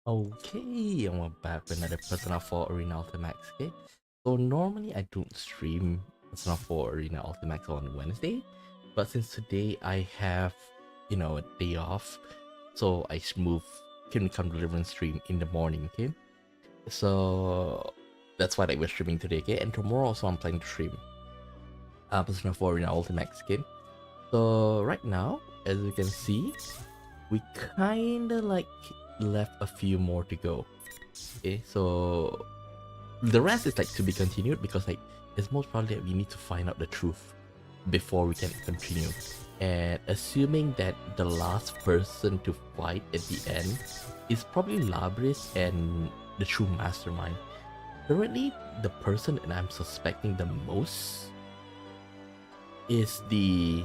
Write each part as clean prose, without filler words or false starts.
Okay, and we're back with another Persona 4 Arena Ultimax, okay? So normally I don't stream Persona 4 Arena Ultimax on Wednesday, but since today I have, a day off, so I move Kingdom Come Deliverance stream in the morning, okay? So that's why we're streaming today, okay? And tomorrow also I'm planning to stream Persona 4 Arena Ultimax, okay? So right now, as you can see, we kinda like left a few more to go. Okay, so the rest is like to be continued because like it's most probably that we need to find out the truth before we can continue. And assuming that the last person to fight at the end is probably Labris and the true mastermind. Currently, the person that I'm suspecting the most is the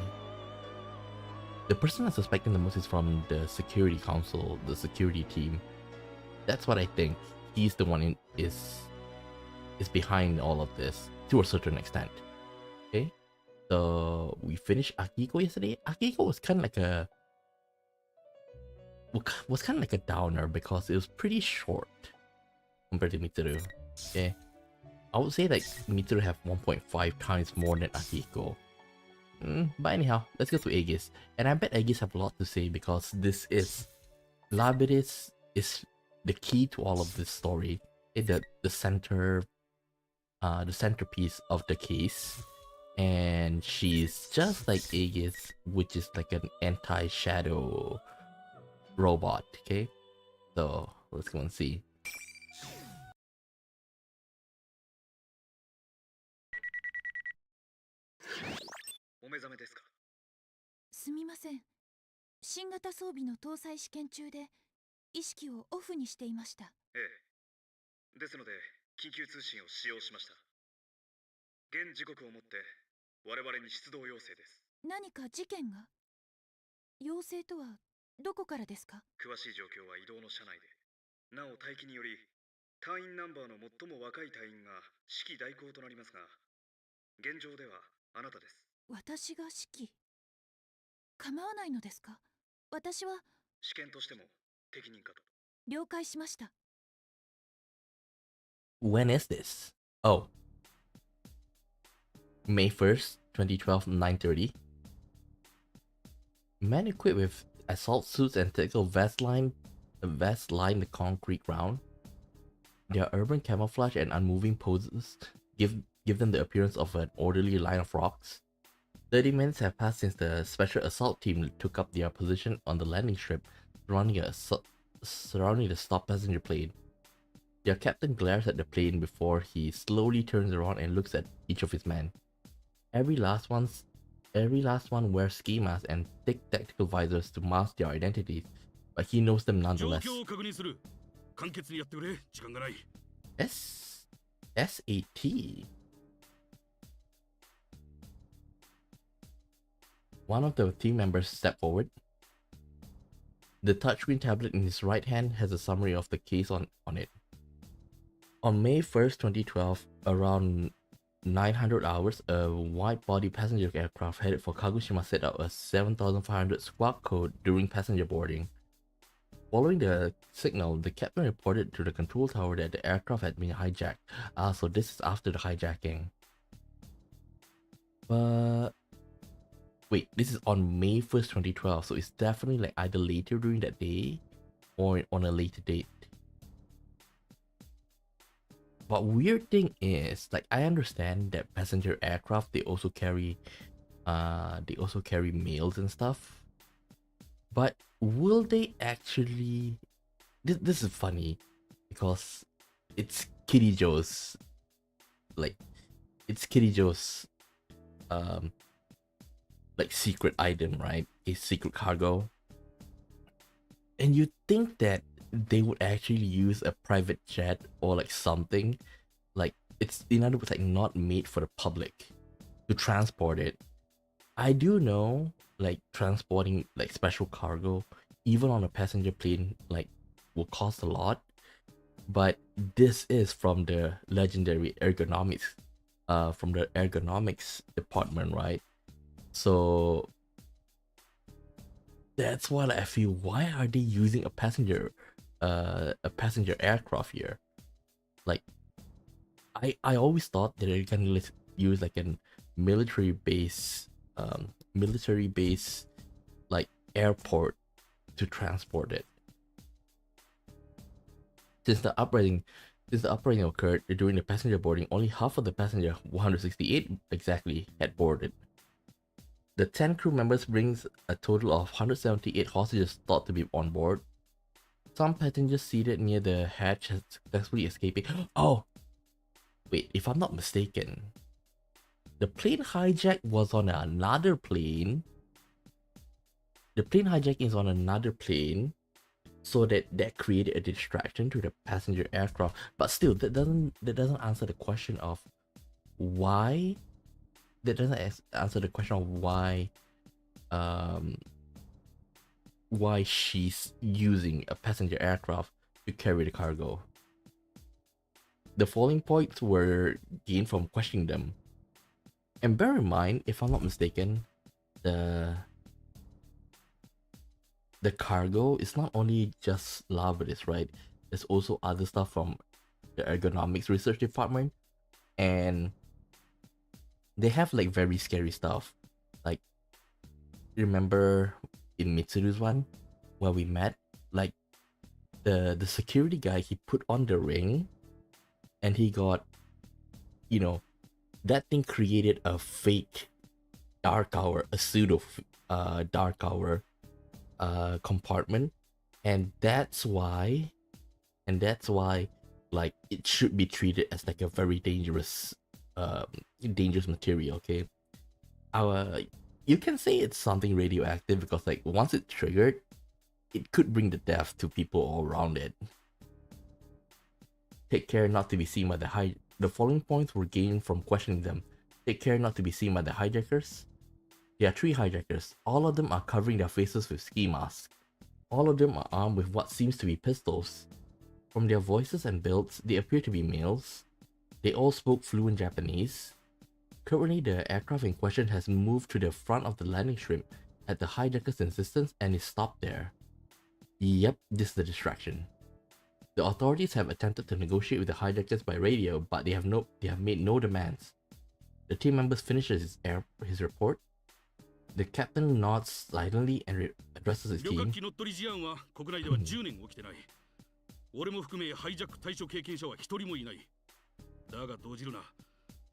person I'm suspecting the most is from the security council, the security team. That's what I think. He's the one is behind all of this to a certain extent. Okay, so we finished Akiko yesterday. Akiko was kind of like a downer because it was pretty short compared to Mitsuru. Okay, I would say like Mitsuru have 1.5 times more than Akiko. But anyhow, let's go to Aegis. And I bet Aegis have a lot to say because this is Labiris is the key to all of this story. The centerpiece of the case. And she's just like Aegis, which is like an anti-shadow robot, okay? So let's go and see. お目覚めですか。すみません。新型装備の搭載試験中で意識をオフにしていました。ええ。ですので緊急通信を使用しました。現時刻をもって我々に出動要請です。何か事件が？要請とはどこからですか？詳しい状況は移動の車内で。なお待機により隊員ナンバーの最も若い隊員が指揮代行となりますが、現状ではあなたです。私が指揮？構わないのですか？私は試験としても適任かと。了解しました。When is this? Oh, May 1st, 2012, 9:30. Men equipped with assault suits and tactical vests line the concrete ground. Their urban camouflage and unmoving poses give them the appearance of an orderly line of rocks. 30 minutes have passed since the special assault team took up their position on the landing strip surrounding the stopped passenger plane. Their captain glares at the plane before he slowly turns around and looks at each of his men. Every last one wears ski masks and thick tactical visors to mask their identities, but he knows them nonetheless. SAT. One of the team members stepped forward. The touchscreen tablet in his right hand has a summary of the case on it. On May 1st, 2012, around 900 hours, a wide-body passenger aircraft headed for Kagoshima set up a 7500 squawk code during passenger boarding. Following the signal, the captain reported to the control tower that the aircraft had been hijacked. So this is after the hijacking. But wait, this is on May 1st, 2012, so it's definitely like either later during that day or on a later date. But weird thing is, like, I understand that passenger aircraft they also carry mails and stuff. But will they actually? This is funny because it's Kitty Joe's, like, like secret item, right? A secret cargo. And you think that they would actually use a private jet or like something, like it's in other words like not made for the public to transport it. I do know like transporting like special cargo even on a passenger plane like will cost a lot, but this is from the legendary ergonomics from the ergonomics department, right? So that's why I feel, why are they using a passenger a passenger aircraft here. Like, I always thought that they're gonna use like a military base, military base like airport to transport it. Since the uprising, occurred during the passenger boarding, only half of the passenger 168 exactly had boarded. The 10 crew members brings a total of 178 hostages thought to be on board. Some passengers seated near the hatch had successfully escaping. Oh, wait, if I'm not mistaken, the plane hijack was on another plane. The plane hijacking is on another plane, so that created a distraction to the passenger aircraft. But still, that doesn't answer the question of why. That doesn't answer the question of um why she's using a passenger aircraft to carry the cargo. The following points were gained from questioning them. And bear in mind, if I'm not mistaken, the cargo is not only just Lavadis, right? There's also other stuff from the ergonomics research department, and they have like very scary stuff. Like, remember in Mitsuru's one where we met, like the security guy, he put on the ring and he got, you know, that thing created a fake dark hour, a pseudo dark hour compartment, and that's why like it should be treated as like a very dangerous dangerous material. Okay, you can say it's something radioactive because like once it's triggered, it could bring the death to people all around it. Take care not to be seen by the following points were gained from questioning them. Take care not to be seen by the hijackers. There are 3 hijackers. All of them are covering their faces with ski masks. All of them are armed with what seems to be pistols. From their voices and builds, they appear to be males. They all spoke fluent Japanese. Currently, the aircraft in question has moved to the front of the landing strip at the hijackers' insistence and is stopped there. Yep, this is the distraction. The authorities have attempted to negotiate with the hijackers by radio, but they have made no demands. The team members finishes his report. The captain nods silently and addresses his team. 俺も含めハイジャック対処経験者は一人もいない。だが動じるな。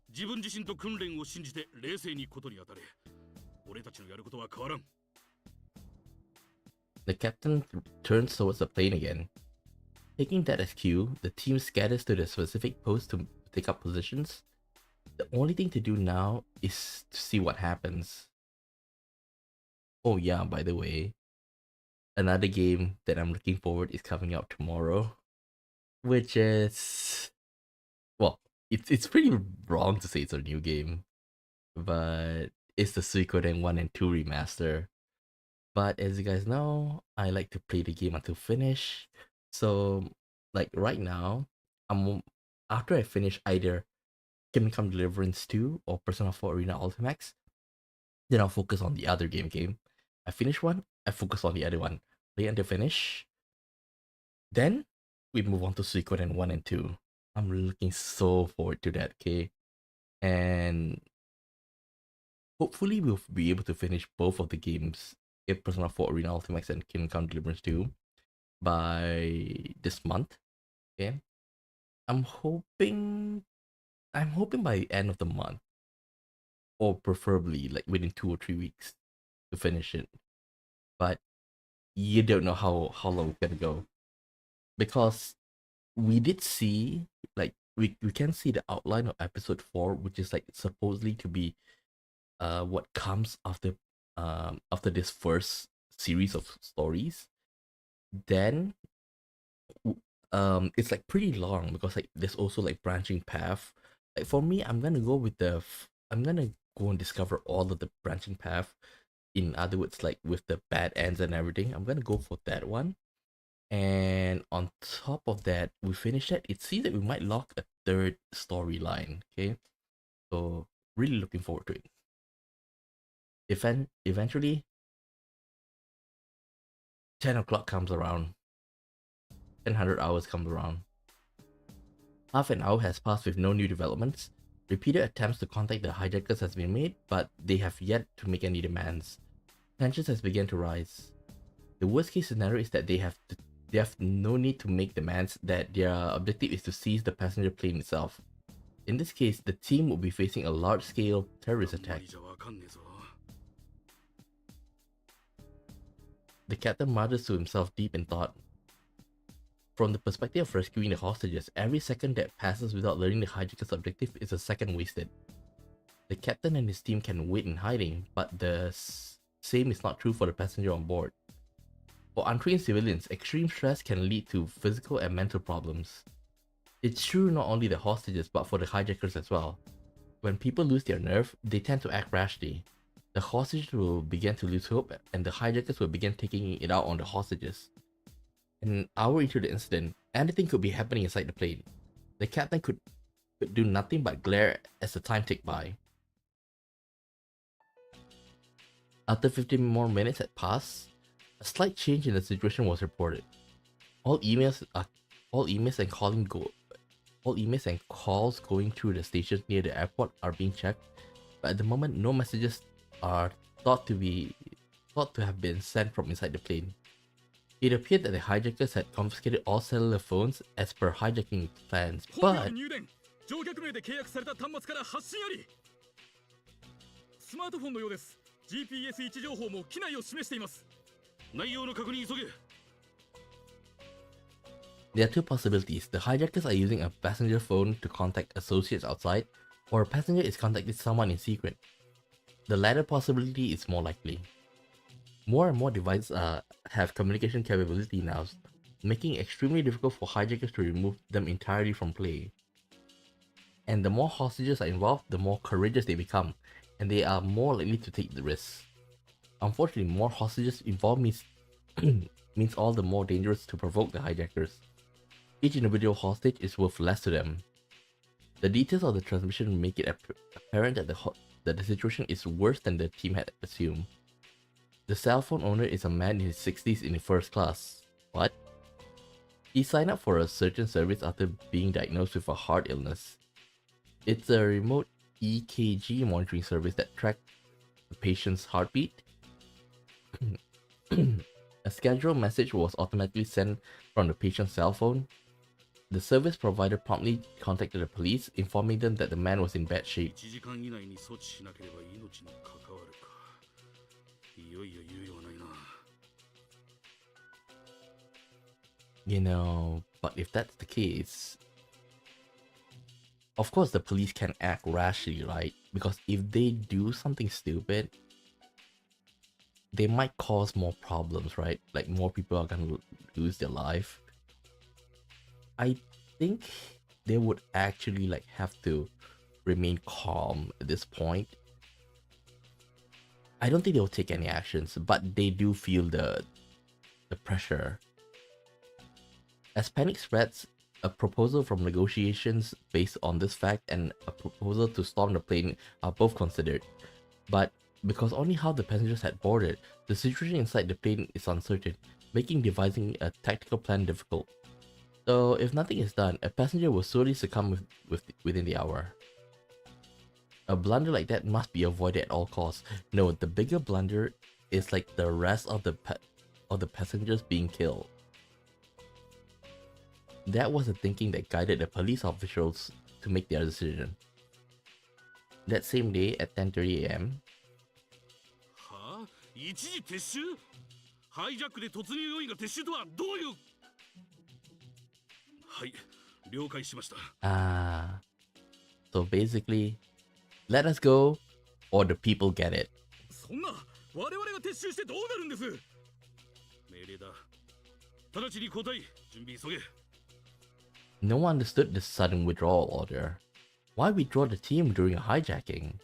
自分自身と訓練を信じて冷静にことに当たれ。俺たちのやることは変わらん。The captain turns towards the plane again. Taking that as cue, the team scatters to the specific post to take up positions. The only thing to do now is to see what happens. Oh yeah, by the way, another game that I'm looking forward is coming out tomorrow, which is, well, it's pretty wrong to say it's a new game, but it's the Suikoden 1 and 2 remaster. But as you guys know, I like to play the game until finish. So like right now, after I finish either Kingdom Come Deliverance 2 or Persona 4 Arena Ultimax, then I'll focus on the other game. I finish one, I focus on the other one. Play until finish. Then we move on to Suikoden 1 and 2. I'm looking so forward to that, okay? And hopefully we'll be able to finish both of the games, Persona 4 Arena Ultimax and Kingdom Come Deliverance 2, by this month. Okay? I'm hoping by the end of the month, or preferably like within 2 or 3 weeks to finish it. But you don't know how long it's gonna go, because we did see, like, we can see the outline of episode 4, which is like supposedly to be what comes after this first series of stories. Then it's like pretty long because like there's also like branching path. Like for me, I'm gonna go and discover all of the branching path. In other words, like with the bad ends and everything, I'm gonna go for that one. And on top of that, we finish that. It seems that we might lock a third storyline. Okay, so really looking forward to it. Eventually, 10 o'clock comes around. second 100 hours comes around. Half an hour has passed with no new developments. Repeated attempts to contact the hijackers has been made, but they have yet to make any demands. Tensions has begun to rise. The worst case scenario is that they have no need to make demands, that their objective is to seize the passenger plane itself. In this case, the team will be facing a large-scale terrorist attack. The captain mutters to himself deep in thought. From the perspective of rescuing the hostages, every second that passes without learning the hijackers' objective is a second wasted. The captain and his team can wait in hiding, but the same is not true for the passenger on board. For untrained civilians, extreme stress can lead to physical and mental problems. It's true not only the hostages but for the hijackers as well. When people lose their nerve, they tend to act rashly. The hostages will begin to lose hope, and the hijackers will begin taking it out on the hostages. An hour into the incident, anything could be happening inside the plane. The captain could do nothing but glare as the time ticked by. After 15 more minutes had passed, a slight change in the situation was reported. All emails and calls going through the stations near the airport are being checked, but at the moment no messages are thought to have been sent from inside the plane. It appeared that the hijackers had confiscated all cellular phones as per hijacking plans, but there are two possibilities. The hijackers are using a passenger phone to contact associates outside, or a passenger is contacting someone in secret. The latter possibility is more likely. More and more devices have communication capability now, making it extremely difficult for hijackers to remove them entirely from play. And the more hostages are involved, the more courageous they become, and they are more likely to take the risk. Unfortunately, more hostages involved means means all the more dangerous to provoke the hijackers. Each individual hostage is worth less to them. The details of the transmission make it apparent that the situation is worse than the team had assumed. The cell phone owner is a man in his 60s in first class. What? He signed up for a certain service after being diagnosed with a heart illness. It's a remote EKG monitoring service that tracks the patient's heartbeat. A scheduled message was automatically sent from the patient's cell phone. The service provider promptly contacted the police, informing them that the man was in bad shape. You know, but if that's the case, of course the police can act rashly, right? Because if they do something stupid, they might cause more problems, right? Like more people are gonna lose their life. I think they would actually like have to remain calm at this point. I don't think they will take any actions, but they do feel the pressure. As panic spreads, a proposal from negotiations based on this fact and a proposal to storm the plane are both considered. But because only half the passengers had boarded, the situation inside the plane is uncertain, making devising a tactical plan difficult. So if nothing is done, a passenger will surely succumb within the hour. A blunder like that must be avoided at all costs. No, the bigger blunder is like the rest of the passengers being killed. That was the thinking that guided the police officials to make their decision. That same day at 10:30 a.m. So basically, let us go, or the people get it. No one understood the sudden withdrawal order. Why withdraw the team during a hijacking?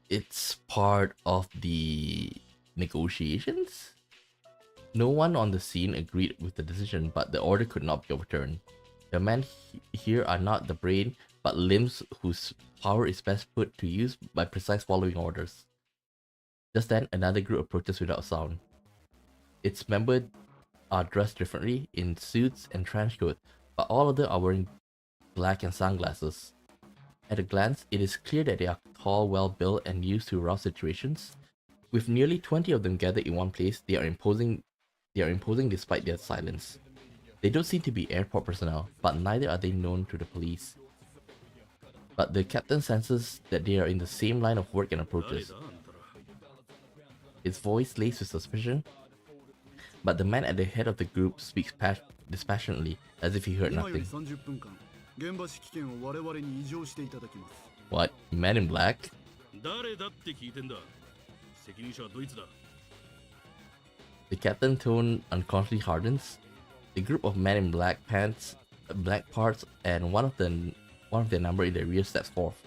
It's part of the negotiations? No one on the scene agreed with the decision, but the order could not be overturned. The men here are not the brain, but limbs whose power is best put to use by precise following orders. Just then, another group approaches without sound. Its members are dressed differently in suits and trench coats, but all of them are wearing black and sunglasses. At a glance, it is clear that they are tall, well-built, and used to rough situations. With nearly 20 of them gathered in one place, they are imposing despite their silence. They don't seem to be airport personnel, but neither are they known to the police. But the captain senses that they are in the same line of work and approaches. His voice laced with suspicion, but the man at the head of the group speaks dispassionately, as if he heard nothing. What? Man in black? The captain tone unconsciously hardens. The group of men in black parts, and one of their number in the rear steps forth.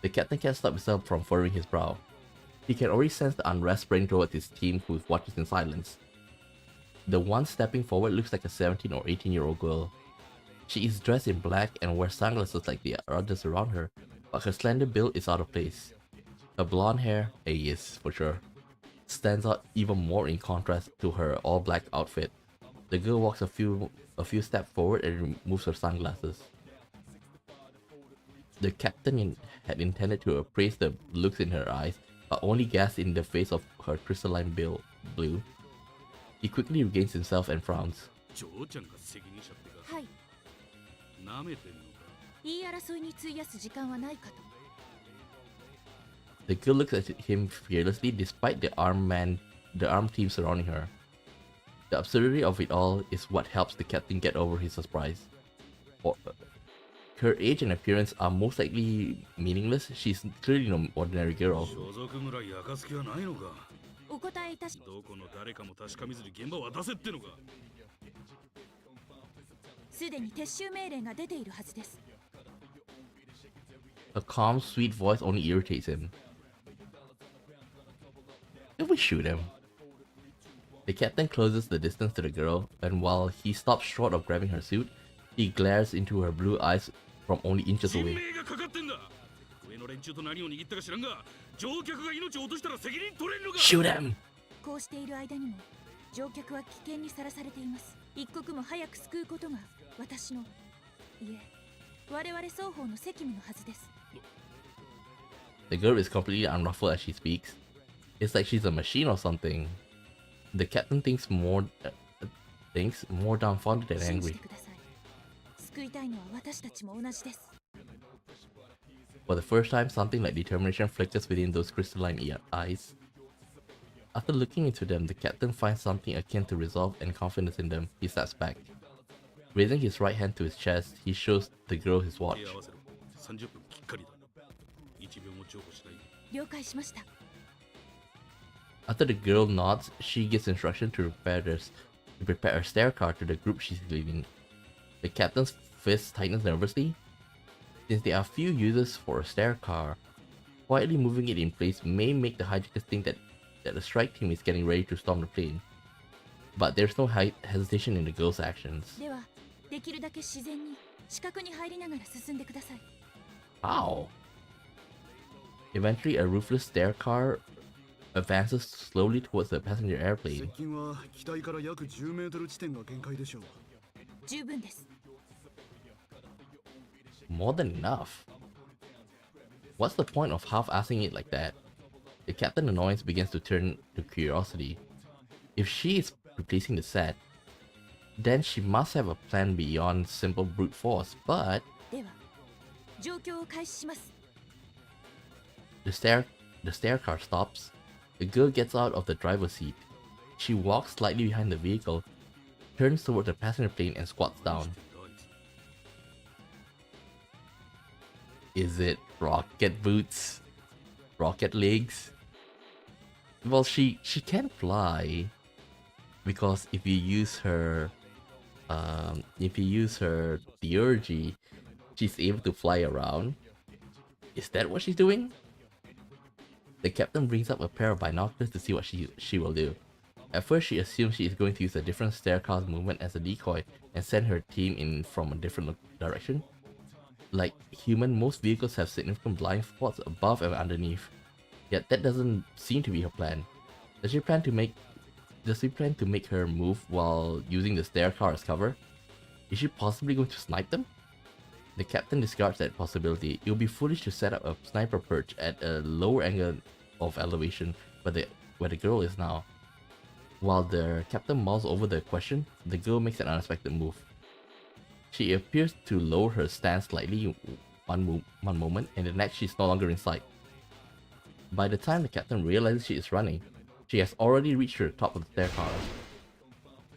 The captain can't stop himself from furrowing his brow. He can already sense the unrest spreading towards his team, who watches in silence. The one stepping forward looks like a 17 or 18-year-old girl. She is dressed in black and wears sunglasses like the others around her, but her slender build is out of place. Her blonde hair, yes, for sure, stands out even more in contrast to her all-black outfit. The girl walks a few steps forward and removes her sunglasses. The captain had intended to appraise the looks in her eyes, but only gasped in the face of her crystalline blue. He quickly regains himself and frowns. はい。言い争いに費やす時間はないかと。 The girl looks at him fearlessly despite the armed team surrounding her. The absurdity of it all is what helps the captain get over his surprise. Her age and appearance are most likely meaningless. She's clearly no ordinary girl. お答えいたし。どこの誰かも確かめずに現場を渡せってのか。すでに撤収命令が出ているはずです。 Her calm, sweet voice only irritates him. If we shoot him? The captain closes the distance to the girl, and while he stops short of grabbing her suit, he glares into her blue eyes from only inches away. Shoot him! こうしている間にも乗客は危険にさらされています。一刻も早く救うことが私の、いえ、我々双方の責務のはずです。 The girl is completely unruffled as she speaks. It's like she's a machine or something. The captain thinks more dumbfounded than 信じ angry. てください。救いたいのは私たちも同じです。 For the first time, something like determination flickers within those crystalline eyes. After looking into them, the captain finds something akin to resolve and confidence in them. He steps back. Raising his right hand to his chest, he shows the girl his watch. 了解しました。 After the girl nods, she gives instruction to prepare a stair car to the group she's leading. The captain's fist tightens nervously. Since there are few uses for a stair car, quietly moving it in place may make the hijackers think that the strike team is getting ready to storm the plane. But there's no hesitation in the girl's actions. では、できるだけ自然に死角に入りながら進んでください。 Ow! Eventually, a roofless stair car advances slowly towards the passenger airplane. 十分です。 More than enough. What's the point of half-assing it like that? The captain's annoyance begins to turn to curiosity. If she is replacing the set, then she must have a plan beyond simple brute force, but... では、状況を開始します。 The stair car stops. The girl gets out of the driver's seat. She walks slightly behind the vehicle, turns toward the passenger plane and squats down. Is it rocket boots? Rocket legs? Well, she can fly, because if you use her theurgy, she's able to fly around. Is that what she's doing? The captain brings up a pair of binoculars to see what she will do. At first, she assumes she is going to use a different stair car's movement as a decoy and send her team in from a different direction. Like human, most vehicles have significant blind spots above and underneath. Yet that doesn't seem to be her plan. Does she plan to make does he plan to make her move while using the stair car as cover? Is she possibly going to snipe them? The captain discards that possibility. It would be foolish to set up a sniper perch at a lower angle of elevation where the girl is now. While the captain mulls over the question, the girl makes an unexpected move. She appears to lower her stance slightly one moment, and the next she's no longer in sight. By the time the captain realizes she is running, she has already reached the top of the stair car.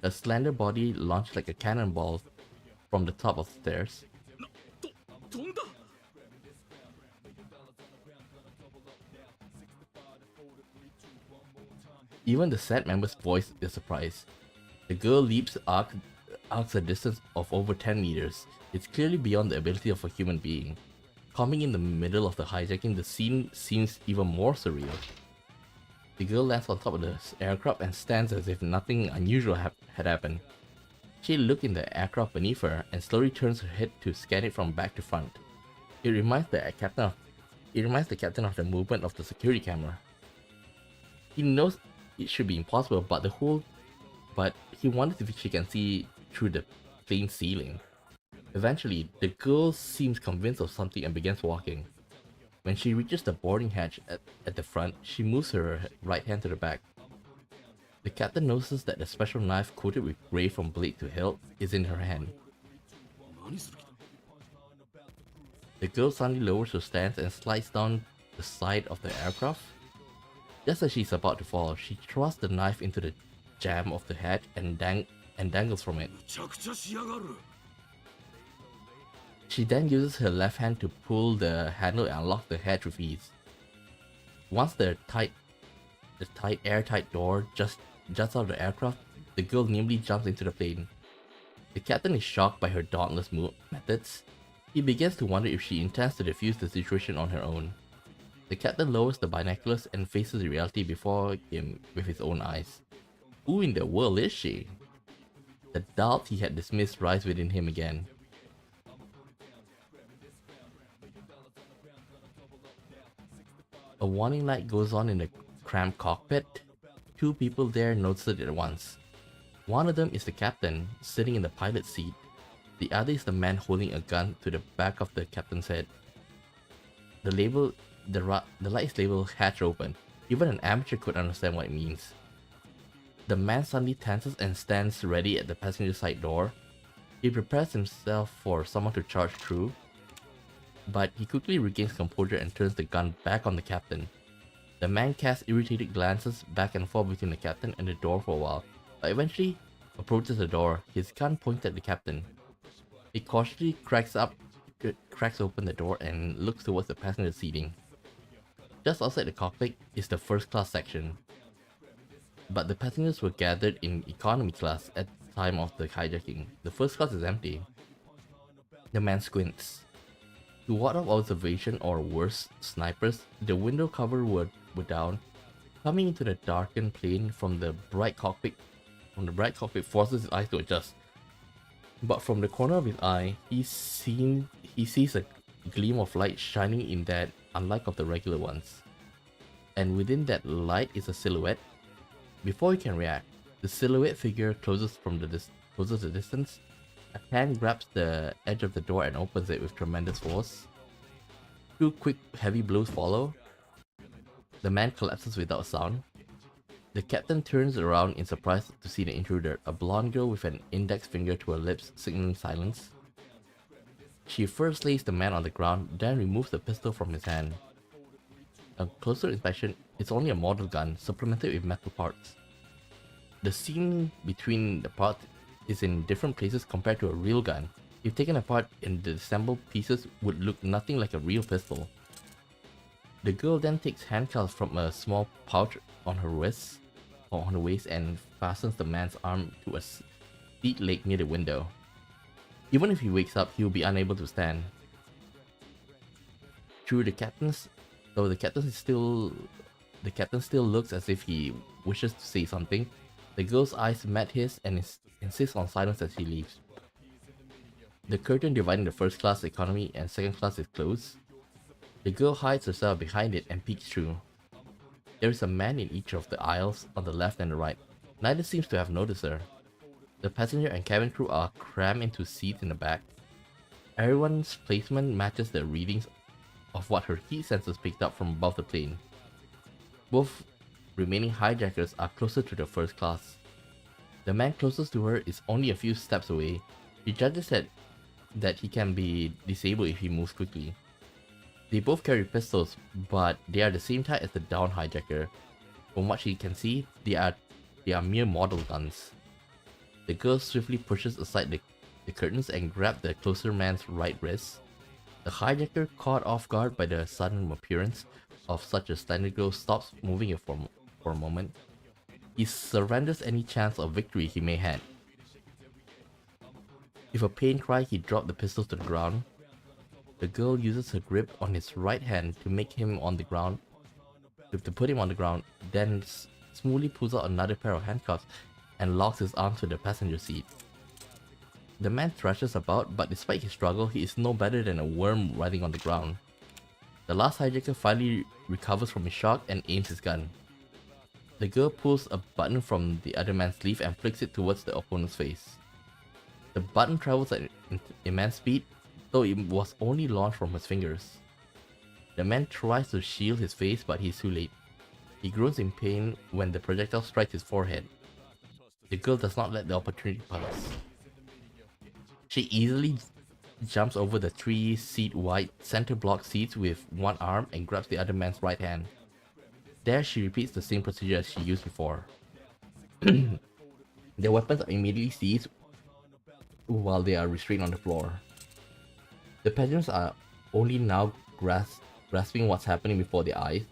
A slender body launched like a cannonball from the top of the stairs. Even the set members voice their surprise. The girl leaps arcs a distance of over 10 meters. It's clearly beyond the ability of a human being. Coming in the middle of the hijacking, the scene seems even more surreal. The girl lands on top of the aircraft and stands as if nothing unusual had happened. She looks in the aircraft beneath her and slowly turns her head to scan it from back to front. It reminds the captain of the movement of the security camera. He knows it should be impossible, but he wonders if she can see through the plane ceiling. Eventually, the girl seems convinced of something and begins walking. When she reaches the boarding hatch at the front, she moves her right hand to the back. The captain notices that the special knife coated with grey from blade to hilt is in her hand. The girl suddenly lowers her stance and slides down the side of the aircraft. Just as she's about to fall, she thrusts the knife into the jamb of the hatch and dangles from it. She then uses her left hand to pull the handle and unlock the hatch with ease. Once the airtight door just juts out of the aircraft, the girl nimbly jumps into the plane. The captain is shocked by her dauntless methods. He begins to wonder if she intends to defuse the situation on her own. The captain lowers the binoculars and faces reality before him with his own eyes. Who in the world is she? The doubt he had dismissed rise within him again. A warning light goes on in the cramped cockpit. Two people there notice it at once. One of them is the captain, sitting in the pilot's seat. The other is the man holding a gun to the back of the captain's head. The light is labeled hatch open. Even an amateur could understand what it means. The man suddenly tenses and stands ready at the passenger side door. He prepares himself for someone to charge through, but he quickly regains composure and turns the gun back on the captain. The man casts irritated glances back and forth between the captain and the door for a while, but eventually approaches the door, his gun pointed at the captain. He cautiously cracks open the door and looks towards the passenger seating. Just outside the cockpit is the first class section, but the passengers were gathered in economy class at the time of the hijacking. The first class is empty. The man squints. To ward off observation or worse, snipers, the window cover were down. Coming into the darkened plane from the bright cockpit forces his eyes to adjust. But from the corner of his eye, he sees a gleam of light shining in that unlike of the regular ones. And within that light is a silhouette. Before he can react, the silhouette figure closes the distance. A hand grabs the edge of the door and opens it with tremendous force. Two quick, heavy blows follow. The man collapses without sound. The captain turns around in surprise to see the intruder, a blonde girl with an index finger to her lips signaling silence. She first lays the man on the ground, then removes the pistol from his hand. A closer inspection, it's only a model gun, supplemented with metal parts. The seam between the parts is in different places compared to a real gun. If taken apart and the assembled pieces would look nothing like a real pistol. The girl then takes handcuffs from a small pouch on her waist and fastens the man's arm to a seat leg near the window. Even if he wakes up, he will be unable to stand. The captain still looks as if he wishes to say something. The girl's eyes met his and insists on silence as he leaves. The curtain dividing the first class economy and second class is closed. The girl hides herself behind it and peeks through. There is a man in each of the aisles on the left and the right. Neither seems to have noticed her. The passenger and cabin crew are crammed into seats in the back. Everyone's placement matches the readings of what her heat sensors picked up from above the plane. Both remaining hijackers are closer to the first class. The man closest to her is only a few steps away. She judges that he can be disabled if he moves quickly. They both carry pistols, but they are the same type as the downed hijacker. From what she can see, they are mere model guns. The girl swiftly pushes aside the curtains and grabs the closer man's right wrist. The hijacker, caught off guard by the sudden appearance of such a slender girl, stops moving for a moment. He surrenders any chance of victory he may have. With a pain cry, he dropped the pistols to the ground. The girl uses her grip on his right hand to make him on the ground, to put him on the ground, then smoothly pulls out another pair of handcuffs and locks his arm to the passenger seat. The man thrashes about, but despite his struggle, he is no better than a worm writhing on the ground. The last hijacker finally recovers from his shock and aims his gun. The girl pulls a button from the other man's sleeve and flicks it towards the opponent's face. The button travels at immense speed, though it was only launched from his fingers. The man tries to shield his face, but he is too late. He groans in pain when the projectile strikes his forehead. The girl does not let the opportunity pass. She easily jumps over the 3-seat wide center block seats with one arm and grabs the other man's right hand. There she repeats the same procedure as she used before. Their weapons are immediately seized while they are restrained on the floor. The passengers are only now grasping what's happening before their eyes.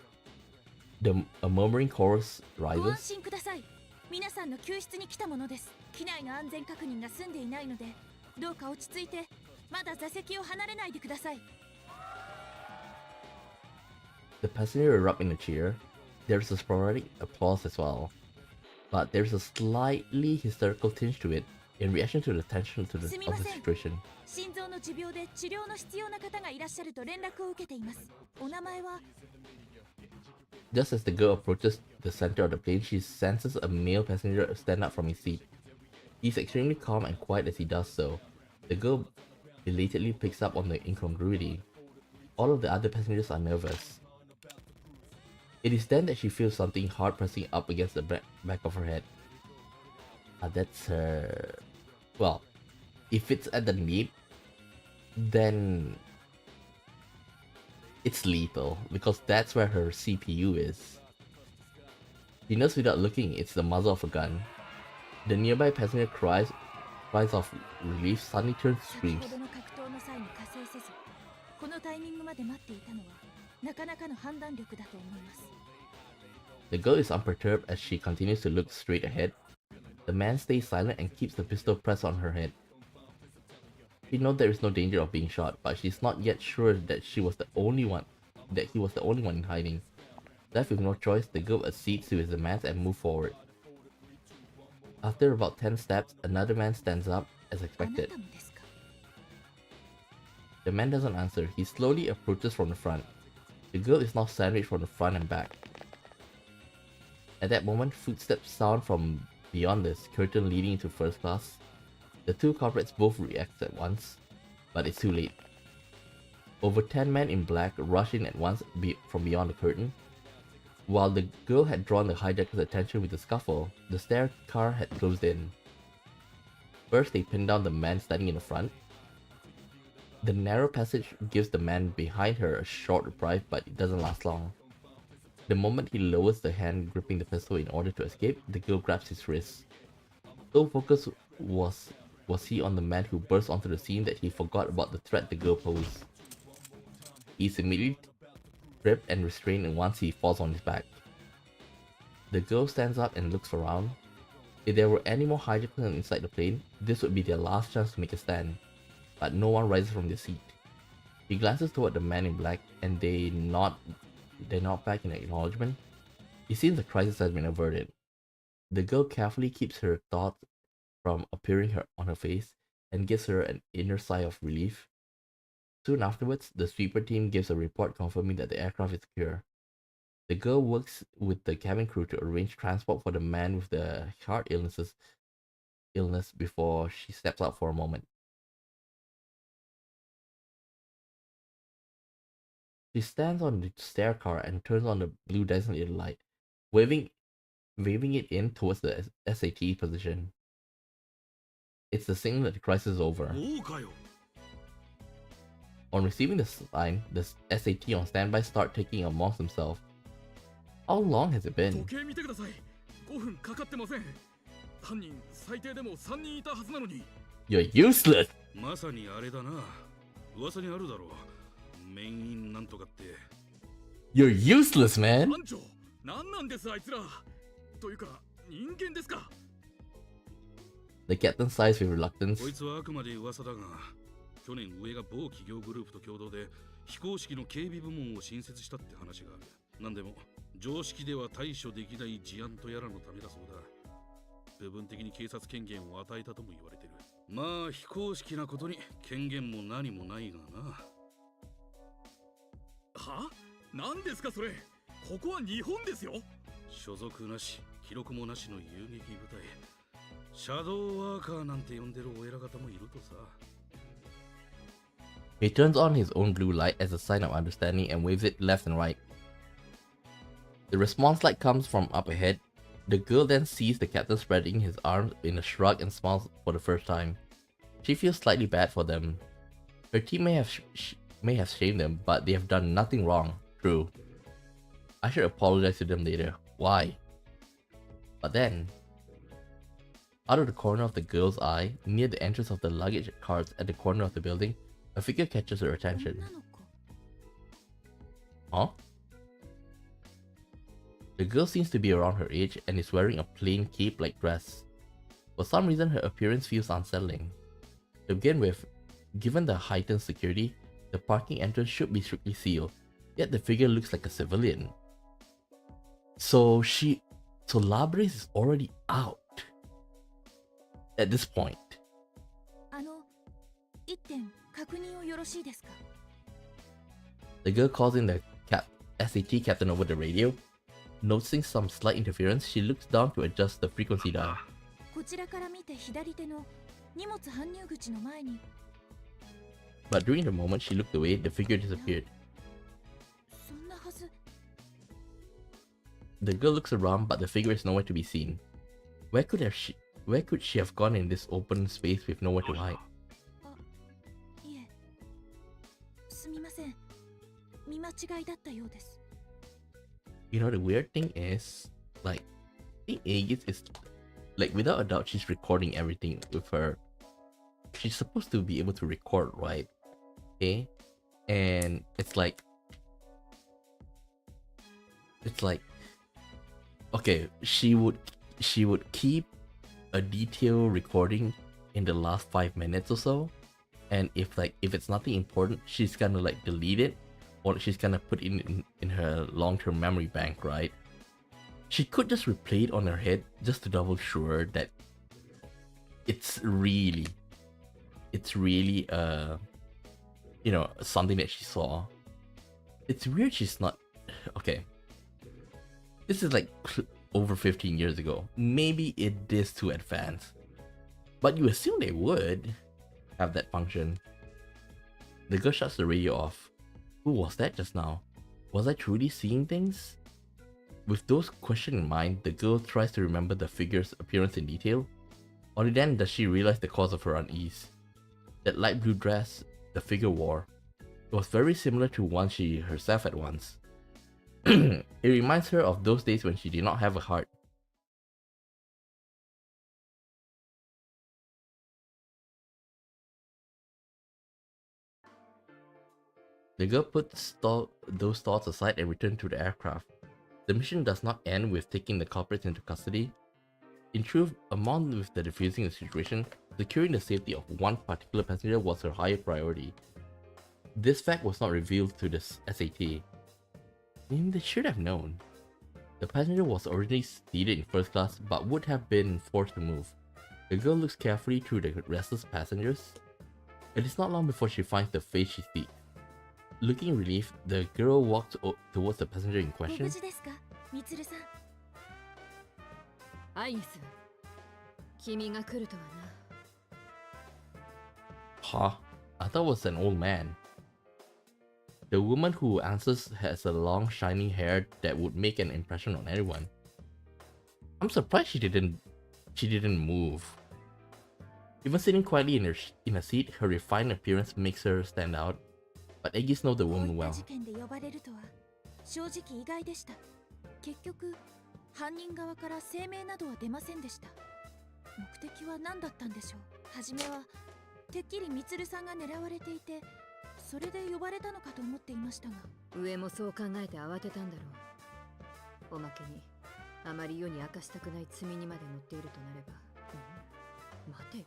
A murmuring chorus ご安 rises. 心ください。皆さんの救出に来たものです。機内の安全確認が済んでいないので、どうか落ち着いて、まだ座席を離れないでください。The passenger erupt in a cheer. There is a sporadic applause as well, but there is a slightly hysterical tinge to it in reaction to the tension of the situation. 心臓の持病で治療の必要な方がいらっしゃると連絡を受けています。お名前は Just as the girl approaches the center of the plane, she senses a male passenger stand up from his seat. He's extremely calm and quiet as he does so. The girl belatedly picks up on the incongruity. All of the other passengers are nervous. It is then that she feels something hard pressing up against the back of her head. That's her... Well, if it's at the nape, then it's lethal, because that's where her CPU is. She knows without looking it's the muzzle of a gun. The nearby passenger cries of relief, suddenly turns to 先 screams. ほどの格闘の際に加勢せず、このタイミングまで待っていたのはなかなかの判断力だと思います。 The girl is unperturbed as she continues to look straight ahead. The man stays silent and keeps the pistol pressed on her head. She knows there is no danger of being shot, but she's not yet sure that he was the only one in hiding. Left with no choice, the girl accedes to his demands and moves forward. After about 10 steps, another man stands up, as あな expected. たもですか。 The man doesn't answer. He slowly approaches from the front. The girl is now sandwiched from the front and back. At that moment, footsteps sound from beyond the curtain leading into first class. The two culprits both react at once, but it's too late. Over 10 men in black rush in at once from beyond the curtain. While the girl had drawn the hijacker's attention with the scuffle, the stair car had closed in. First, they pin down the man standing in the front. The narrow passage gives the man behind her a short reprieve, but it doesn't last long. The moment he lowers the hand gripping the pistol in order to escape, the girl grabs his wrist. So focused was he on the man who burst onto the scene that he forgot about the threat the girl posed. He's immediately gripped and restrained once he falls on his back. The girl stands up and looks around. If there were any more hijackers inside the plane, this would be their last chance to make a stand. But no one rises from their seat. He glances toward the man in black and they nod back in acknowledgement. It seems the crisis has been averted. The girl carefully keeps her thoughts from appearing on her face and gives her an inner sigh of relief. Soon afterwards, the sweeper team gives a report confirming that the aircraft is secure. The girl works with the cabin crew to arrange transport for the man with the heart illness before she steps out for a moment. She stands on the stair car and turns on the blue designated light, waving it in towards the SAT position. It's the signal that the crisis is over. On receiving the sign, the SAT on standby start taking amongst themselves. How long has it been? You're useless! You're useless, man! The captain sighs with reluctance. 去年上が某企業グループと共同で非公式の警備部門を新設したって話がある。なんでも常識では対処できない事案とやらのためだそうだ。部分的に警察権限を与えたとも言われてる。まあ非公式なことに権限も何もないがな。は？何ですかそれ？ここは日本ですよ。所属なし、記録もなしの遊撃部隊。シャドーワーカーなんて呼んでるお偉方もいるとさ。He turns on his own blue light as a sign of understanding and waves it left and right. The response light comes from up ahead. The girl then sees the captain spreading his arms in a shrug and smiles for the first time. She feels slightly bad for them. Her team may have shamed them, but they have done nothing wrong. True. I should apologize to them later. Why? But then, out of the corner of the girl's eye, near the entrance of the luggage carts at the corner of the building, a figure catches her attention. Huh? The girl seems to be around her age and is wearing a plain cape-like dress. For some reason, her appearance feels unsettling. To begin with, given the heightened security, the parking entrance should be strictly sealed, yet the figure looks like a civilian. So Labres is already out at this point. The girl calls in the SAT captain over the radio. Noticing some slight interference, she looks down to adjust the frequency dial. But during the moment she looked away, the figure disappeared. The girl looks around, but the figure is nowhere to be seen. Where could she have gone in this open space with nowhere to hide? You know, the weird thing is, like, I think Aegis is, like, without a doubt, she's recording everything with her. She's supposed to be able to record, right? Okay? And it's like, okay, she would keep a detailed recording in the last 5 minutes or so, and if it's nothing important, she's gonna like delete it, or she's gonna put it in her long-term memory bank, right? She could just replay it on her head just to double sure that it's really you know, something that she saw. It's weird she's not okay. This is like over 15 years ago. Maybe it is too advanced, but you assume they would have that function. The girl shuts the radio off. Who was that just now? Was I truly seeing things? With those questions in mind, the girl tries to remember the figure's appearance in detail. Only then does she realize the cause of her unease. That light blue dress the figure wore, it was very similar to one she herself had once. It reminds her of those days when she did not have a heart. The girl puts those thoughts aside and returns to the aircraft. The mission does not end with taking the culprits into custody. In truth, among with the defusing the situation, securing the safety of one particular passenger was her higher priority. This fact was not revealed to the SAT. They should have known. The passenger was originally seated in first class but would have been forced to move. The girl looks carefully through the restless passengers. It is not long before she finds the face she seeks. Looking relieved, the girl walked towards the passenger in ご無 question. 事ですか、みつるさん。アイニス、君が来るとはな。Huh? I thought it was an old man. The woman who answers has a long, shiny hair that would make an impression on anyone. I'm surprised she didn't move. Even sitting quietly in a seat, her refined appearance makes her stand out. But Aegis knows the こうい woman った well. 事件で呼ばれるとは正直意外でした。結局犯人側から声明などは出ませんでした。目的は何だったんでしょう。はじめはてっきりみつるさんが狙われていて、それで呼ばれたのかと思っていましたが。上もそう考えて慌てたんだろう。おまけにあまり世に明かしたくない罪にまで乗っているとなれば、待てよ、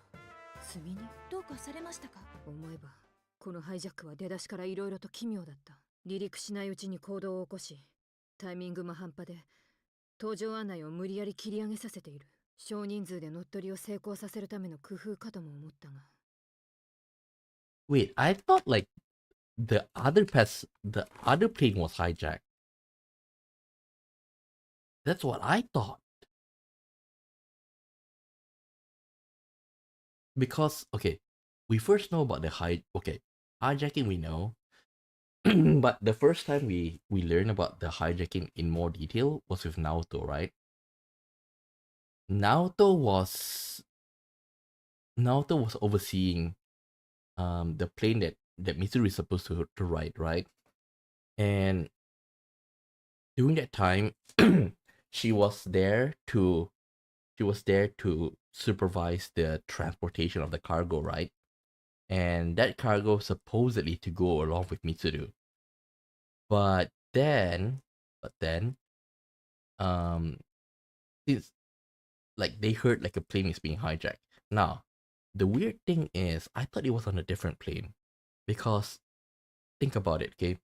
罪にどうかされましたか。思えばこのハイジャックは出だしから色々と奇妙だった。離陸しないうちに行動を起こし、タイミングも半端で搭乗案内を無理やり切り上げさせている。少人数で乗っ取りを成功させるための工夫かとも思ったが。Wait, I thought like the other plane was hijacked. That's what I thought. Because okay, we first know about the hijacking we know, but the first time we learn about the hijacking in more detail was with Naoto, right? Naoto was overseeing the plane that Mitsuru is supposed to ride, right? And during that time, she was there to supervise the transportation of the cargo, right? And that cargo supposedly to go along with Mitsuru. But then, since like they heard like a plane is being hijacked. Now, the weird thing is, I thought it was on a different plane, because think about it, okay?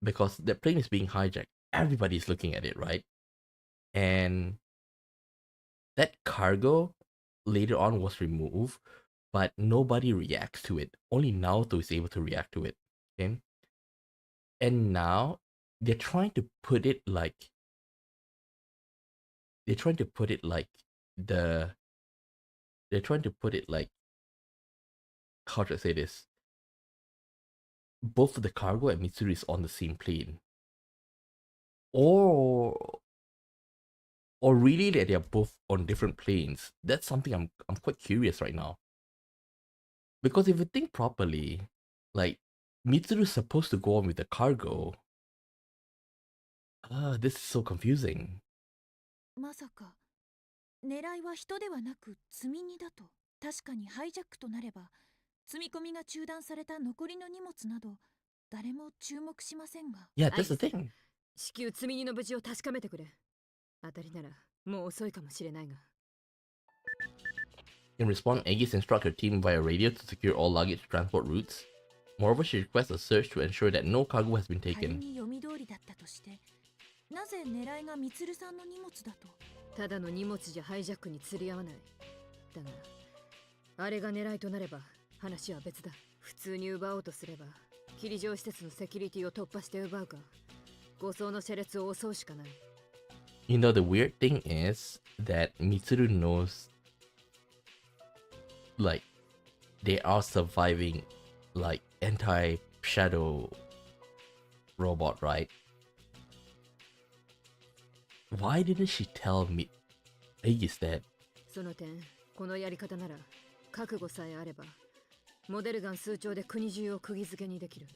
Because the plane is being hijacked, everybody's looking at it, right? And that cargo later on was removed, but nobody reacts to it. Only Naoto is able to react to it. Okay. And now they're trying to put it like how should I say this? Both the cargo and Mitsuru is on the same plane. Or really that they're both on different planes. That's something I'm quite curious right now. Because if you think properly, like Mitsuru's supposed to go on with the cargo. This is so confusing. まさか狙いは人ではなく積み荷だと。確かにハイジャックとなれば積み込みが中断された残りの荷物など誰も注目しませんが。 Yeah, that's the thing. 至急積み荷の無事を確かめてくれ。当たりならもう遅いかもしれないが。In response, Aegis instructs her team via radio to secure all luggage transport routes. Moreover, she requests a search to ensure that no cargo has been 仮 taken. に読み通りだったとして、なぜ狙いがみつるさんの荷物だと。ただの荷物じゃハイジャックに釣り合わない。だがあれが狙いとなれば話は別だ。普通に奪おうとすれば霧状施設のセキュリティを突破して奪うか、護送の車列を襲うしかない。You know, the weird thing is that Mitsuru knows, like, they are surviving, like, anti-shadow robot, right? Why didn't she tell me Aegis that? その点、このやり方なら覚悟さえあればモデルガン数丁で国中を釘付けにできる。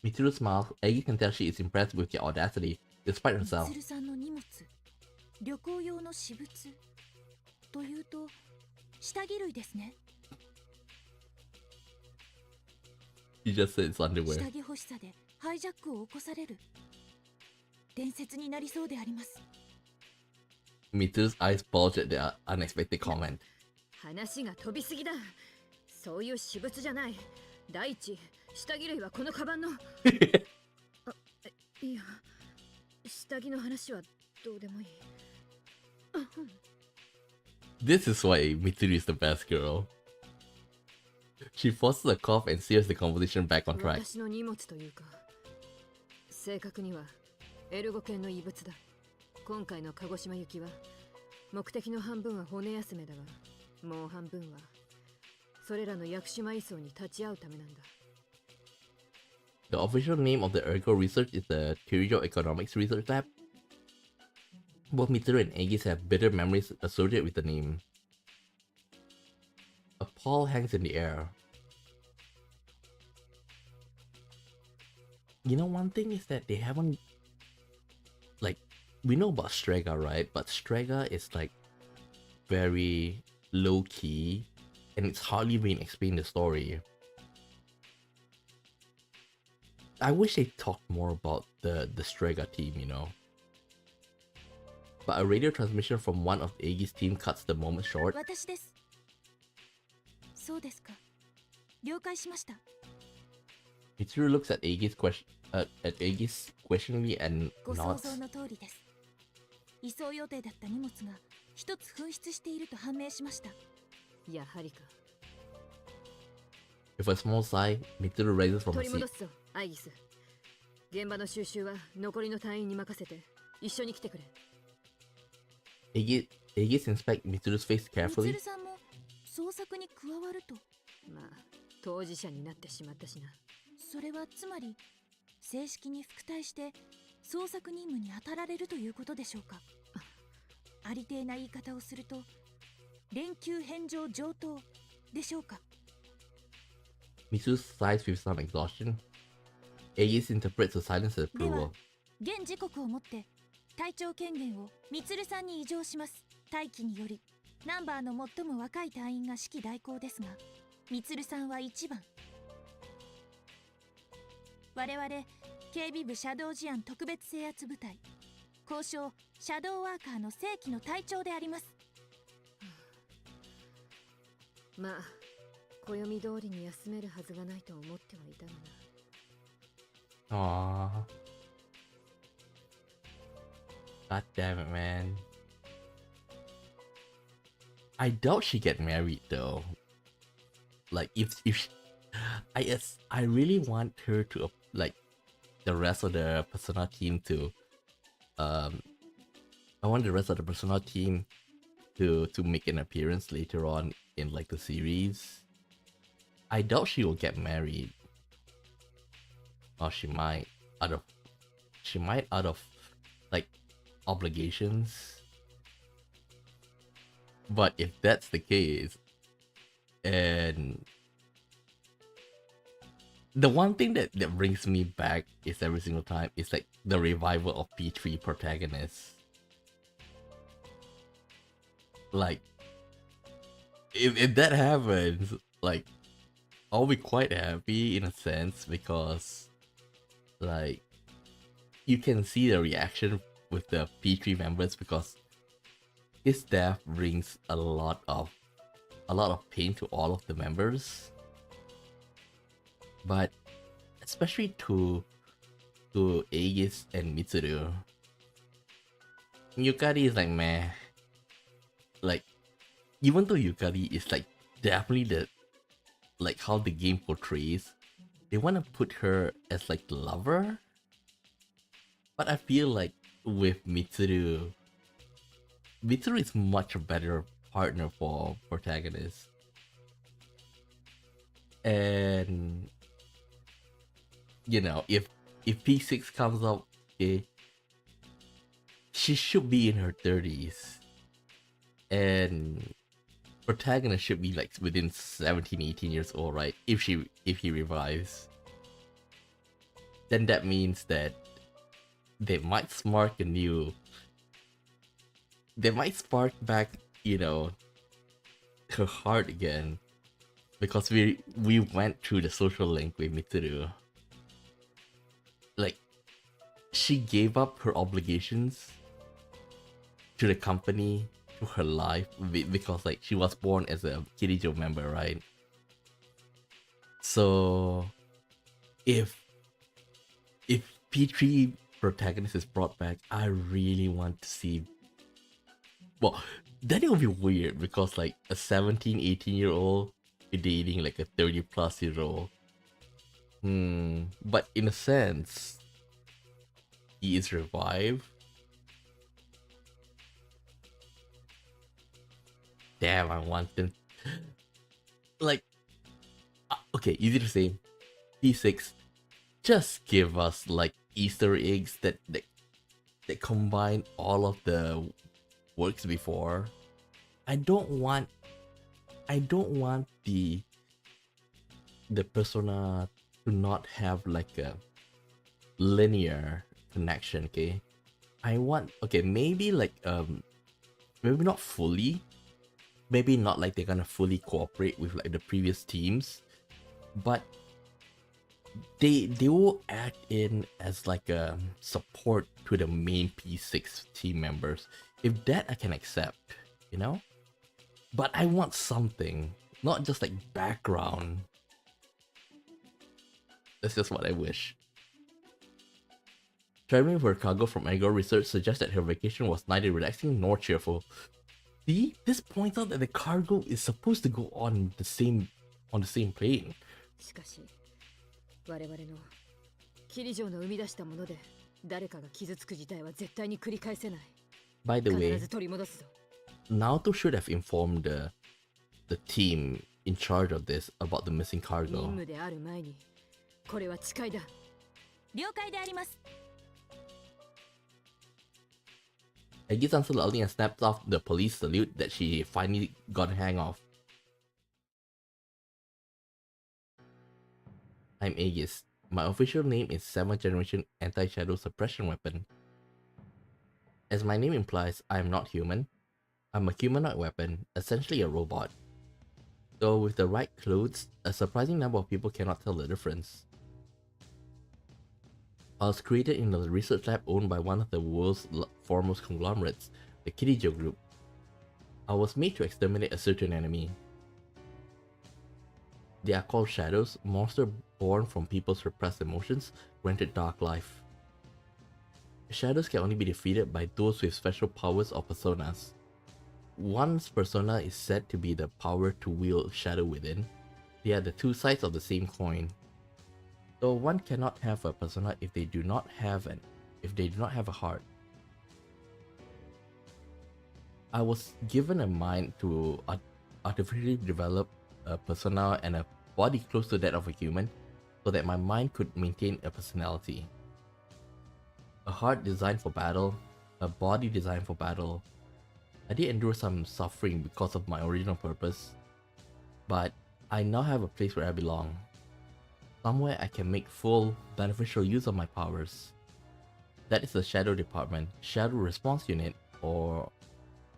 Mitsuru smiles. Aegis can tell she is impressed with the audacity, despite み herself. つるさんの荷物、旅行用の私物というと下着類ですね。 She just said it's underwear. 下着欲しさでハイジャックを起こされる。伝説になりそうであります。 Mitsuru's eyes bulge at the unexpected comment. 話が飛びすぎだ。そういう私物じゃない。第一、下着類はこのカバンの。いや、下着の話はどうでもいい。This is why Mitsuru is the best girl. She forces a cough and steers the conversation back on track. 私の荷物というか、正確にはエルゴ犬の遺物だ。今回の鹿児島行きは目的の半分は骨休めだが、もう半分はそれらの屋久島移送に立ち会うためなんだ。The official name of the Ergo research is the Kyoto Economics Research Lab. Both Mitsuru and Aegis have bitter memories associated with the name. A pall hangs in the air. You know, one thing is that they haven't, like, we know about Strega, right? But Strega is like very low key, and it's hardly been explained in the story. I wish they talked more about the Strega team, you know. But a radio transmission from one of the Aegis team cuts the moment short. 私です。そうですか。了解しました。Mitsuru looks at Aegis questioningly and ご想 nods. 像の通りです。移送予定だった荷物が一つ紛失していると判明しました。やはりか。With a small sigh, Mitsuru raises from 取 her り戻 seat. すぞ、アイギス。現場の収集は残りの隊員に任せて一緒に来てくれ。Aegis inspects Mitsuru's face み carefully. つるさんも捜索に加わると。まあ、当事者になってしまったしな。それはつまり正式に副隊して捜索任務に当たられるということでしょうか。ありてえな言い方をすると連休返上上等でしょうか。 Mitsuru sighs with some exhaustion. Aegis interprets the silence as では approval. 現時刻をもって隊長権限をみつるさんに移譲します。待機によりナンバーの最も若い隊員が指揮代行ですが、みつるさんは1番。我々警備部シャドウ事案特別制圧部隊交渉シャドウワーカーの正規の隊長であります。まあ、暦通りに休めるはずがないと思ってはいたがな。Aww. God damn it, man. I doubt she get married though. Like I really want her to like the rest of the Persona team to I want the rest of the Persona team to make an appearance later on in like the series. I doubt she will get married. Or she might out of like obligations. But if that's the case, and the one thing that brings me back is every single time is like the revival of P3 protagonists. Like if that happens, like I'll be quite happy in a sense because like you can see the reaction with the P3 members because his death brings a lot of pain to all of the members, but especially to Aegis and Mitsuru. Yukari is like meh. Like even though Yukari is like definitely the like how the game portrays, they want to put her as like the lover, but I feel like with Mitsuru is much a better partner for protagonist. And you know, if P6 comes up, okay, she should be in her 30s. And protagonist should be like within 17, 18 years old, right? If he revives. Then that means that they might spark back, you know, her heart again. Because we went through the social link with Mitsuru. Like, she gave up her obligations to the company, to her life, because like she was born as a Kirijo member, right? So if P3 protagonist is brought back, I really want to see. Well, then it would be weird because like a 17, 18-year-old dating like a 30-plus-year-old. But in a sense, he is revived. Damn, I want them. Like, okay, easy to say. P6, just give us like Easter eggs that combine all of the works before. I don't want the persona to not have like a linear connection, okay? I want, okay, maybe like maybe not fully, maybe not like they're gonna fully cooperate with like the previous teams, but they will act in as like a support to the main P6 team members. If that I can accept, you know? But I want something, not just like background. That's just what I wish. Traveling for cargo from Agro research suggests that her vacation was neither relaxing nor cheerful. See, this points out that the cargo is supposed to go on the same plane. しかし我々のキリ城の生み出したもので誰かが傷つく事態は絶対に繰り返せない。 By the 必 way, ず取り戻すぞ。 Naoto should have informed the team in charge of this about the missing 任 cargo. 務である前にこれは誓いだ。了解であります。 Agis answers loudly and snaps off the police salute that she finally got a hang of. I'm Aegis. My official name is 7th Generation Anti-Shadow Suppression Weapon. As my name implies, I am not human. I'm a humanoid weapon, essentially a robot. Though with the right clothes, a surprising number of people cannot tell the difference. I was created in a research lab owned by one of the world's foremost conglomerates, the Kirijo Group. I was made to exterminate a certain enemy. They are called shadows, monsters born from people's repressed emotions, granted dark life. Shadows can only be defeated by those with special powers or personas. One's persona is said to be the power to wield shadow within. They are the two sides of the same coin. Though one cannot have a persona if they do not have a heart. I was given a mind to artificially develop a persona and a body close to that of a human, so that my mind could maintain a personality. A heart designed for battle, a body designed for battle. I did endure some suffering because of my original purpose, but I now have a place where I belong. Somewhere I can make full, beneficial use of my powers. That is the Shadow Department, Shadow Response Unit, or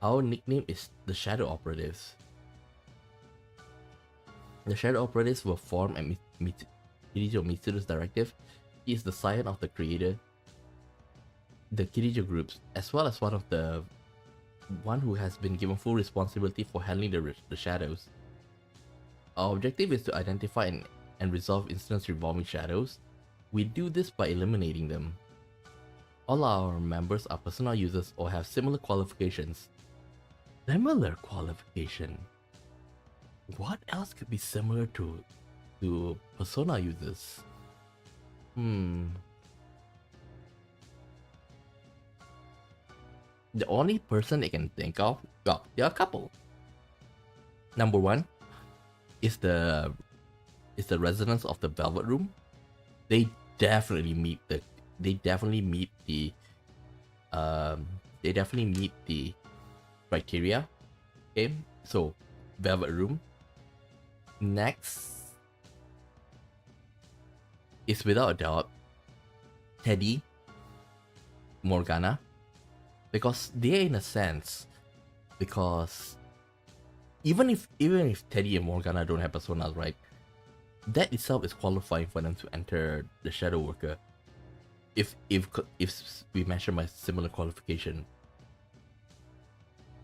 our nickname is the Shadow Operatives. The Shadow Operatives were formed at Kirijo Mitsuru's directive. He is the scion of the creator, the Kirijo groups, as well as one who has been given full responsibility for handling the shadows. Our objective is to identify and resolve incidents involving shadows. We do this by eliminating them. All our members are persona users or have similar qualifications. Similar qualification? What else could be similar to persona users? The only person I can think of, well, there are a couple. Number one is the residents of the Velvet Room. They definitely meet the criteria. Okay, so Velvet Room. Next is without a doubt Teddy, Morgana, because they're in a sense, because even if Teddy and Morgana don't have personas, right, that itself is qualifying for them to enter the Shadow Worker. If we measure by similar qualification.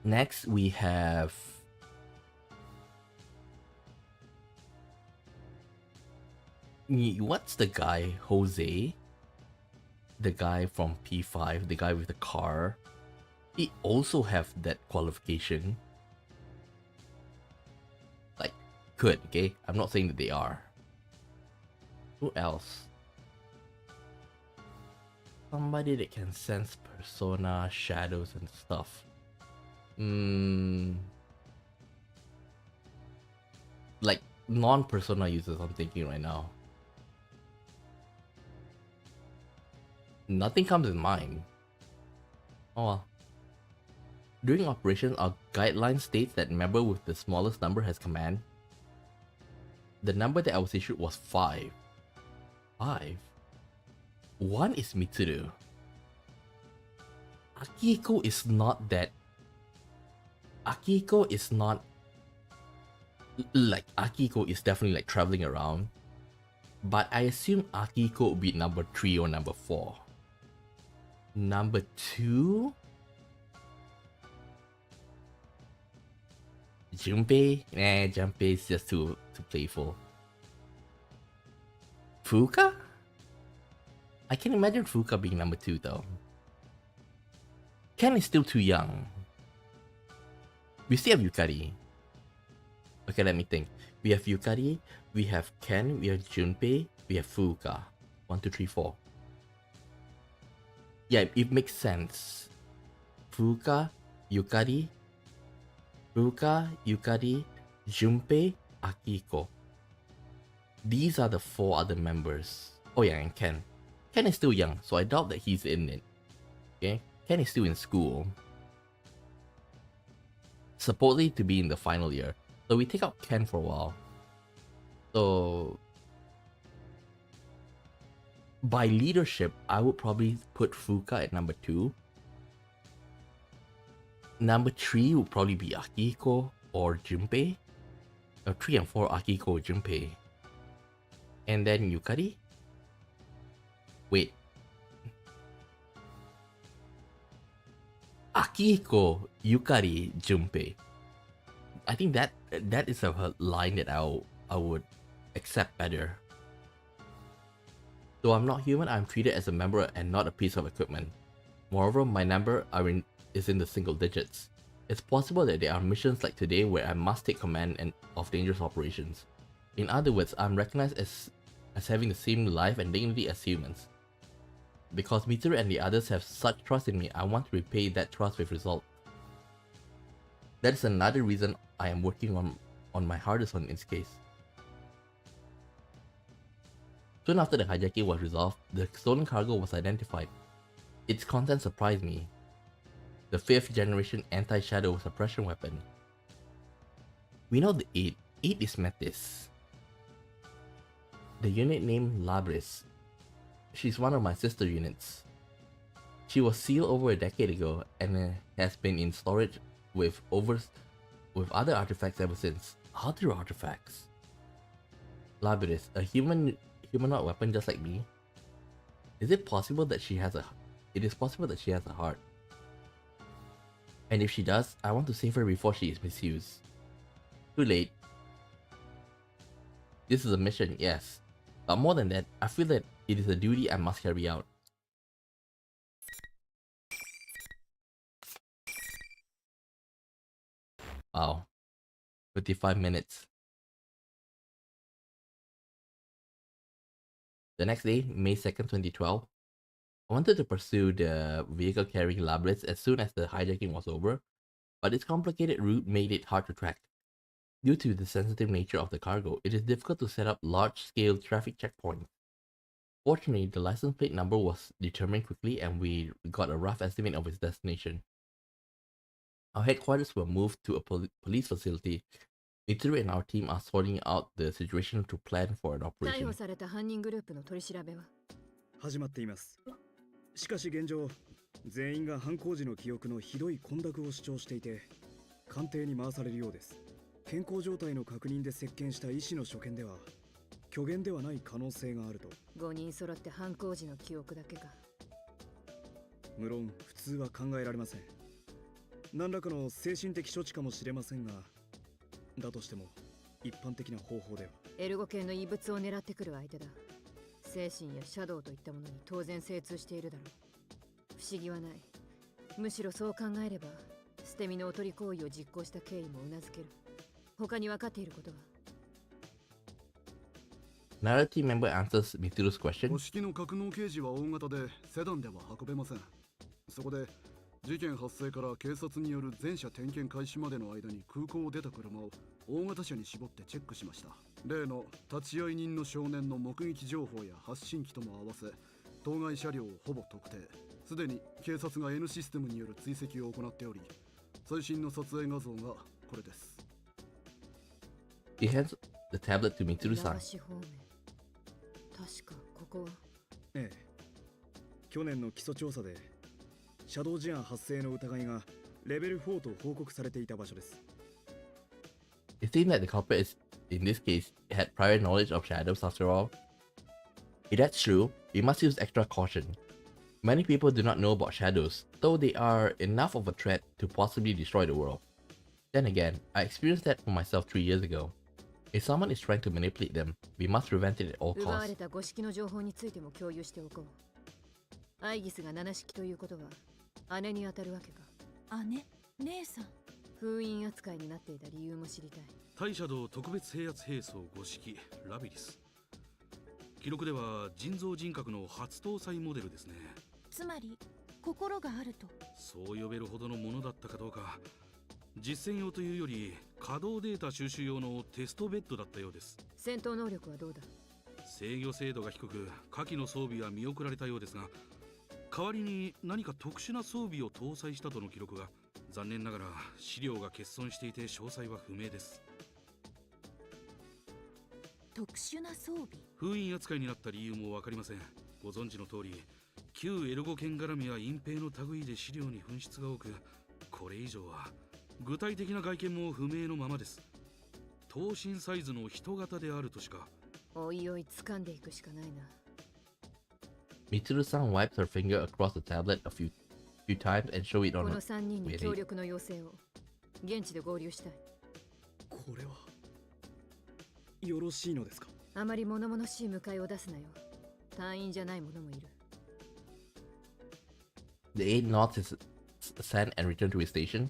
Next we have what's the guy, Jose? The guy from P5, the guy with the car. He also have that qualification. Like, could, okay? I'm not saying that they are. Who else? Somebody that can sense persona, shadows, and stuff. Like non-persona users, I'm thinking right now. Nothing comes in mind. Oh well. During operations, our guideline states that member with the smallest number has command. The number that I was issued was 5. 5? 1 is Mitsuru. Akihiko is not that. Akihiko is not. Like, Akihiko is definitely like traveling around. But I assume Akihiko would be number 3 or number 4. Number 2? Junpei? Nah, Junpei is just too playful. Fuka? I can imagine Fuka being number 2 though. Ken is still too young. We still have Yukari. Okay, let me think. We have Yukari, we have Ken, we have Junpei, we have Fuka. 1, 2, 3, 4. Yeah, it makes sense. Fuka, Yukari, Junpei, Akihiko. These are the 4 other members. Oh yeah, and Ken. Ken is still young, so I doubt that he's in it. Okay? Ken is still in school. Supposedly to be in the final year. So we take out Ken for a while. So by leadership, I would probably put Fuka at number 2. Number 3 would probably be Akihiko or Junpei. 3 and 4, Akihiko or Junpei. And then Yukari? Wait. Akihiko, Yukari, Junpei. I think that is a line that I would accept better. Though I'm not human, I'm treated as a member and not a piece of equipment. Moreover, my number is in the single digits. It's possible that there are missions like today where I must take command of dangerous operations. In other words, I'm recognized as having the same life and dignity as humans. Because Mitsuru and the others have such trust in me, I want to repay that trust with results. That is another reason I am working on my hardest in this case. Soon after the hijacking was resolved, the stolen cargo was identified. Its content surprised me. The 5th generation anti-shadow suppression weapon. We know the 8. 8 is Metis. The unit named Labris. She's one of my sister units. She was sealed over a decade ago and has been in storage with other artifacts ever since. Other artifacts? Labris, a humanoid weapon just like me. It is possible that she has a heart. And if she does, I want to save her before she is misused. Too late. This is a mission, yes. But more than that, I feel that it is a duty I must carry out. Wow. 55 minutes. The next day, May 2nd, 2012, I wanted to pursue the vehicle carrying Labris as soon as the hijacking was over, but its complicated route made it hard to track. Due to the sensitive nature of the cargo, it is difficult to set up large-scale traffic checkpoints. Fortunately, the license plate number was determined quickly and we got a rough estimate of its destination. Our headquarters were moved to a police facility. Mitsuru and our team are sorting out the situation to plan for an operation. 始まっています。しかし現状、全員が犯行時の記憶のひどい混濁を主張していて、鑑定に回されるようです。健康状態の確認で接見した医師の所見では、虚言ではない可能性があると。5人揃って犯行時の記憶だけか。無論普通は考えられません。何らかの精神的処置かもしれませんが、だとしても一般的な方法では。エルゴ系の異物を狙ってくる相手だ。精神やシャドウといったものに当然精通しているだろう。不思議はない。むしろそう考えれば、捨て身のおとり行為を実行した経緯もうなずける。他に分かっていることは？ Another team member answers Mitsuru's question. 五式の格納刑事は大型でセダンでは運べません。そこで事件発生から警察による全車点検開始までの間に空港を出た車を大型車に絞ってチェックしました。例の立ち会い人の少年の目撃情報や発信機とも合わせ当該車両をほぼ特定。すでに警察が N システムによる追跡を行っており、最新の撮影画像がこれです。He hands the tablet to 船 Mitsuru-san. 橋方面。確かここは。ええ。去年の基礎調査でシャドウ事案発生の疑いがレベル4と報告されていた場所です。It seems that the culprit is, in this case, had prior knowledge of shadows after all. If that's true, we must use extra caution. Many people do not know about shadows, though they are enough of a threat to possibly destroy the world. Then again, I experienced that for myself 3 years ago. If someone is trying to manipulate them, we must prevent it at all 奪わ costs. れた五式の情報についても共有しておこう。アイギスが七式ということは姉に当たるわけか。姉さん。封印扱いになっていた理由も知りたい。対シャドウ特別制圧兵装5式ラビリス。記録では人造人格の初搭載モデルですね。つまり心があると。そう呼べるほどのものだったかどうか。実践用というより稼働データ収集用のテストベッドだったようです。戦闘能力はどうだ。制御精度が低く下記の装備は見送られたようですが、代わりに何か特殊な装備を搭載したとの記録が。残念ながら資料が欠損していて詳細は不明です。特殊な装備。封印扱いになった理由も分かりません。ご存知の通り旧エルゴ剣絡みや隠蔽の類で資料に紛失が多く、これ以上は具体的な外見も不明のままです。等身サイズの人型であるとしか。おいおい掴んでいくしかないな。Mitsuru-san wipes her finger across the tablet a few times and show it こ on の her. 3人に協力の要請を。現地で合流したい。これはよろしいのですか。あまり物々しい迎えを出すなよ。隊員じゃない者もいる。The aide nods his assent and returns to his station.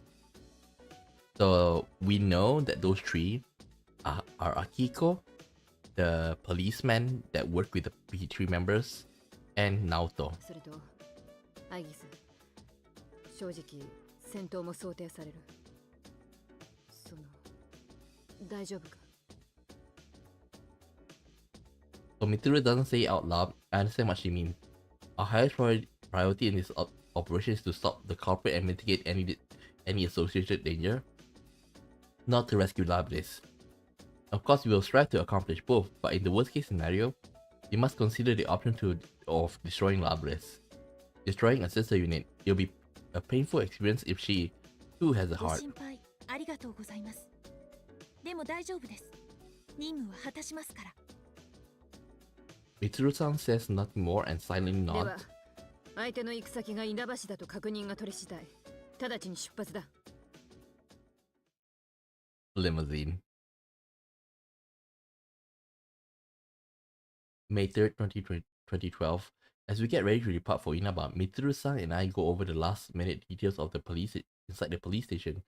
So we know that those three are Akiko, the policeman that worked with the P3 members, and Naoto. それとアイギス、正直戦闘も想定される。大丈夫か。 So Mitsuru doesn't say it out loud. I understand what she means. Our highest priority in this operation is to stop the culprit and mitigate any associated danger, not to rescue Labris. Of course, we will strive to accomplish both, but in the worst case scenario, we must consider the option of destroying Labris. Destroying a sister unit, it'll be a painful experience if she too has a ご heart. 心配ありがとうございます。でも大丈夫です。任務は果たしますから。Mitsuru-san says nothing more and silently では nods. 相手の行く先が稲橋だと確認が取り次第、直ちに出発だ。Limousine. May 3rd, 2012. As we get ready to depart for Inaba, Mitsuru-san and I go over the last minute details of the police inside the police station.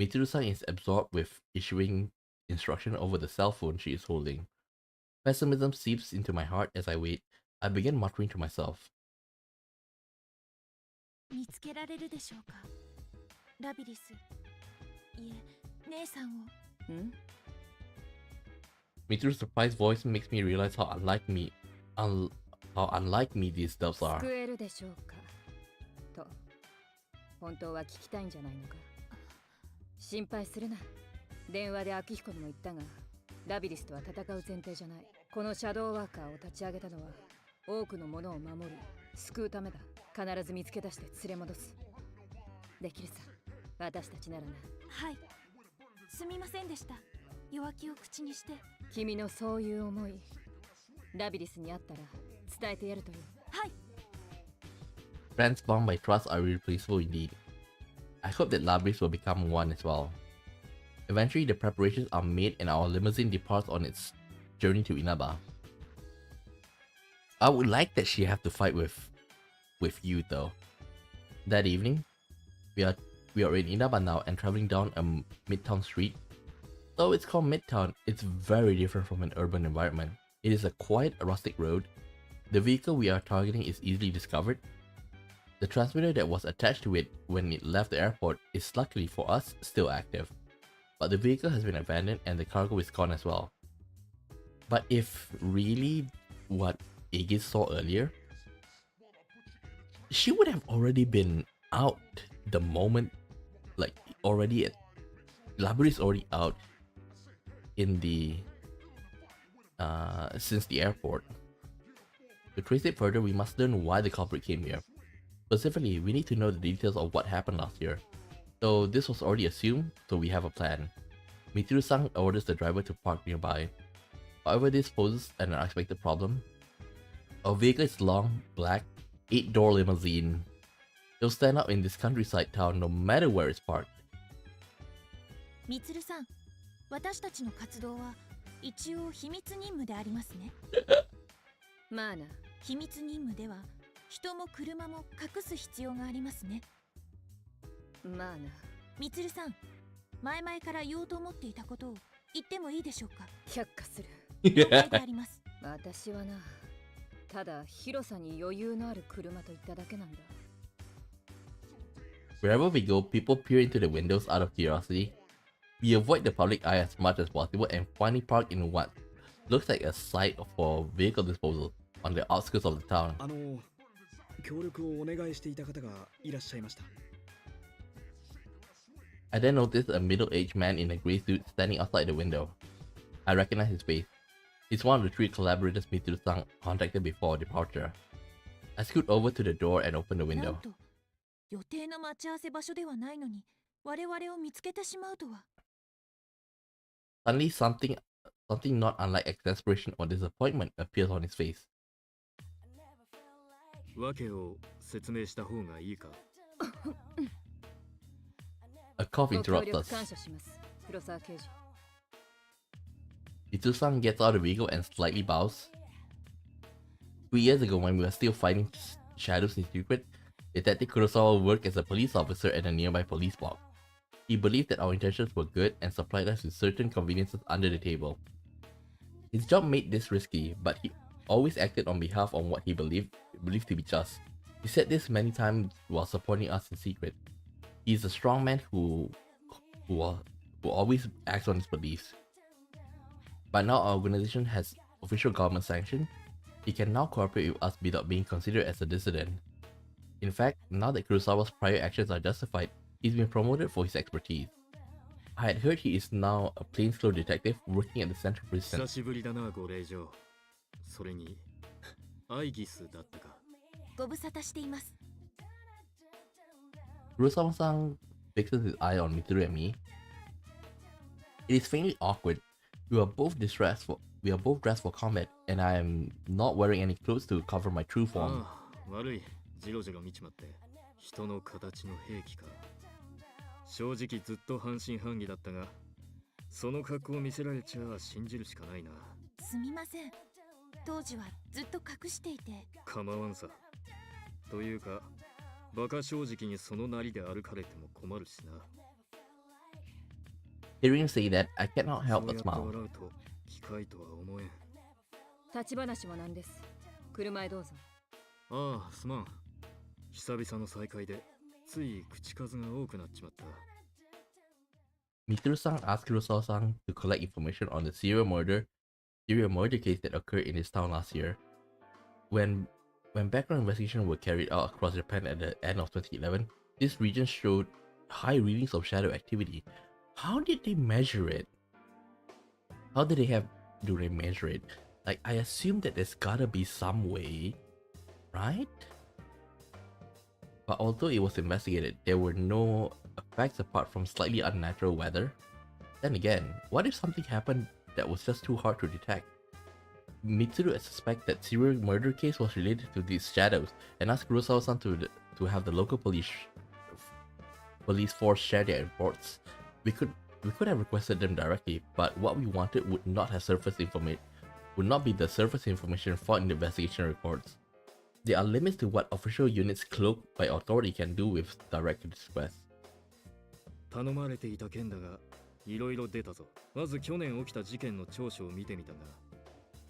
Mitsuru-san is absorbed with issuing instruction over the cell phone she is holding. Pessimism seeps into my heart as I wait. I begin muttering to myself. 見つけられるでしょうか。ラビリス。いえ、姉さんを。ん Mitsuru's surprised voice makes me realize how unlike me these doves are. 救えるでしょうかと本当は聞きたいんじゃないのか。心配するな。電話で秋彦にも言ったが、ラビリスとは戦う前提じゃない。このシャドウワーカーを立ち上げたのは多くのものを守り救うためだ。必ず見つけ出して連れ戻す。できるさ、私たちならな。はい。すみませんでした。弱気を口にして。君のそういう思い、ラビリスにあったら伝えてやるという。はい。 Friends bound by trust are irreplaceable indeed. I hope that Labris will become one as well. Eventually, the preparations are made and our limousine departs on its journey to Inaba. I would like that she have to fight with you though. That evening, we are in Inaba now and traveling down a midtown street. Though it's called Midtown, it's very different from an urban environment. It is a quiet, rustic road. The vehicle we are targeting is easily discovered. The transmitter that was attached to it when it left the airport is, luckily for us, still active. But the vehicle has been abandoned and the cargo is gone as well. But if really what Aegis saw earlier, she would have already been out the moment, like already at Labri is already out in the since the airport. To trace it further, we must learn why the culprit came here. Specifically, we need to know the details of what happened last year. So this was already assumed, so we have a plan. Mitsuru-san orders the driver to park nearby. However, this poses an unexpected problem. Our vehicle is long, black, 8-door limousine. It'll stand out in this countryside town no matter where it's parked. みつるさん、私たちの活動は一応秘密任務でありますね。まあな。秘密任務では人も車も隠す必要がありますね。まあな。みつるさん、前々から言おうと思っていたことを言ってもいいでしょうか。却下する。了解であります。私はな、ただ広さに余裕のある車と言っただけなんだ。Wherever we go, people peer into the windows out of curiosity. We avoid the public eye as much as possible and finally park in what looks like a site for vehicle disposal on the outskirts of the town. 協力をお願いしていた方がいらっしゃいました。I then noticed a middle-aged man in a grey suit standing outside the window. I recognize his face. He's one of the 3 collaborators Mitsuru-san contacted before departure. I scoot over to the door and open the なん window. と予定の待ち合わせ場所ではないのに我々を見つけてしまうとは。Suddenly, something not unlike exasperation or disappointment appears on his face. わけを説明した方がいいか。A cough ご協 interrupts 力 us. 感謝します。黒沢刑事。Mitsuru-san gets out of the vehicle and slightly bows. 2 years ago, when we were still fighting shadows in secret, Detective Kurosawa worked as a police officer at a nearby police block. He believed that our intentions were good and supplied us with certain conveniences under the table. His job made this risky, but he always acted on behalf of what he believed to be just. He said this many times while supporting us in secret. He is a strong man who always acts on his beliefs. But now our organization has official government sanction. He can now cooperate with us without being considered as a dissident. In fact, now that Kurosawa's prior actions are justified, he's been promoted for his expertise. I had heard he is now a plainclothes detective working at the Central Prison. 久しぶりだな、ご令嬢。それに、アイギスだったか。ご無沙汰しています。Kurosawa-san fixes his eye on Mitsuru and me. It is faintly awkward. We are both dressed for combat, and I am not wearing any clothes to cover my true form. 悪い。ジロジロ見ちまって。人の形の兵器か。正直ずっと半信半疑だったが、その格好を見せられちゃ信じるしかないな。すみません。当時はずっと隠していて。構わんさ。というか、馬鹿正直にそのなりで歩かれても困るしな。Hearing him say that, I cannot help そう but やって smile. 笑うと機械とは思えん。立ち話もなんです。車へどうぞ。ああ、すまん。久々の再会で、つい口数が多くなっちまった。Mitsuru-san asked Kurosawa-san to collect information on the serial murder case that occurred in his town last year. When background investigations were carried out across Japan at the end of 2011, this region showed high readings of shadow activity. How did they measure it? Do they measure it? Like, I assume that there's gotta be some way, right? But although it was investigated, there were no effects apart from slightly unnatural weather. Then again, what if something happened that was just too hard to detect? Mitsuru suspects that serial murder case was related to these shadows and asked Kurosawa-san to have the local police force share their reports. We could have requested them directly, but what we wanted would not be the surface information found in the investigation reports. There are limits to what official units cloaked by authority can do with direct requests. 頼まれていた件だが、いろいろ出たぞ。まず去年起きた事件の調書を見てみたが、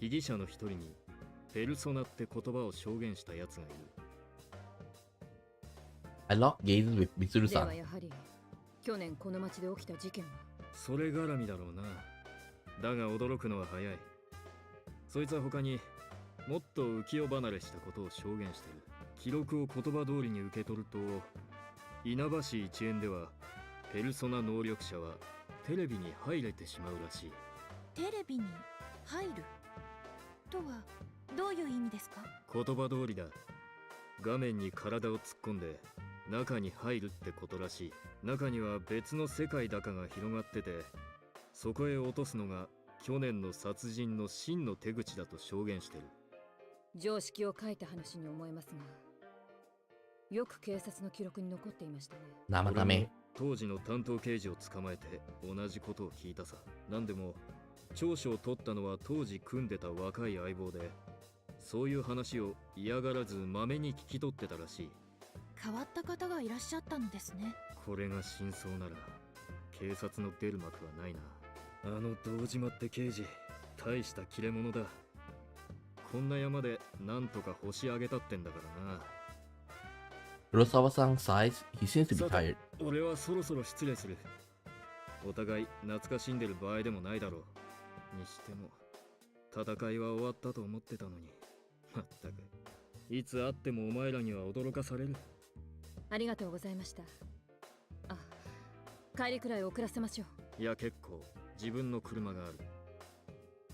被疑者の一人にペルソナって言葉を証言したやつがいる。 I lock gazes with で Mitsuru-san. はやはり去年この町で起きた事件は。それ絡みだろうな。だが驚くのは早い。そいつは他にもっと浮世離れしたことを証言している。記録を言葉通りに受け取ると、稲葉市一円ではペルソナ能力者はテレビに入れてしまうらしい。テレビに入るとはどういう意味ですか？言葉通りだ。画面に体を突っ込んで中に入るってことらしい。中には別の世界だかが広がってて、そこへ落とすのが去年の殺人の真の手口だと証言してる。常識を書いた話に思えますが、よく警察の記録に残っていましたね。Nama 俺 Name. も当時の担当刑事を捕まえて同じことを聞いたさ。なんでも調書を取ったのは当時組んでた若い相棒で、そういう話を嫌がらずまめに聞き取ってたらしい。変わった方がいらっしゃったのですね。これが真相なら警察の出る幕はないな。あの堂島って刑事、大した切れ者だ。こんな山でなんとか星上げたってんだからな。 Kurosawa-san sighs. He seems to be さて tired. 俺はそろそろ失礼する。お互い懐かしんでる場合でもないだろう。にしても戦いは終わったと思ってたのに、まったくいつ会ってもお前らには驚かされる。ありがとうございました。あ、帰りくらい遅らせましょう。いや結構自分の車がある。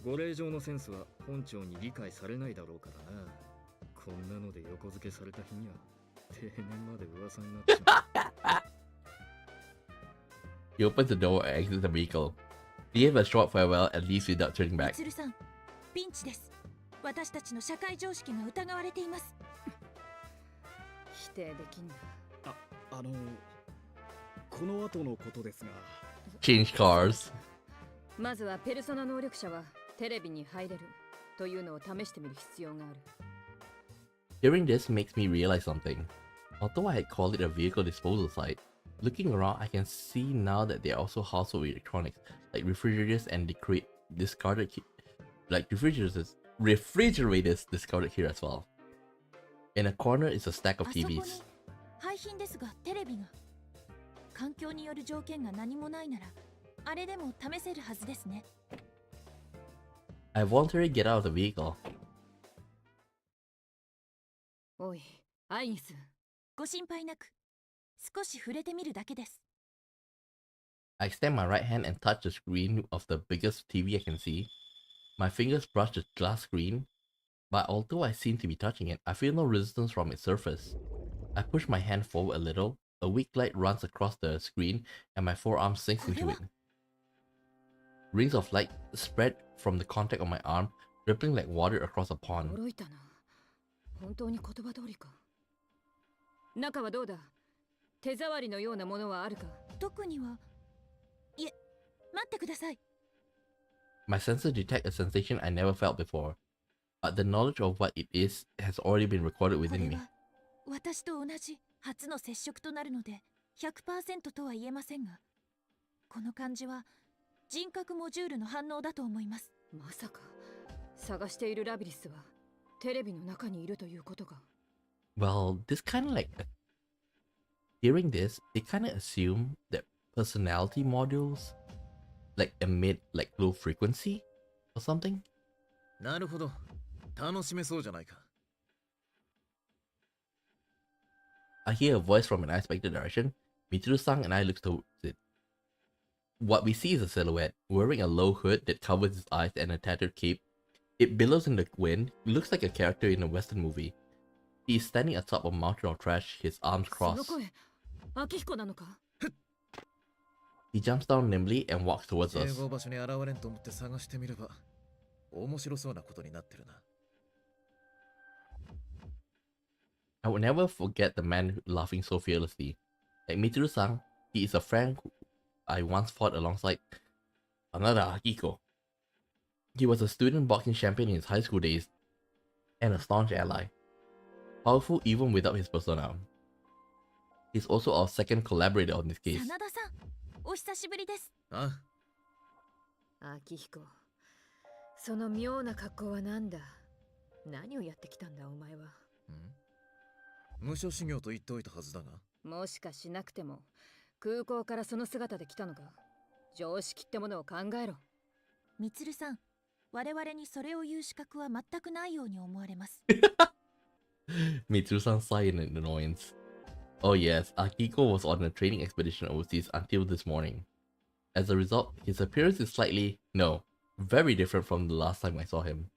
ご令状のセンスは本庁に理解されないだろうからな。こんなので横付けされた日には定年まで噂になっちゃう。 He opens the door and exits the vehicle. He gives a short farewell and leaves without turning み back. つるさん、ピンチです。私たちの社会常識が疑われています。否定できんな。この後のことですが、 Change cars. まずはペルソナ能力者はテレビに入れるというのを試してみる必要がある。 Hearing this makes me realize something. Although I had called it a vehicle disposal site, looking around I can see now that they are also household electronics, like refrigerators and discarded refrigerators discarded here as well. In a corner is a stack of あそこに TVs. 廃品ですがテレビが。環境による条件が何もないなら、あれでも試せるはずですね。I voluntarily get out of the vehicle. おい、アイニス。ご心配なく、少し触れてみるだけです。I extend my right hand and touch the screen of the biggest TV I can see. My fingers brush the glass screen, but although I seem to be touching it, I feel no resistance from its surface. I push my hand forward a little, a weak light runs across the screen, and my forearm sinks into it. Rings of light spread from the contact of my arm, rippling like water across a pond. 驚いたな。本当に言葉通りか。中はどうだ？手触りのようなものはあるか？特には。いえ、待ってください。My senses detect a sensation I never felt before, but the knowledge of what it is has already been recorded こ within れ me. は私と同じ初の接触となるので 100% とは言えませんが、この感じは人格モジュールの反応だと思います。まさか探しているラビリスはテレビの中にいるということか。 Well, this kind of like hearing this, they kind of assume that personality modules like emit like low frequency or something. なるほど。楽しめそうじゃないか。I hear a voice from an unexpected direction. Mitsuru-san and I look towards it. What we see is a silhouette, wearing a low hood that covers his eyes and a tattered cape. It billows in the wind. He looks like a character in a western movie. He is standing atop a mountain of trash, his arms その crossed. 声、秋彦なのか？ He jumps down nimbly and walks towards 集 us. 合場所に現れんと思って探してみれば面白そうなことになってるな。 I will never forget the man laughing so fearlessly. Like Mitsuru-san, he is a friend who I once fought alongside. Another Akiko. He was a student boxing champion in his high school days, and a staunch ally. Powerful even without his persona. He's also our second collaborator on this case. 真田さん、お久しぶりです。あ秋彦、その妙な格好はなんだ。何をやってきたんだお前は。武者修行と言っておいたはずだが。もしかしなくても空港からその姿で来たのか。常識ってものを考えろ。みつるさん、我々にそれを言う資格は全くないように思われます。Mitsuru-san sighed in annoyance. Oh yes, Akiko was on a training expedition overseas until this morning. As a result, his appearance is slightly, no, very different from the last time I saw him.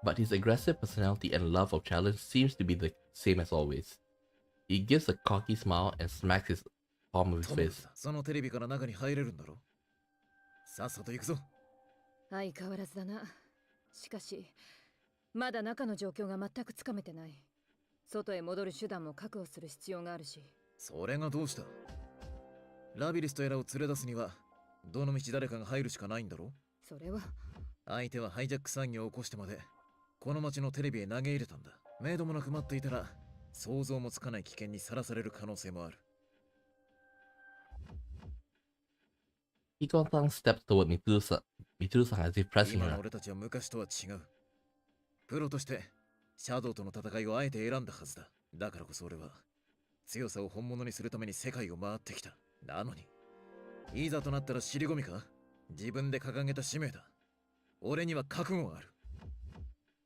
But his aggressive personality and love of challenge seems to be the same as always. He gives a cocky smile and smacks his palm of his トム fist. そのテレビから中に入れるんだろ。さっさと行くぞ。相変わらずだな。しかしまだ中の状況が全くつかめてない。外へ戻る手段も確保する必要があるし。それがどうした。ラビリスとやらを連れ出すにはどの道誰かが入るしかないんだろ。それは相手はハイジャック騒ぎを起こしてまでこの町のテレビへ投げ入れたんだ。目処もなく待っていたら想像もつかない危険にさらされる可能性もある。Akiko-san steps toward Mitsuru-san as if pressing 今の her. 俺たちは昔とは違う。プロとしてシャドウとの戦いをあえて選んだはずだ。だからこそ俺は強さを本物にするために世界を回ってきた。なのにいざとなったら尻込みか。自分で掲げた使命だ。俺には覚悟がある。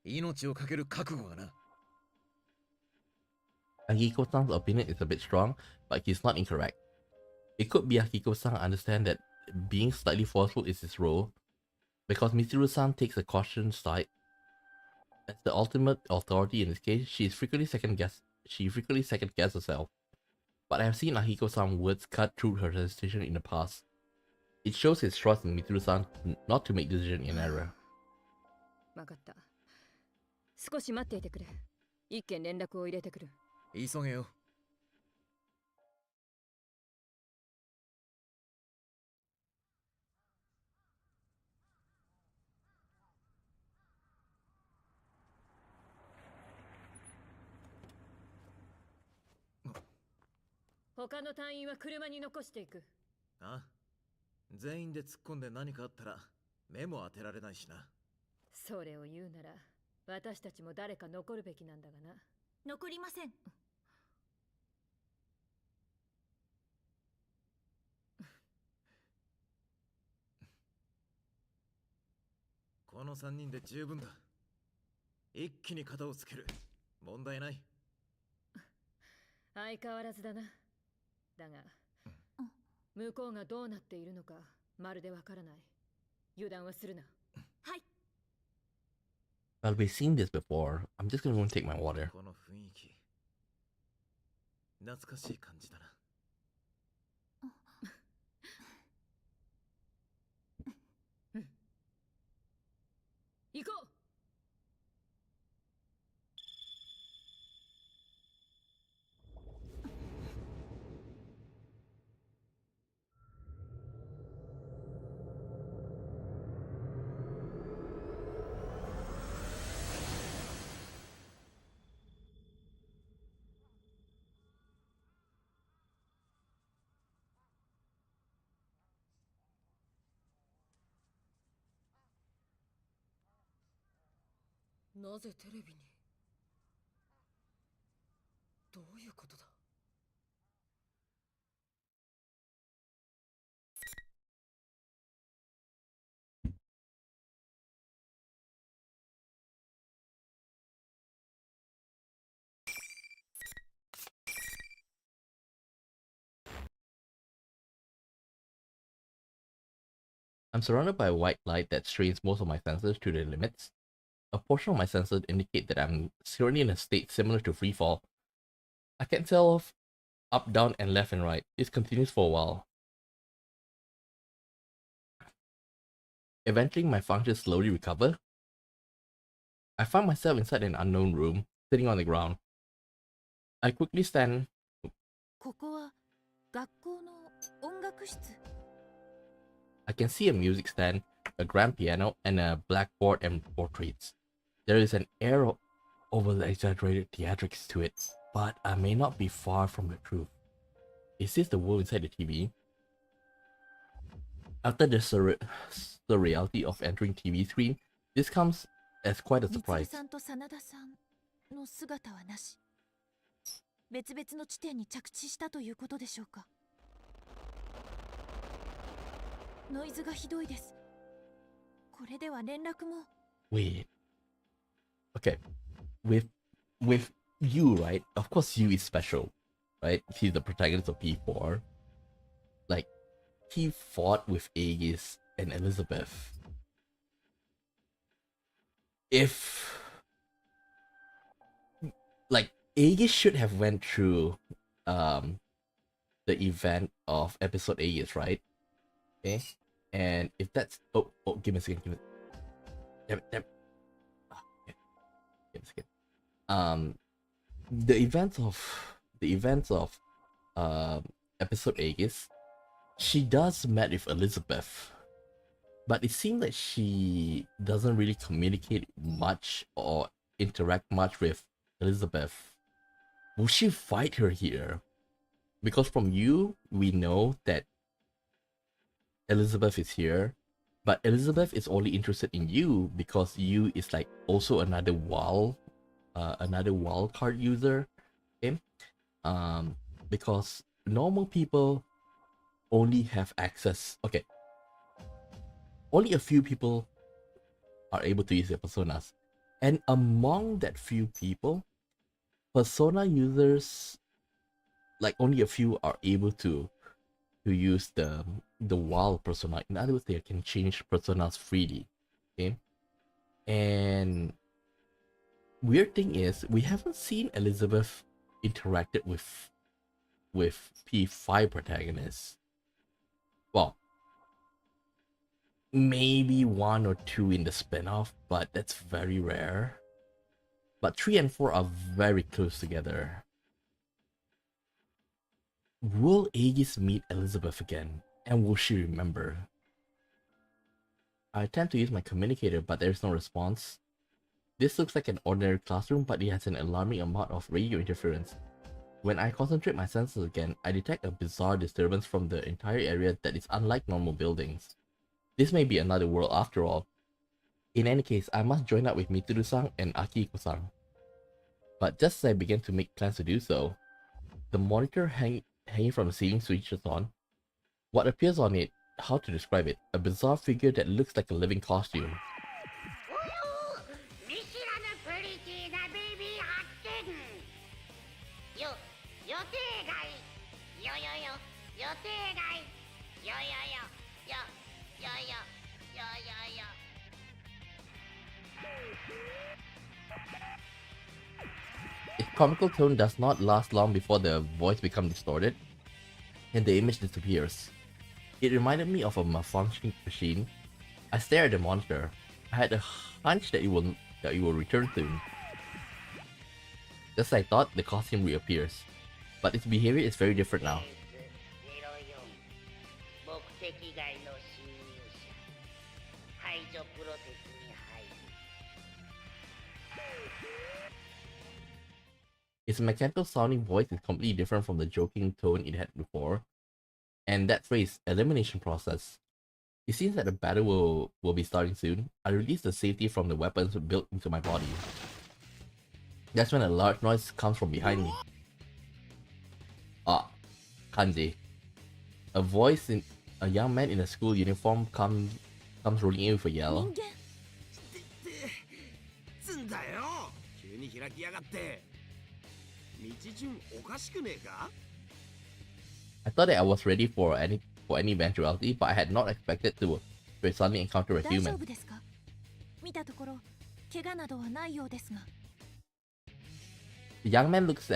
命をかける覚悟がな。Akiko-san's opinion is a bit strong, but he's not incorrect. It could be Akiko-san understand that being slightly forceful is his role, because Mitsuru-san takes a cautious side. As the ultimate authority in this case, she frequently second guesses herself. But I have seen Akiko-san's words cut through her hesitation in the past. It shows his trust in Mitsuru-san not to make decisions in error. 分かった。少し待っていてくれ。一件連絡を入れてくる。急げよ。他の隊員は車に残していく。あ、全員で突っ込んで何かあったら目も当てられないしな。それを言うなら私たちも誰か残るべきなんだがな。残りません。この3人で十分だ。一気に肩をつける。問題ない。相変わらずだな。だが、向こうがどうなっているのかまるでわからない。油断はするな。はい。 Well, we've seen this before. I'm just gonna go and take my water. この雰囲気、懐かしい感じだな。行こう。なぜテレビに。どういうことだ。I'm surrounded by a white light that strains most of my senses to their limits. A portion of my senses indicate that I'm currently in a state similar to freefall. I can't tell if up, down, and left and right. This continues for a while. Eventually, my functions slowly recover. I find myself inside an unknown room, sitting on the ground. I quickly stand. ここは学校の音楽室。 I can see a music stand, a grand piano, and a blackboard and portraits. There is an air of over-exaggerated theatrics to it, but I may not be far from the truth. Is this the world inside the TV? After the surreality of entering TV screen, This comes as quite a みつる surprise. さんと真田さんの姿はなし。別々の地点に着地したということでしょうか。ノイズがひどいです。これでは連絡も。 Wait. Okay. With you, right? Of course you is special, right? He's the protagonist of P4. Like, he fought with Aegis and Elizabeth. If like Aegis should have went through the event of episode Aegis, right? Okay. And if that's give me a second, damn it. Ah, okay. Give me a second. The events of episode Aegis, she does met with Elizabeth, but it seems like she doesn't really communicate much or interact much with Elizabeth. Will she fight her here? Because from you, we know that Elizabeth is here, but Elizabeth is only interested in you because you is like also another wild card user. Okay, because normal people only have access. Okay, only a few people are able to use their personas, and among that few people, persona users, like only a few are able to use the wild persona. In other words, they can change personas freely. Okay, and weird thing is we haven't seen Elizabeth interacted with P5 protagonists. Well, maybe one or two in the spinoff, but that's very rare. But 3 and 4 are very close together. Will Aegis meet Elizabeth again? And will she remember? I attempt to use my communicator, but there is no response. This looks like an ordinary classroom, but it has an alarming amount of radio interference. When I concentrate my senses again, I detect a bizarre disturbance from the entire area that is unlike normal buildings. This may be another world after all. In any case, I must join up with Mitsuru-san and Akihiko-san. But just as I begin to make plans to do so, the monitor hanging from the ceiling switches on. What appears on it, how to describe it, a bizarre figure that looks like a living costume. Its comical tone does not last long before the voice becomes distorted and the image disappears. It reminded me of a malfunctioning machine. I stare at the monitor. I had a hunch that it will return soon. Just as I thought, the costume reappears, but its behavior is very different now. Its mechanical sounding voice is completely different from the joking tone it had before. And that phrase, elimination process. It seems that the battle will be starting soon. I release the safety from the weapons built into my body. That's when a large noise comes from behind me. Ah, Kanji. A young man in a school uniform comes rolling in with a yell. I thought that I was ready for any eventuality, but I had not expected to suddenly encounter a human. The young man looks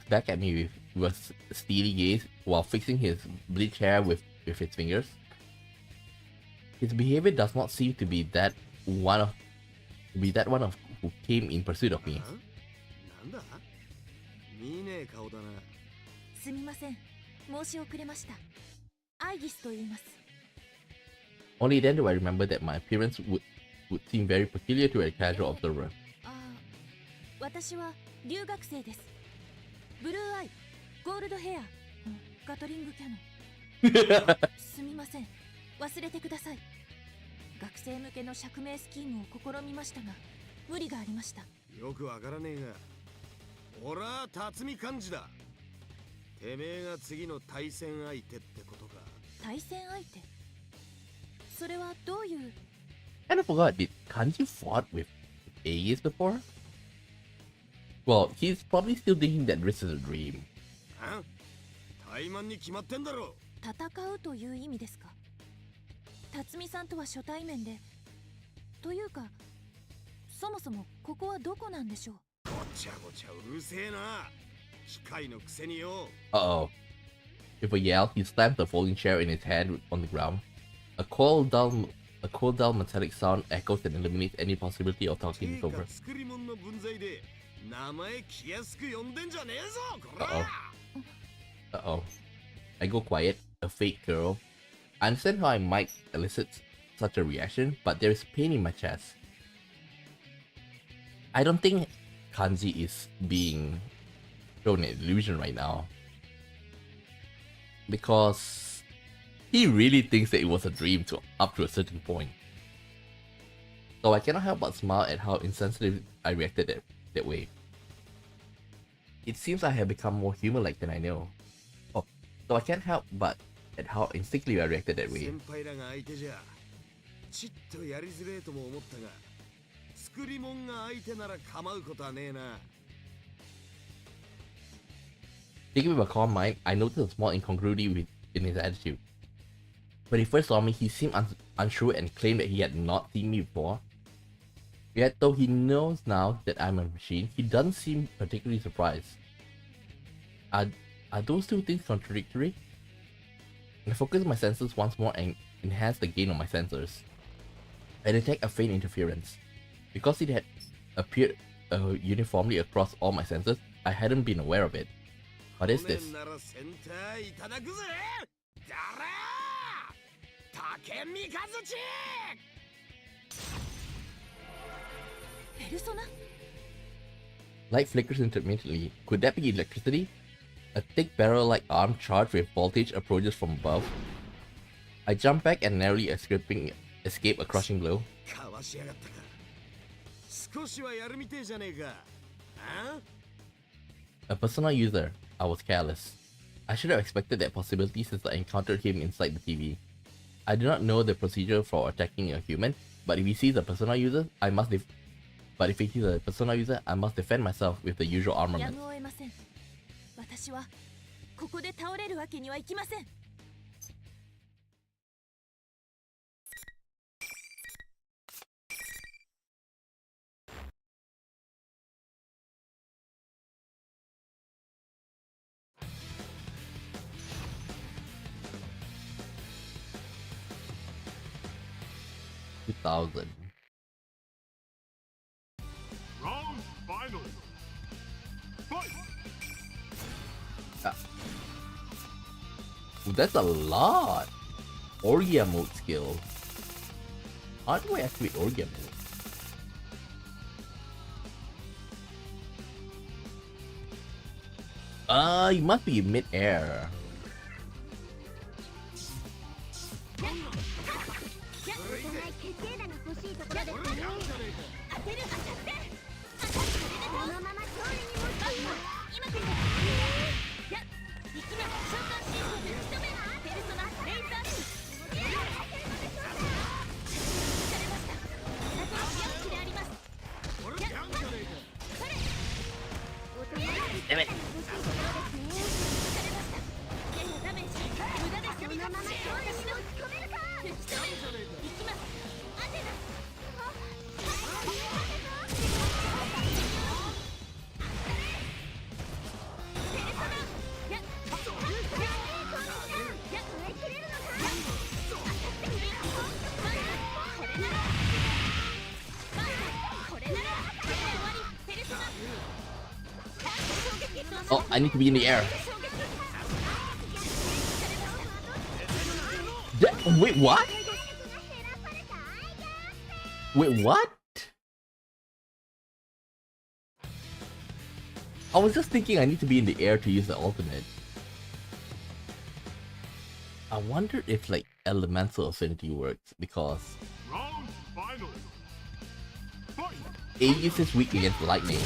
back at me with a steely gaze while fixing his bleached hair with his fingers. His behavior does not seem to be that one of who came in pursuit of me. Only then do I remember that my appearance would seem very peculiar to a casual observer. 学生向けの釈明スキームを試みましたが無理がありました。よくわからねえが、俺は辰巳幹事だ。てめえが次の対戦相手ってことか。対戦相手、それはどういう。 Kind of forgot, did Kanji fought with Aegis before? Well, he's probably still thinking that this is a dream. あ？対マンに決まってんだろ。戦うという意味ですか。辰巳さんとは初対面で、というかそもそもここはどこなんでしょう。ごちゃごちゃうるせえな。機械のくせによ。Uh-oh. With a yell, he slammed the folding chair in his hand on the ground. A cold, dull metallic sound echoes and eliminates any possibility of talking this over. 作り物の分際で名前気安く呼んでんじゃねえぞ、こら。 Uh-oh. I go quiet, a fake girl. I understand how I might elicit such a reaction, but there is pain in my chest. I don't think Kanji is being shown an illusion right now. Because he really thinks that it was a dream up to a certain point. So I cannot help but smile at how insensitive I reacted that way. It seems I have become more human-like than I know. Oh, so I can't help but at how instinctively I reacted that way. 先輩らが相手じゃちっとやりづれえとも思ったが、作り物が相手なら構うことはねえな。 Thinking with a calm mind, I noticed a small incongruity in his attitude. When he first saw me, he seemed unsure and claimed that he had not seen me before. Yet, though he knows now that I'm a machine, he doesn't seem particularly surprised. Are those two things contradictory? I focus my senses once more and enhance the gain of my sensors. I detect a faint interference. Because it had appeared uniformly across all my senses, I hadn't been aware of it. What is this? Light flickers intermittently. Could that be electricity? A thick barrel-like arm charged with voltage approaches from above. I jump back and narrowly escape a crushing blow. A personal user. I was careless. I should have expected that possibility since I encountered him inside the TV. I do not know the procedure for attacking a human, but if he sees a personal user, I must defend myself with the usual armament. 私はここで倒れるわけにはいきません。2000. Round final. Fight! Ooh, that's a lot. Orgia mode skill. How do I activate Orgia mode? You must be in mid-air. Damn it. Oh, I need to be in the air. Wait, what? Wait, what? I was just thinking I need to be in the air to use the ultimate. I wonder if like elemental affinity works because Round Final. Fight. Aegis is weak against lightning.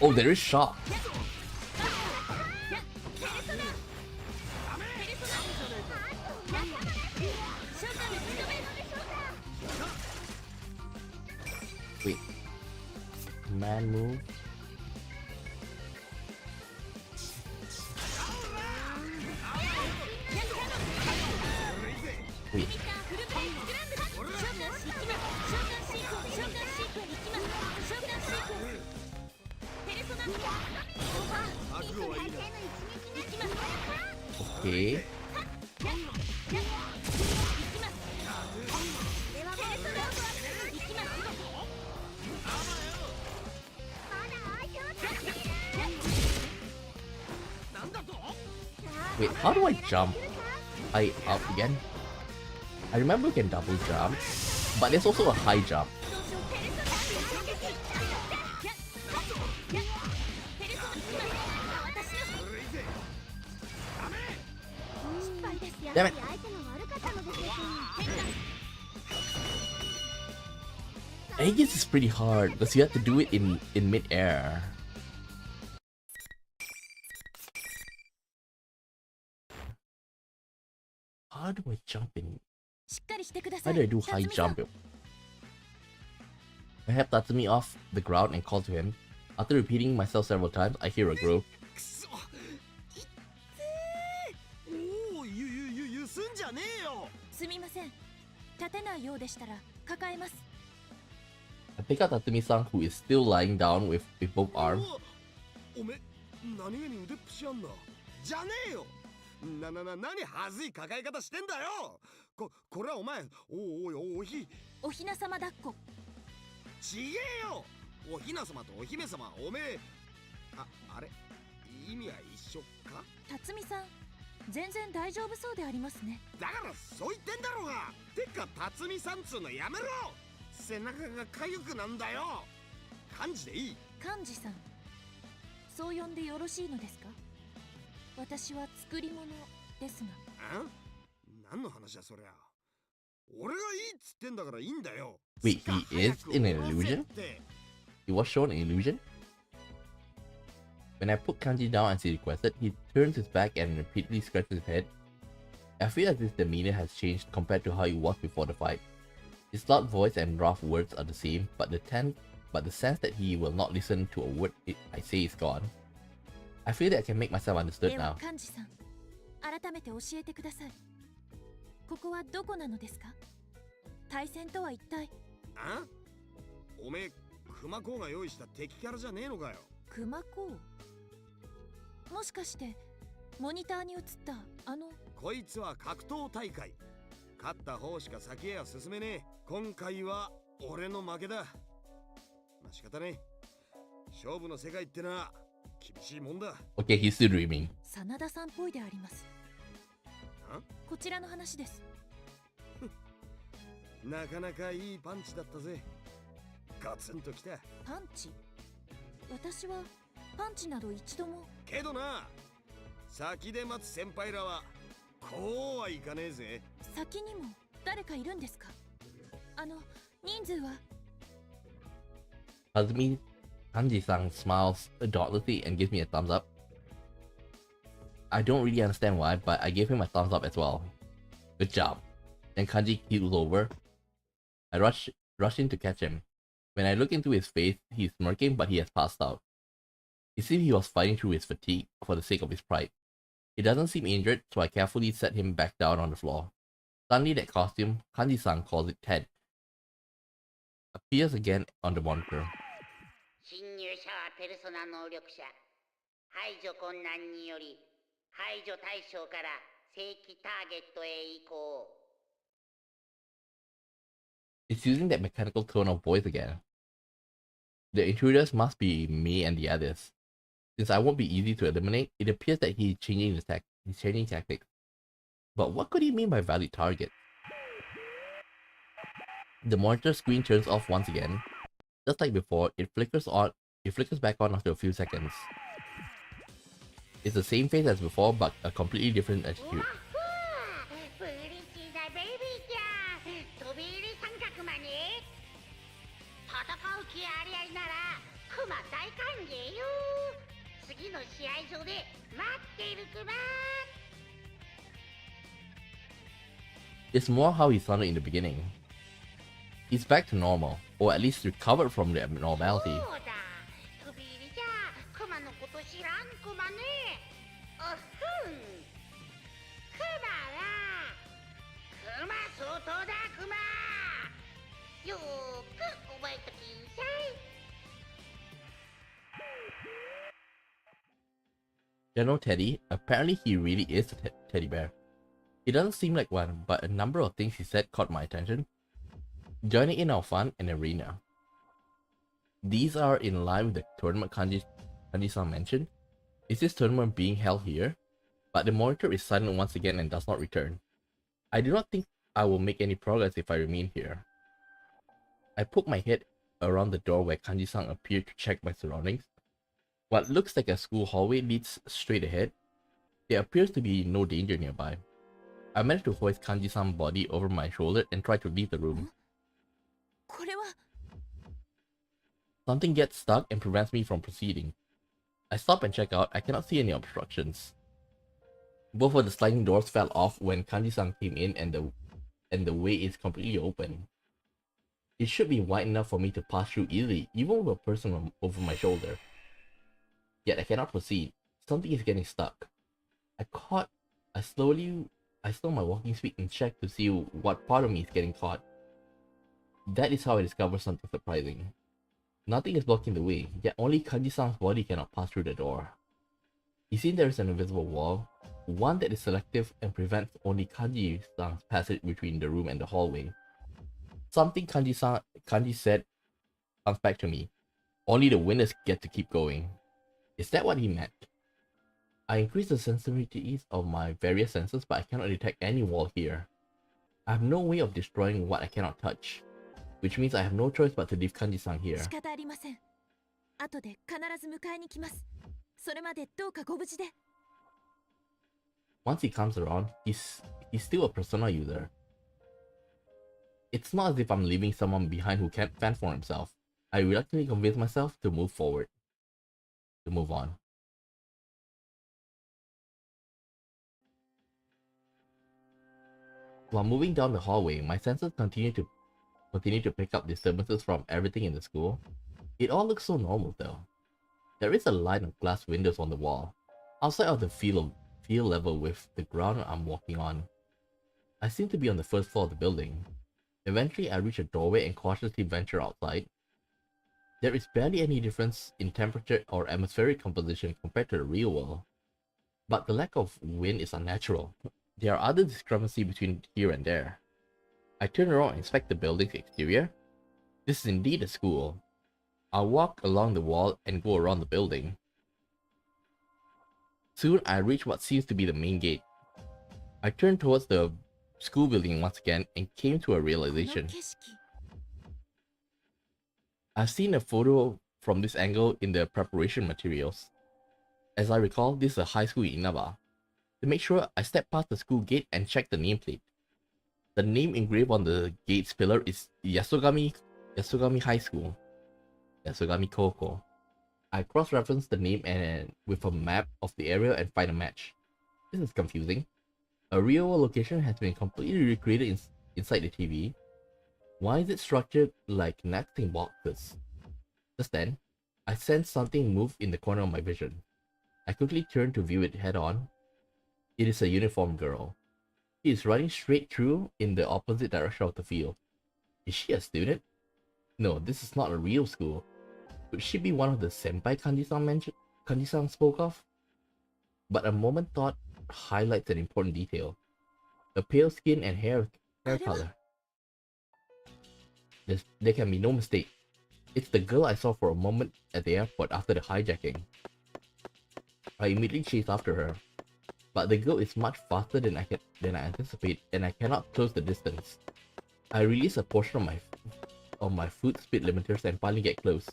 Oh, there is shock. Wait. Man move. Wait. Okay. Wait, how do I jump? I up again? I remember you can double jump, but there's also a high jump. Damn it! Aegis is pretty hard because you have to do it in mid-air. How do I jump in? How do I do high jump? I have Tatsumi off the ground and call to him. After repeating myself several times, I hear a groan. I pick up Tatsumi-san, who is still lying down with both arms. 何はずい抱え方してんだよ。これはお前、おひな様抱っこ。ちげえよ。おひな様とお姫様、おめえ。あれ、意味は一緒か？辰巳さん、全然大丈夫そうでありますね。だからそう言ってんだろうが。てか辰巳さんつうのやめろ。背中が痒くなんだよ。漢字でいい。漢字さん、そう呼んでよろしいのですか？私は作り物ですが。何の話だそりゃ。俺がいいっつってんだからいいんだよ。 Wait, he is in an illusion? He was shown an illusion? When I put Kanji down as he requested, he turns his back and repeatedly scratches his head. I feel as his demeanor has changed compared to how he was before the fight. His loud voice and rough words are the same, but the sense that he will not listen to a word I say is gone. I feel that I can make myself understood now. 幹事さん、改めて教えてください。ここはどこなのですか？対戦とは一体。おめえ、熊子が用意した敵キャラじゃねえのかよ。熊子？もしかしてモニターに映ったこいつは格闘大会。勝った方しか先へは進めねえ。今回は俺の負けだ。まあ仕方ねえ。勝負の世界ってな。Okay, he's still dreaming. 真田さんっぽいであります。こちらの話です。なかなかいいパンチだったぜ。ガツンときた。パンチ？私はパンチなど一度も。けどな、先で待つ先輩らはこうはいかねえぜ。先にも誰かいるんですか？人数は。Kanji-san smiles dauntlessly and gives me a thumbs up. I don't really understand why, but I gave him a thumbs up as well. Good job. Then Kanji keels over. I rush in to catch him. When I look into his face, he's smirking, but he has passed out. It seems he was fighting through his fatigue for the sake of his pride. He doesn't seem injured, so I carefully set him back down on the floor. Suddenly that costume, Kanji-san calls it Ted, appears again on the monitor. 侵入者はペルソナ能力者。排除困難により排除対象から正規ターゲットへ移行。It's using that mechanical tone of voice again. The intruders must be me and the others. Since I won't be easy to eliminate, it appears that he's changing tactics. But what could he mean by valid target? The monitor screen turns off once again. Just like before, it flickers back on after a few seconds. It's the same face as before, but a completely different attitude. プリチなベビーちゃん飛び入り三角マネ戦う気ありありならクマ大歓迎よ次の試合場で待っているクマ It's more how he sounded in the beginning. He's back to normal, or at least recovered from the abnormality. そうだ飛び入りじゃクマのこと知らんクマねおふんクマはクマ相当だクマよーく覚えときんさい General Teddy, apparently he really is a teddy bear. He doesn't seem like one, but a number of things he said caught my attention. Joining in our fun and arena. These are in line with the tournament Kanji-san mentioned. Is this tournament being held here? But the monitor is silent once again and does not return. I do not think I will make any progress if I remain here. I poke my head around the door where Kanji-san appeared to check my surroundings. What looks like a school hallway leads straight ahead. There appears to be no danger nearby. I managed to hoist Kanji-san's body over my shoulder and try to leave the room. これは Something gets stuck and prevents me from proceeding. I stop and check out. I cannot see any obstructions. Both of the sliding doors fell off when Kanji-san came in and the way is completely open. It should be wide enough for me to pass through easily, even with a person over my shoulder. Yet I cannot proceed. Something is getting stuck. I slow my walking speed and check to see what part of me is getting caught. That is how I discover something surprising. Nothing is blocking the way, yet only Kanji-san's body cannot pass through the door. You see there is an invisible wall, one that is selective and prevents only Kanji-san's passage between the room and the hallway. Something Kanji said comes back to me. Only the winners get to keep going. Is that what he meant? I increase the sensitivities of my various senses, but I cannot detect any wall here. I have no way of destroying what I cannot touch, which means I have no choice but to leave Kanji-san here. 仕方ありません。後で必ず迎えに来ます。それまでどうかご無事で。Once he comes around, he's still a Persona user. It's not as if I'm leaving someone behind who can't fend for himself. I reluctantly convince myself to move forward. To move on. While moving down the hallway, my senses continue to pick up disturbances from everything in the school. It all looks so normal though. There is a line of glass windows on the wall, outside of the field level with the ground I'm walking on. I seem to be on the first floor of the building. Eventually I reach a doorway and cautiously venture outside. There is barely any difference in temperature or atmospheric composition compared to the real world. But the lack of wind is unnatural. There are other discrepancies between here and there. I turn around and inspect the building's exterior. This is indeed a school. I walk along the wall and go around the building. Soon I reach what seems to be the main gate. I turn towards the school building once again and came to a realization. I've seen a photo from this angle in the preparation materials. As I recall, this is a high school in Inaba. To make sure, I step past the school gate and check the nameplate. The name engraved on the gate's pillar is Yasogami High School. Yasogami Koko. I cross-reference the name and with a map of the area and find a match. This is confusing. A real location has been completely recreated inside the TV. Why is it structured like nesting boxes? Just then, I sense something move in the corner of my vision. I quickly turn to view it head on. It is a uniformed girl. She is running straight through in the opposite direction of the field. Is she a student? No, this is not a real school. Could she be one of the senpai Kanji-san spoke of? But a moment thought highlights an important detail. The pale skin and hair color. There can be no mistake. It's the girl I saw for a moment at the airport after the hijacking. I immediately chase after her, but the girl is much faster than I anticipate, and I cannot close the distance. I release a portion of my foot speed limiters and finally get close,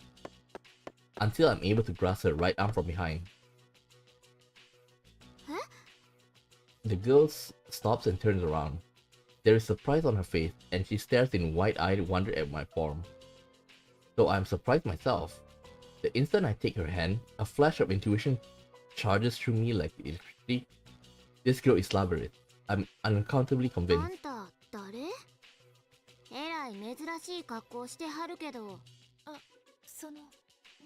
until I'm able to grasp her right arm from behind. The girl stops and turns around. There is surprise on her face, and she stares in wide-eyed wonder at my form. Though I am surprised myself. The instant I take her hand, a flash of intuition charges through me like electricity. This girl is Labyrinth. I'm unaccountably convinced. えらい珍しい格好してはるけど。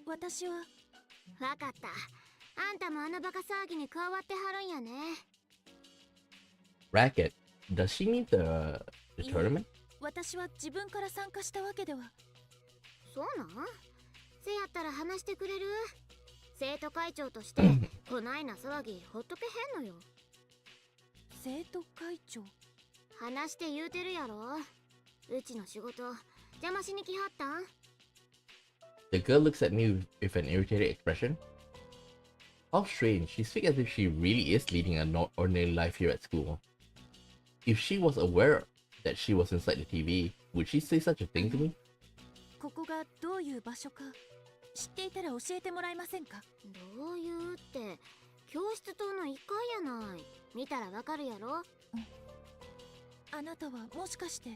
私は。わかった。あんたもあのバカ騒ぎに加わってはるんやね。Racket? Does she mean the tournament? 私は自分から参加したわけでは。そうなん？せやったら話してくれる？生徒会長としてこないな騒ぎほっとけへんのよ。生徒会長？話して言うてるやろ。うちの仕事邪魔しに来はったん？ The girl looks at me with an irritated expression. How strange, she speaks as if she really is leading an ordinary life here at school. If she was aware that she was inside the TV, would she say such a thing to me? ここがどういう場所か知っていたら教えてもらえませんか？どういうって教室棟の1階やない。見たらわかるやろ。あなたはもしかして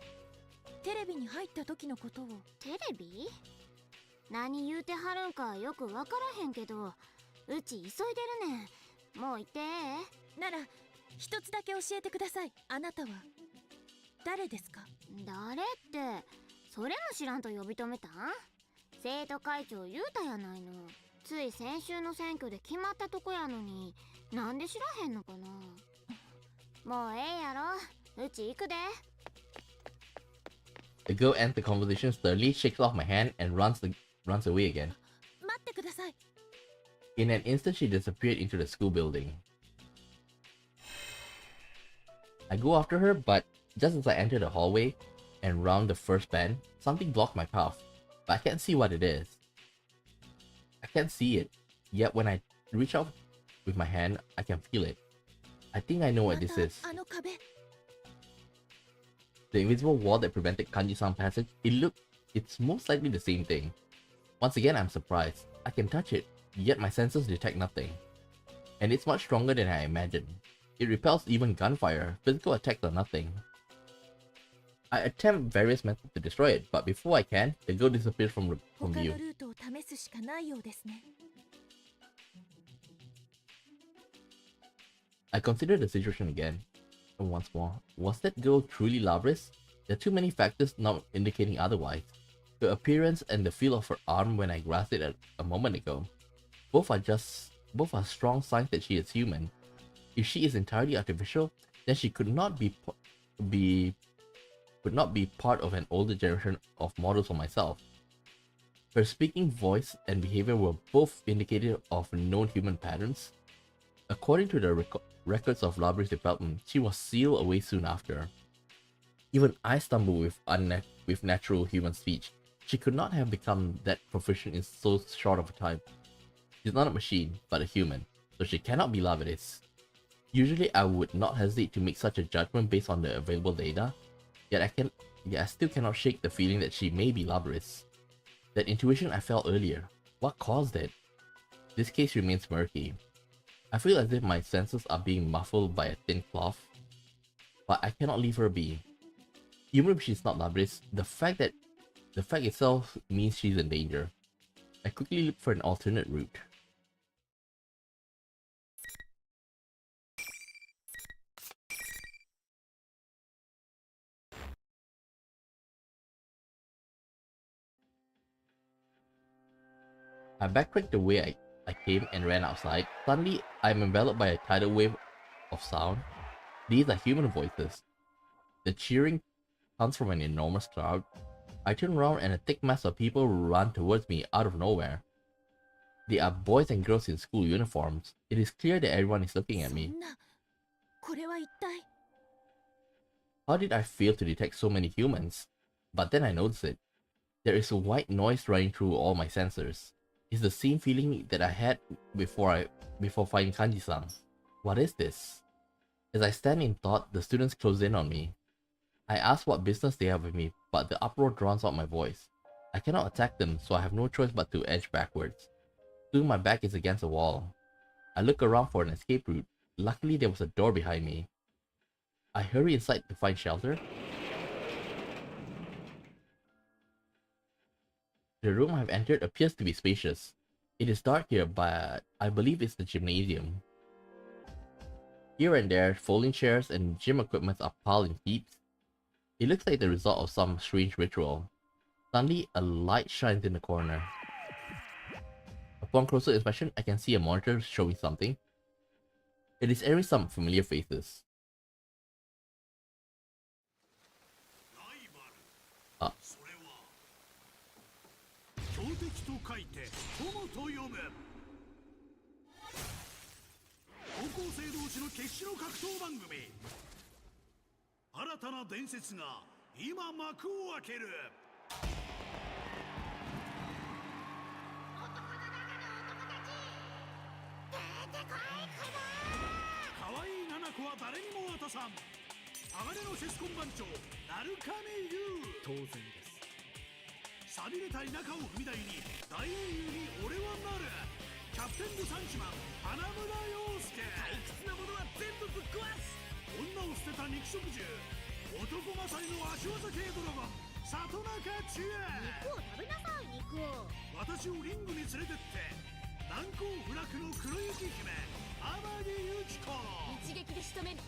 テレビに入った時のことを。テレビ？何言うてはるんかよくわからへんけど、うち急いでるねん。もう行ってなら一つだけ教えてください。あなたは誰ですか？誰ってそれも知らんと呼び止めたん？生徒会長言うたやないの。つい先週の選挙で決まったとこやのになんで知らへんのかな。もうええやろ、うち行くで。The girl ends the conversation sternly, shakes off my hand, and runs away again. 待ってください。In an instant, she disappeared into the school building. I go after her, but just as I enter the hallway and round the first bend, something blocked my path, but I can't see what it is. I can't see it, yet when I reach out with my hand, I can feel it. I think I know what this is. あの壁。The invisible wall that prevented Kanji-san's passage, it's most likely the same thing. Once again, I'm surprised. I can touch it, yet my senses detect nothing. And it's much stronger than I imagined. It repels even gunfire, physical attacks are nothing. I attempt various methods to destroy it, but before I can, the girl disappears from view. 他のルートを試すしかないようですね。I consider the situation again. And once more, was that girl truly Labris? There are too many factors not indicating otherwise. Her appearance and the feel of her arm when I grasped it a moment ago. Both are strong signs that she is human. If she is entirely artificial, then she could not be part of an older generation of models for myself. Her speaking voice and behavior were both indicative of known human patterns. According to the records of Labris' development, she was sealed away soon after. Even I stumble with natural human speech. She could not have become that proficient in so short of a time. She's not a machine, but a human, so she cannot be Labris. Usually I would not hesitate to make such a judgment based on the available data, yet I still cannot shake the feeling that she may be Labris. That intuition I felt earlier, what caused it? This case remains murky. I feel as if my senses are being muffled by a thin cloth, but I cannot leave her be. Even if she's not Labris, the fact itself means she's in danger. I quickly look for an alternate route. I backtracked the way I came and ran outside. Suddenly, I am enveloped by a tidal wave of sound. These are human voices. The cheering comes from an enormous crowd. I turn around and a thick mass of people run towards me out of nowhere. They are boys and girls in school uniforms. It is clear that everyone is looking at me. これは一体。 How did I fail to detect so many humans? But then I noticed it. There is a white noise running through all my sensors. It's the same feeling that I had before finding Kanji-san. What is this? As I stand in thought, the students close in on me. I ask what business they have with me, but the uproar drowns out my voice. I cannot attack them, so I have no choice but to edge backwards. Soon my back is against a wall. I look around for an escape route. Luckily, there was a door behind me. I hurry inside to find shelter. The room I've entered appears to be spacious. It is dark here, but I believe it's the gymnasium. Here and there, folding chairs and gym equipment are piled in heaps. It looks like the result of some strange ritual. Suddenly, a light shines in the corner. Upon closer inspection, I can see a monitor showing something. It is airing some familiar faces. Ah. 強敵と書いて友と読む。高校生同士の決死の格闘番組。新たな伝説が今幕を開ける。可愛い七子は誰にも渡さん。鋼のセスコン番長鳴神優。当然です。錆びれた田舎を踏み台に大英雄に俺はなる。キャプテンズサンチマン花村陽介。退屈なものは全部ぶっ壊す。女を捨てた肉食獣。男勝りの足技系ドラゴン里中千恵。肉を食べなさい。肉を。私をリングに連れてって難攻不落の黒雪姫天城由紀子。一撃で仕留める。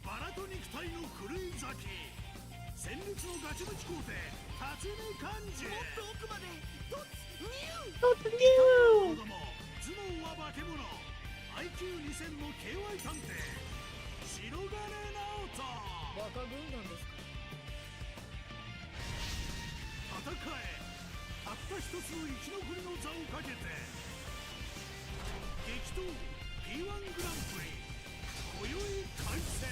バラと肉体の狂い咲き。戦慄のガチムチ皇帝辰巳漢字。もっと奥まで突入。子供頭脳は化け物 IQ2000 の KY 探偵白金直人。バカ軍団ですか。戦え。たった一つの生き残りの座をかけて激闘 P-1 グランプリ今宵開戦。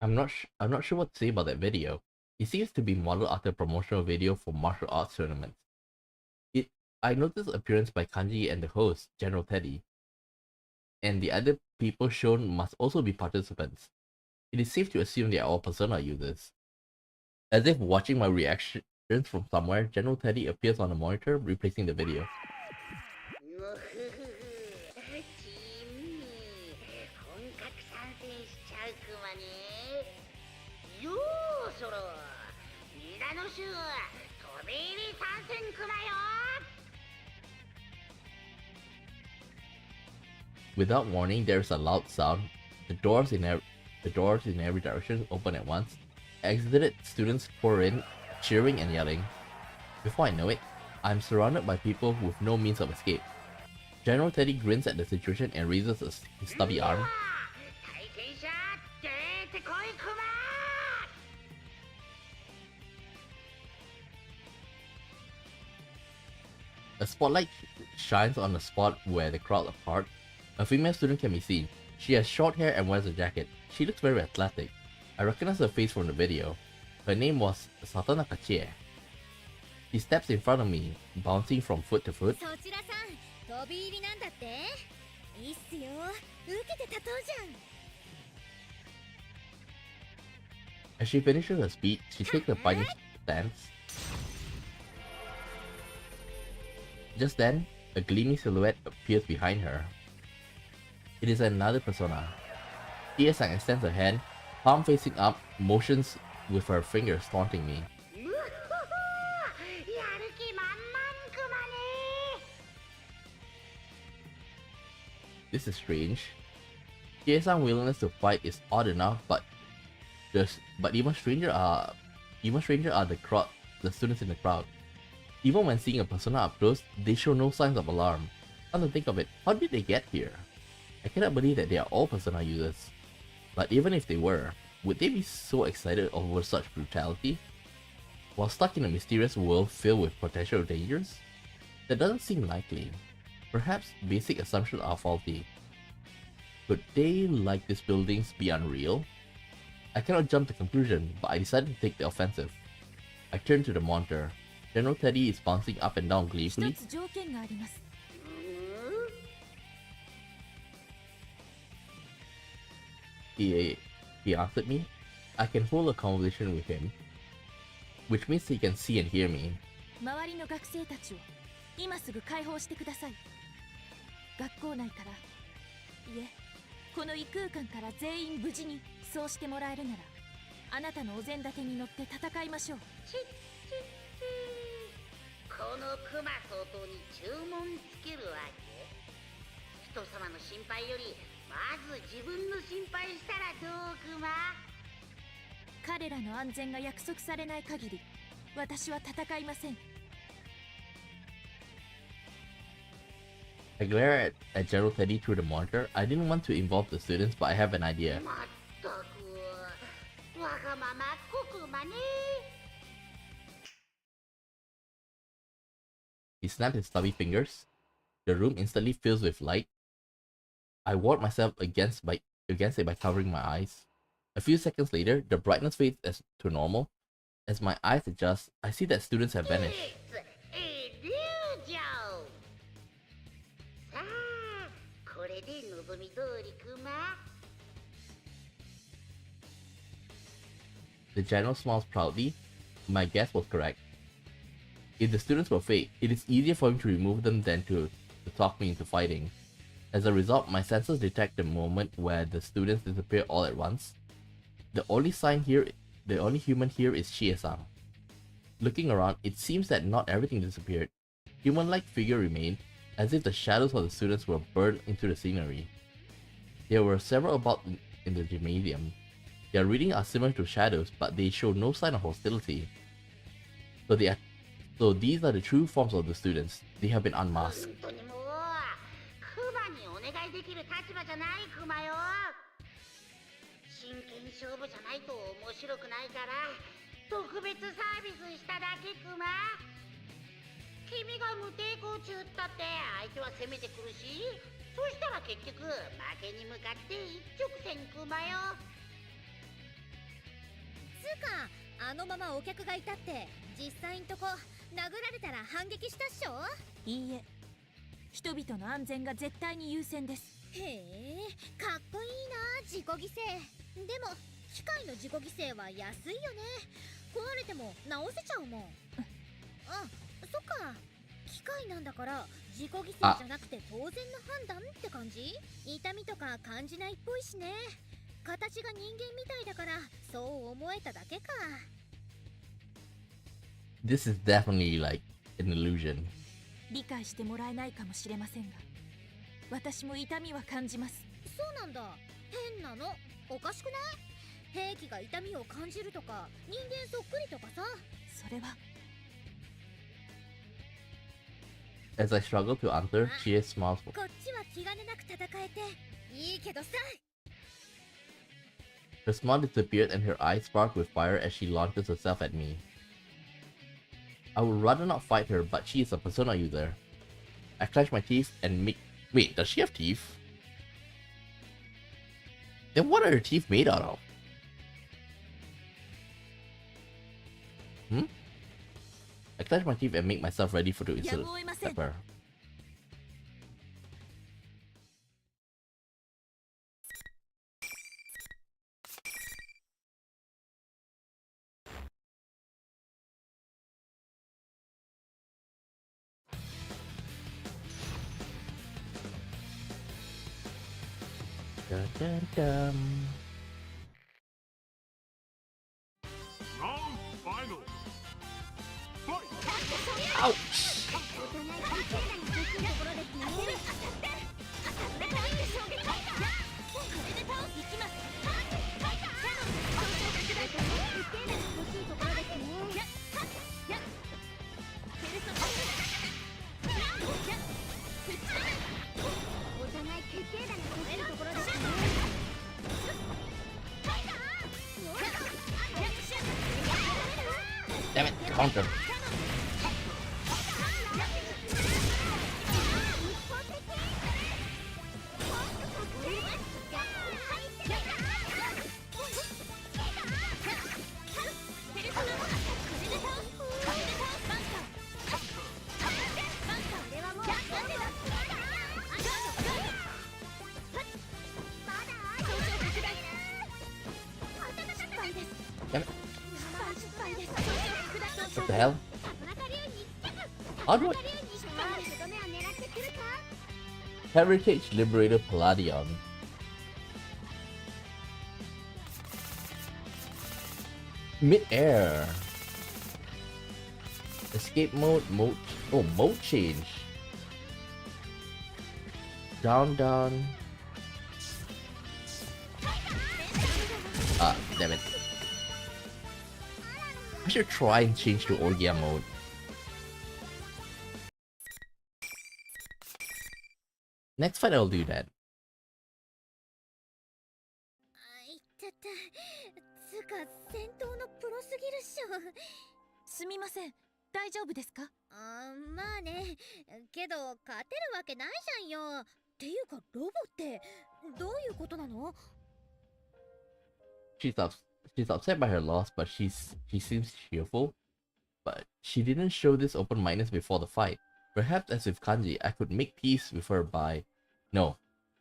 I'm not sure what to say about that video. It seems to be modeled after a promotional video for martial arts tournaments. I noticed appearance by Kanji and the host, General Teddy. And the other people shown must also be participants. It is safe to assume they are all Persona users. As if watching my reactions from somewhere, General Teddy appears on the monitor, replacing the video. Without warning, there is a loud sound. The doors in every direction open at once. Exited students pour in, cheering and yelling. Before I know it, I'm surrounded by people with no means of escape. General Teddy grins at the situation and raises his stubby arm. A spotlight shines on the spot where the crowd apart. A female student can be seen. She has short hair and wears a jacket. She looks very athletic. I recognize her face from the video. Her name was Satonaka Chie. She steps in front of me, bouncing from foot to foot. As she finishes her speech, she takes a fighting stance. Just then, a gleaming silhouette appears behind her. It is another persona. Chie-san extends her hand, palm facing up, motions with her fingers taunting me. This is strange. Chie-san's willingness to fight is odd enough, but even stranger are the students in the crowd. Even when seeing a persona up close, they show no signs of alarm. Come to think of it, how did they get here? I cannot believe that they are all persona users. But even if they were, would they be so excited over such brutality? While stuck in a mysterious world filled with potential dangers? That doesn't seem likely. Perhaps basic assumptions are faulty. Could they, like these buildings, be unreal? I cannot jump to conclusion, but I decided to take the offensive. I turned to the monitor. General Teddy is bouncing up and down gleefully. He answered me. I can hold a conversation with him, which means he can see and hear me. 周りの学生たちを今すぐ解放してください。学校内から、いえ、この異空間から全員無事にそうしてもらえるなら、あなたのお膳立てに乗って戦いましょう。このクマ相当に注文つけるわけ？人様の心配よりまず自分の心配したらどうクマ？彼らの安全が約束されない限り、私は戦いません。I glare at General Teddy through the monitor. I didn't want to involve the students, but I have an idea. まったく、わがままっこクマね。He snapped his stubby fingers. The room instantly fills with light. I ward myself against it by covering my eyes. A few seconds later, the brightness fades to normal. As my eyes adjust, I see that students have vanished. The general smiles proudly. My guess was correct. If the students were fake, it is easier for him to remove them than to talk me into fighting. As a result, my senses detect the moment where the students disappear all at once. The only human here is Chie-san. Looking around, it seems that not everything disappeared. Human-like figure remained, as if the shadows of the students were burned into the scenery. There were several about in the gymnasium. Their readings are similar to shadows, but they show no sign of hostility. So these are the true forms of the students. They have been unmasked.いいえ、人々の安全が絶対に優先です。へえ、かっこいいな、自己犠牲。でも機械の自己犠牲は安いよね。壊れても直せちゃうもん。あ、そっか。機械なんだから自己犠牲じゃなくて当然の判断って感じ？痛みとか感じないっぽいしね。形が人間みたいだからそう思えただけか。This is definitely like an illusion. 理解してもらえないかもしれませんが、私も痛みは感じます。そうなんだ。変なの。おかしくない？兵器が痛みを感じるとか、人間そっくりとかさ。それは。As I struggle to answer, Chie smiles. こっちは気兼ねなく戦えていいけどさ。Her smile disappeared and her eyes spark with fire as she launches herself at me. I would rather not fight her, but she is a persona user. I clench my teeth and make... Wait, does she have teeth? Then what are her teeth made out of? I clench my teeth and make myself ready to intercept her. Dun, dun, dun. Round final. Fight. Ouch! Damn it, counter. Damn it. What the hell? How do I... Heritage Liberator Palladion. Mid-air. Escape mode, mode change. Down. Ah, damn it. I should try and change to Orgia mode. Next fight I'll do that. いったったつうか戦闘のプロすぎるっしょ。すみません、大丈夫ですか？まあね、けど勝てるわけないじゃんよ。っていうかロボってどういうことなの？ She's upset by her loss, but she seems cheerful. But she didn't show this open-mindedness before the fight. Perhaps as with Kanji, I could make peace with her by... No,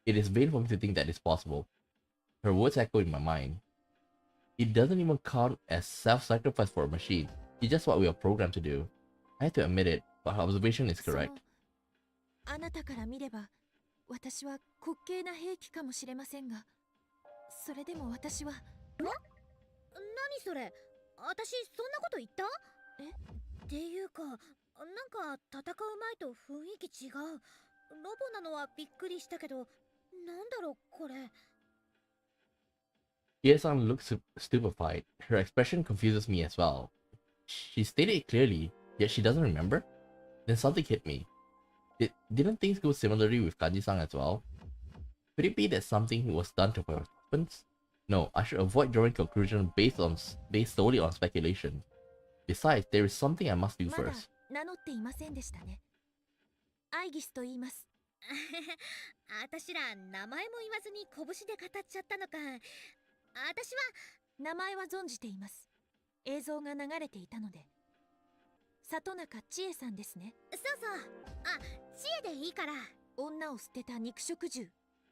it is vain for me to think that is possible. Her words echo in my mind. It doesn't even count as self-sacrifice for a machine. It's just what we are programmed to do. I had to admit it, but her observation is correct. あなたから見れば、私は滑稽な兵器かもしれませんが、それでも私は。何それ？私そんなこと言った？っていうか、なんか戦う前と雰囲気違う。ロボなのはびっくりしたけど、なんだろうこれ。Kiesan looks stupefied. Her expression confuses me as well. She stated it clearly, yet she doesn't remember? Then something hit me. Didn't things go similarly with Kanji-san as well? Could it be that something was done to her husbands? No, I should avoid drawing conclusions based solely on speculation. Besides, there is something I must do first. 名乗っていませんでしたね。アイギスと言います。私ら名前も言わずに拳で語っちゃったのか。私は名前は存じています。映像が流れていたので。里中千恵さんですね。そうそう。あ、千恵でいいから。女を捨てた肉食獣。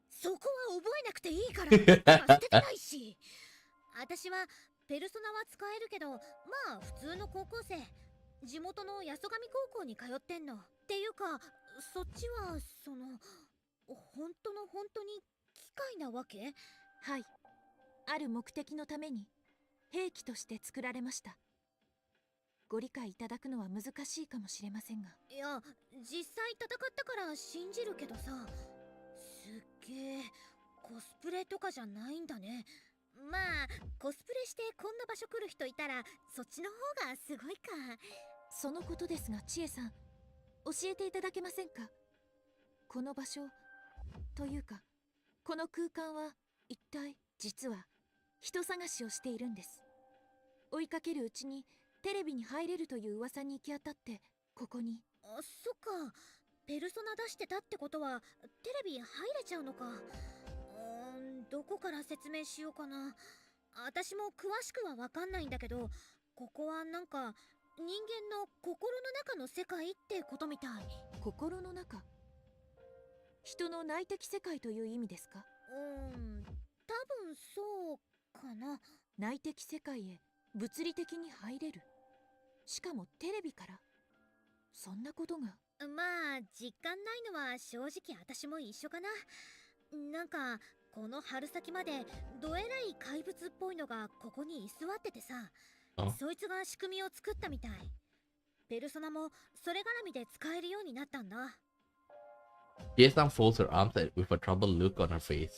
そこは覚えなくていいから。今捨ててないし。私はペルソナは使えるけど、まあ普通の高校生。地元の八十神高校に通ってんの。っていうか、そっちは本当に機械なわけ？はい。ある目的のために兵器として作られました。ご理解いただくのは難しいかもしれませんが。いや、実際戦ったから信じるけどさ。すっげえコスプレとかじゃないんだね。まあコスプレしてこんな場所来る人いたらそっちの方がすごいか。そのことですが、千恵さん、教えていただけませんか？この場所というかこの空間は一体。実は人探しをしているんです。追いかけるうちにテレビに入れるという噂に行き当たってここに。あ、そっか。ペルソナ出してたってことはテレビ入れちゃうのか。どこから説明しようかな。私も詳しくは分かんないんだけど、ここはなんか人間の心の中の世界ってことみたい。心の中？人の内的世界という意味ですか？多分そうかな。内的世界へ物理的に入れる。しかもテレビから。そんなことが。まあ実感ないのは正直私も一緒かな。なんかこの春先までどえらい怪物っぽいのがここに居座っててさ、そいつが仕組みを作ったみたい。ペルソナもそれ絡みで使えるようになったんだ。Kiesan folds her arms with a troubled look on her face.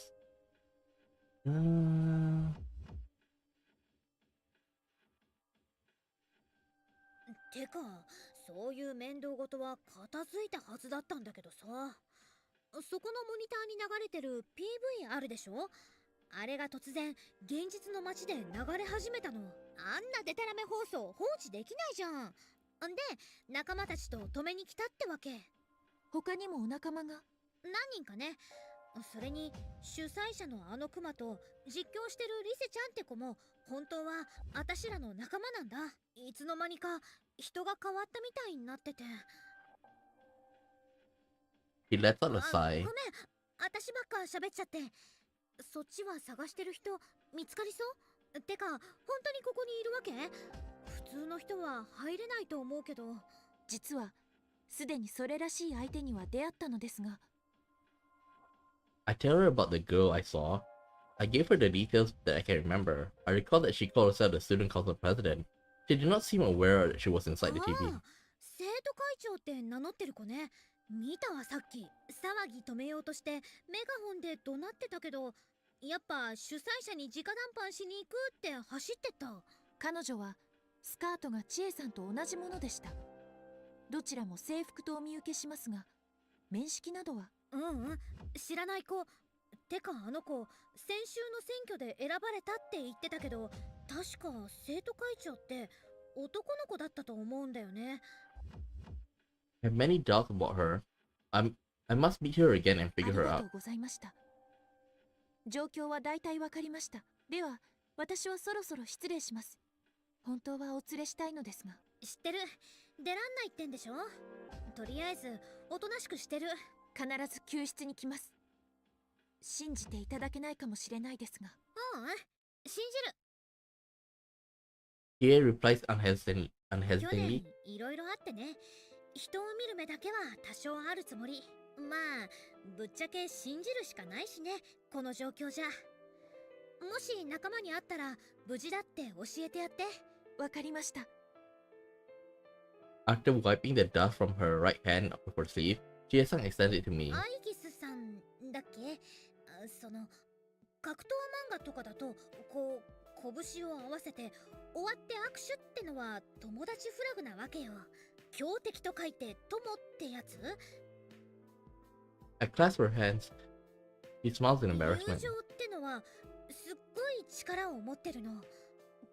てか、そういう面倒事は片付いたはずだったんだけどさ。そこのモニターに流れてる PV あるでしょ？あれが突然現実の街で流れ始めたの。あんなデタラメ放送放置できないじゃん。んで仲間たちと止めに来たってわけ。他にもお仲間が？何人かね。それに主催者のあのクマと実況してるリセちゃんって子も本当はあたしらの仲間なんだ。いつの間にか人が変わったみたいになってて。He lets out a ごめん、 sigh. 私ばっか喋っちゃって。そっちは探してる人見つかりそてか本当にここにいるわけ？普通の人は入れないと思うけど。実はすでにそれらしい相手には出会ったのですが。 I tell her about the girl I saw. I gave her the details that I can remember. I recall that she called herself the student council president. She did not seem aware that she was inside the TV. 生徒会長って名乗ってる子ね。見たわさっき。騒ぎ止めようとしてメガホンで怒鳴ってたけど、やっぱ主催者に直談判しに行くって走ってった。彼女はスカートが千恵さんと同じものでした。どちらも制服とお見受けしますが、面識などは。知らない子。てかあの子、先週の選挙で選ばれたって言ってたけど、確か生徒会長って男の子だったと思うんだよね。I have many doubts about her. I must meet her again and figure her ありが out. とうございました。状況は大体わかりました。では私はそろそろ失礼します。本当はお連れしたいのですが。知ってる。出らんないってんでしょ。とりあえずおとなしくしてる。必ず救出に来ます。信じていただけないかもしれないですが。信She replies じる。去 unhesitatingly. 年いろいろあってね。人を見る目だけは多少あるつもり。まあぶっちゃけ信じるしかないしね、この状況じゃ。もし仲間に会ったら無事だって教えてやって。わかりました。After wiping the dust from her right hand off her sleeve, Chie-sang extends it to me. アイギスさんだっけ？その格闘漫画とかだとこう拳を合わせて終わって握手ってのは友達フラグなわけよ。強敵と書いて友ってやつ？ I clasp her hands. She smiles in 友 embarrassment. 情ってのはすっごい力を持ってるの。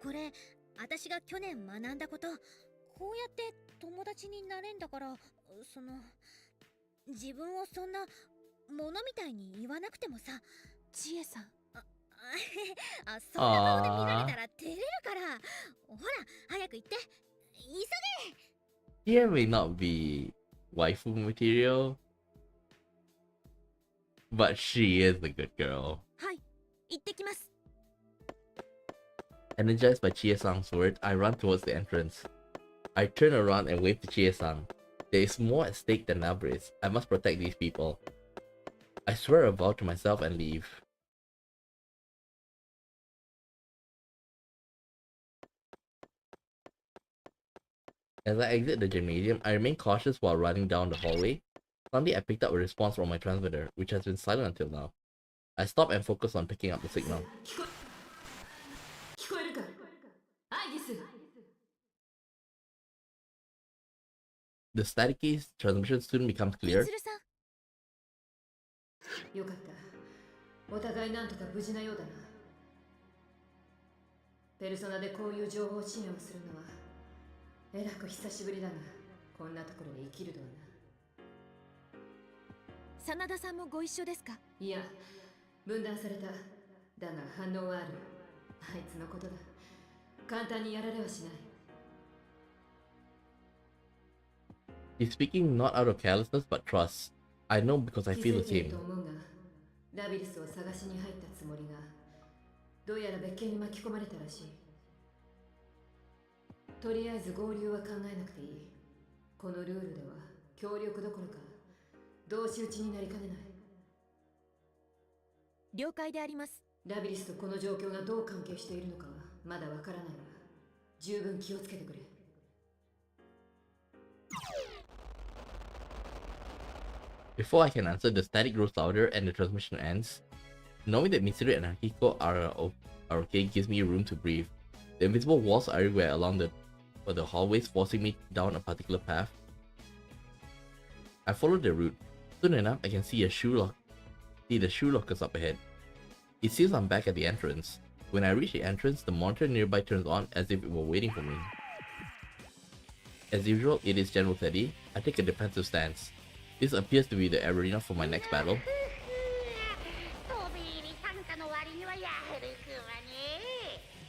これ私が去年学んだこと。こうやって友達になれんだから、その自分をそんなものみたいに言わなくてもさ。千恵さん。そんな顔で見られたら照れるから。ほら早く行って。急げ。 Chie may not be waifu material, but she is a good girl. はい、行ってきます。Energized by Chie-sang's words, I run towards the entrance. I turn around and wave to Chie-sang. There is more at stake than Nabris. I must protect these people. I swear a vow to myself and leave. As I exit the gymnasium, I remain cautious while running down the hallway. Suddenly, I picked up a response from my transmitter, which has been silent until now. I stop and focus on picking up the signal. The staticky transmission soon becomes clear. よかった。お互いなんとか無事なようだな。ペルソナでこういう情報支援をするのはえらく久しぶりだが、こんなところで生きるとはな。真田さんもご一緒ですか？いや、分断された。だが反応はある。あいつのことだ。簡単にやられはしない。He's speaking not out of carelessness but trust. I know because I feel the 気づいてい same. ると思うが、ラビリスを探しに入ったつもりが、どうやら別件に巻き込まれたらしい。とりあえず合流は考えなくていい。このルールでは協力どころか同士討ちになりかねない。了解であります。ラビリスとこの状況がどう関係しているのかはまだわからないが、十分気をつけてくれ。Before I can answer, the static grows louder and the transmission ends. Knowing that Mitsuru and Akiko are okay gives me room to breathe. The invisible walls are everywhere along the hallways, forcing me down a particular path. I follow the route. Soon enough, I can see the shoe lockers up ahead. It seems I'm back at the entrance. When I reach the entrance, the monitor nearby turns on as if it were waiting for me. As usual, it is General Teddy. I take a defensive stance. This appears to be the arena for my next battle.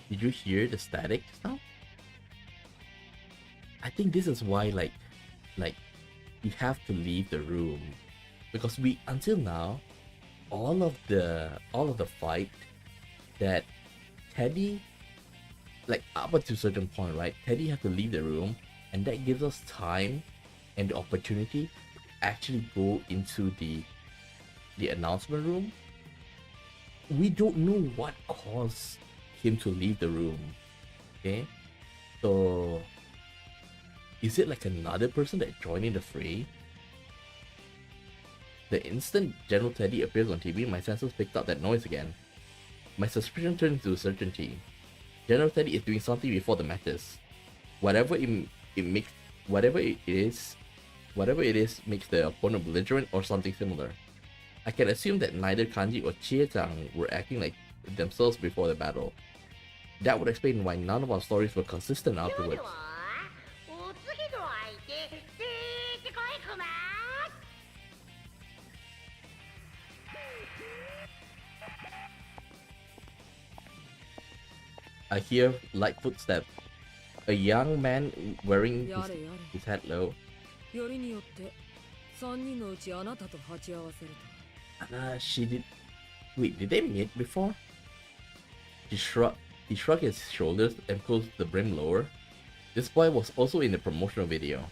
Did you hear the static just now? I think this is why like we have to leave the room, because we until now all of the fight that Teddy like up until a certain point, right? Teddy had to leave the room, and that gives us time and the opportunity to actually go into the announcement room. We don't know what caused him to leave the room. Okay, so is it like another person that joined in the fray? The instant General Teddy appears on TV, my senses picked up that noise again. My suspicion turned into certainty. General Teddy is doing something before the matches. Whatever it makes, whatever it is makes the opponent belligerent or something similar. I can assume that neither Kanji or Chie-chan were acting like themselves before the battle. That would explain why none of our stories were consistent afterwards. I hear light footsteps. A young man wearing his head low. She did. Wait, did they meet before? He shrugged his shoulders and pulled the brim lower. This boy was also in the promotional video.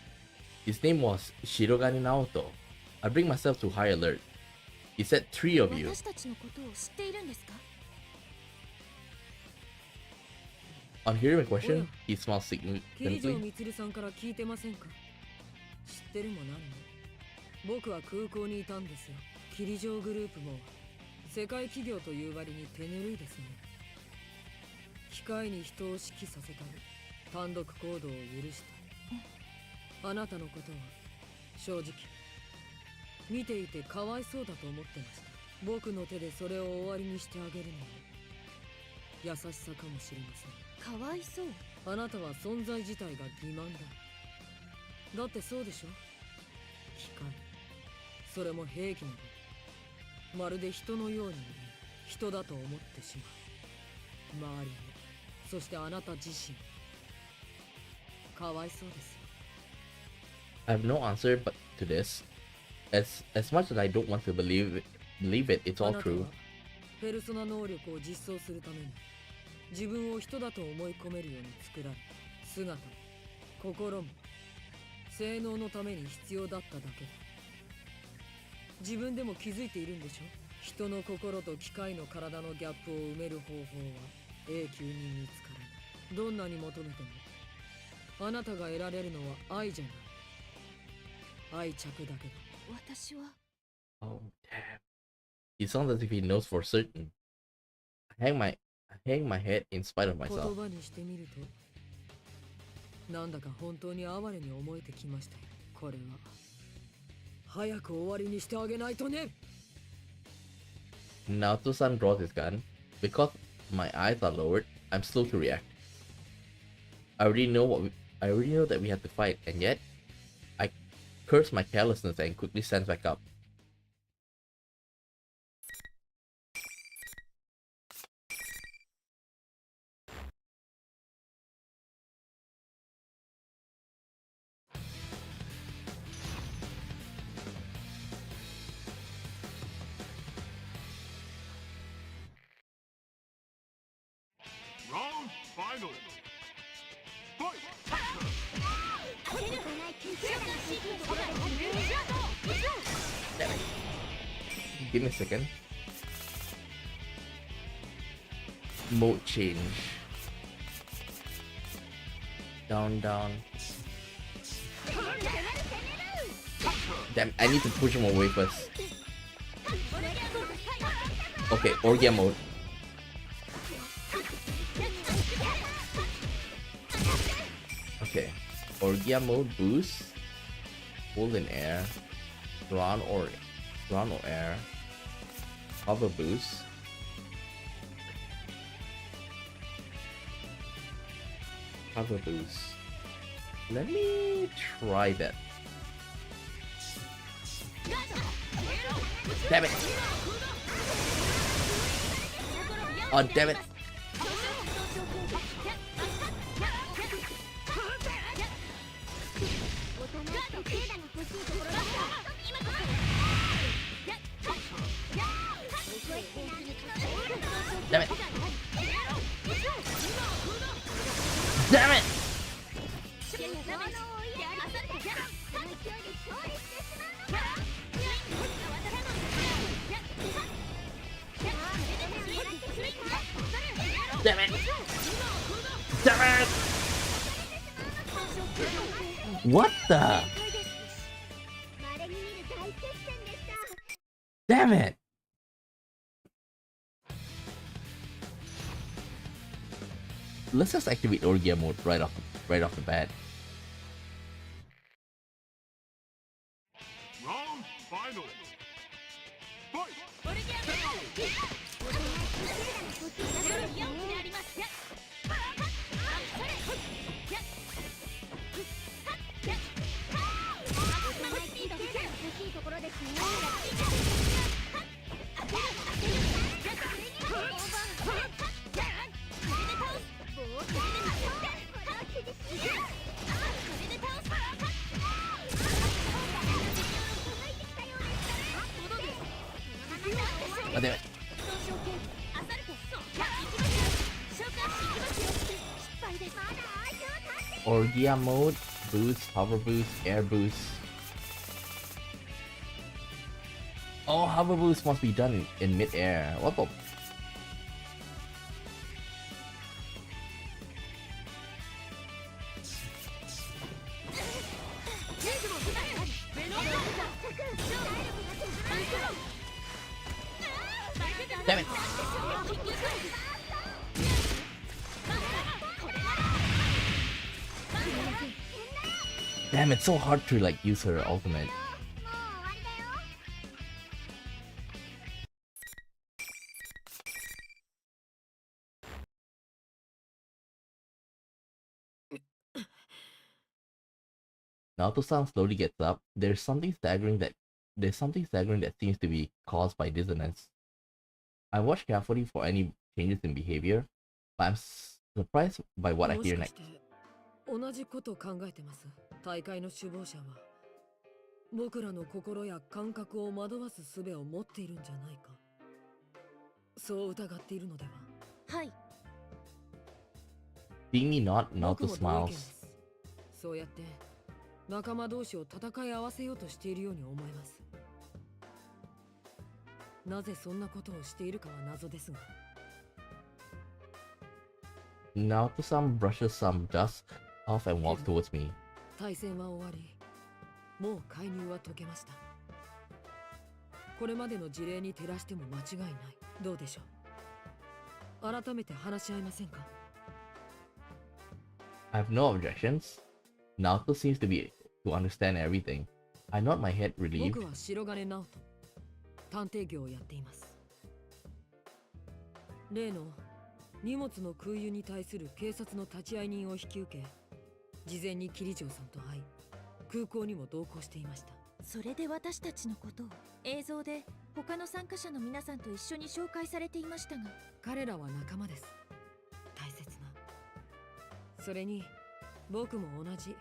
His name was Shirogane Naoto. I bring myself to high alert. He said 3 of you. On hearing my question, he smiled significantly. 僕は空港にいたんですよ。霧状グループも世界企業という割に手ぬるいですね。機械に人を指揮させたり、単独行動を許したり。あなたのことは正直見ていてかわいそうだと思ってました。僕の手でそれを終わりにしてあげるのは優しさかもしれません。かわいそう。あなたは存在自体が欺瞞だ。だってそうでしょ。機械。それも兵器などまるで人のように人だと思ってしまう。周りもそしてあなた自身かわいそうです。I have no answer but to this. As much as I don't want to believe it, it's all true. ペルソナ能力を実装するために自分を人だと思い込めるように作られ姿も心も性能のために必要だっただけだ。自分でも気づいているんでしょ。人の心と機械の体のギャップを埋める方法は永久に見つからない。どんなに求めてもあなたが得られるのは愛じゃない。愛着だけだ。私は Oh damn. He sounds as if he knows for certain. I hang my head in spite of myself. 言葉にしてみるとなんだか本当に哀れに思えてきましたよ。これは早く終わりにしてあげないとね。Naoto-san draws his gun. Because my eyes are lowered, I'm slow to react. I already know that we have to fight, and yet I curse my carelessness and quickly stands back up. Round final. Fight! Give me a second. Mode change. Down. Damn, I need to push him away first. Okay, Orgia mode. Okay, Orgia mode boost. Hold in air. Ground or air. Hover boost. Hover boost. Let me try that. Damn it! Oh, damn it! Damn it! Damn it! Damn it! Damn it! What the? Damn it! Let's just activate Orgia mode right off the bat. Round final. Fight. Oh, damn it. Orgia mode, boost, hover boost, air boost. Oh, hover boost must be done in mid-air. What the? Damn it! Damn, it's so hard to like use her ultimate. Naoto-san slowly gets up. There's something staggering that seems to be caused by dissonance. I watch carefully for any changes in behavior, but I'm surprised by what I hear next. 同じことを考えてます。大会の首謀者は僕らの心や感覚を惑わす術を持っているんじゃないか。そう疑っているのでは。はい。Seeing me not, Naoto 僕も同意見で smiles. す。そうやって仲間同士を戦い合わせようとしているように思います。なぜそんなことをしているかは謎ですが。Naoto-san brushes some dust off and walks towards me. 対戦は終わり、もう介入は解けました。これまでの事例に照らしても間違いない。どうでしょう。改めて話し合いませんか。I have no objections. Naoto seems to understand everything. I nod my head relieved. 僕は白金直人、探偵業をやっています。例の荷物の空輸に対する警察の立ち会い人を引き受け、事前に桐城さんと会い、空港にも同行していました。それで私たちのことを映像で他の参加者の皆さんと一緒に紹介されていましたが、彼らは仲間です。大切な。それに僕も同じ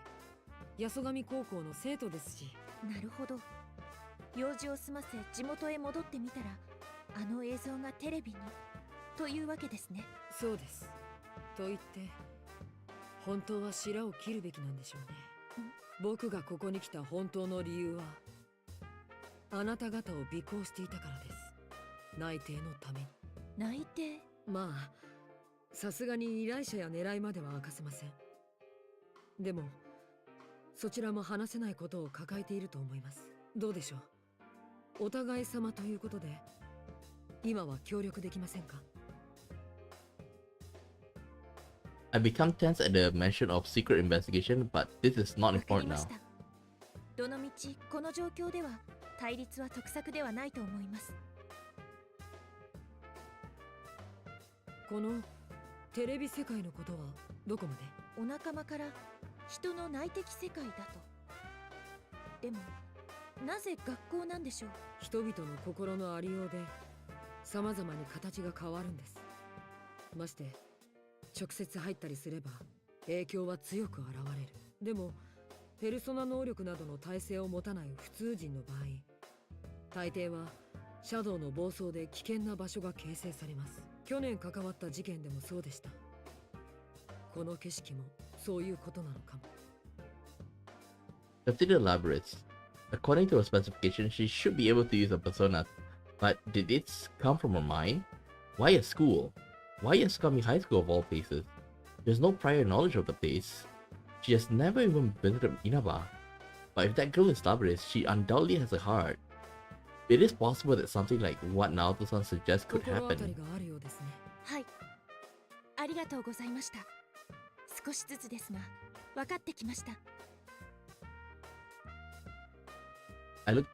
八十上高校の生徒ですし。なるほど。用事を済ませ地元へ戻ってみたら、あの映像がテレビにというわけですね。そうです。と言って本当は白を切るべきなんでしょうね。僕がここに来た本当の理由は、あなた方を尾行していたからです。内定のために。内定？まあさすがに依頼者や狙いまでは明かせません。でもそちらも話せないことを抱えていると思います。どうでしょう。お互い様ということで今は協力できませんか。I become tense at the mention of secret investigation, but this is not わか important りま now. した。どのみちこの状況では対立は得策ではないと思います。このテレビ世界のことはどこまで。お仲間から人の内的世界だと。でもなぜ学校なんでしょう。人々の心のありようで様々に形が変わるんです。まして直接入ったりすれば影響は強く現れる。でもペルソナ能力などの耐性を持たない普通人の場合、大抵はシャドウの暴走で危険な場所が形成されます。去年関わった事件でもそうでした。この景色もそういうことなのかも。Consider elaborates. According to her specification, she should be able to use a persona, but did it come from her mind? Why a school? Why a scummy high school of all places? There's no prior knowledge of the place. She has never even visited Inaba. But if that girl is Labyrinth, she undoubtedly has a heart. It is possible that something like what Naoto-san suggests could 心当た happen. りがあるようですね。はい、ありがとうございました。少しずつですが分かってきました。 I looked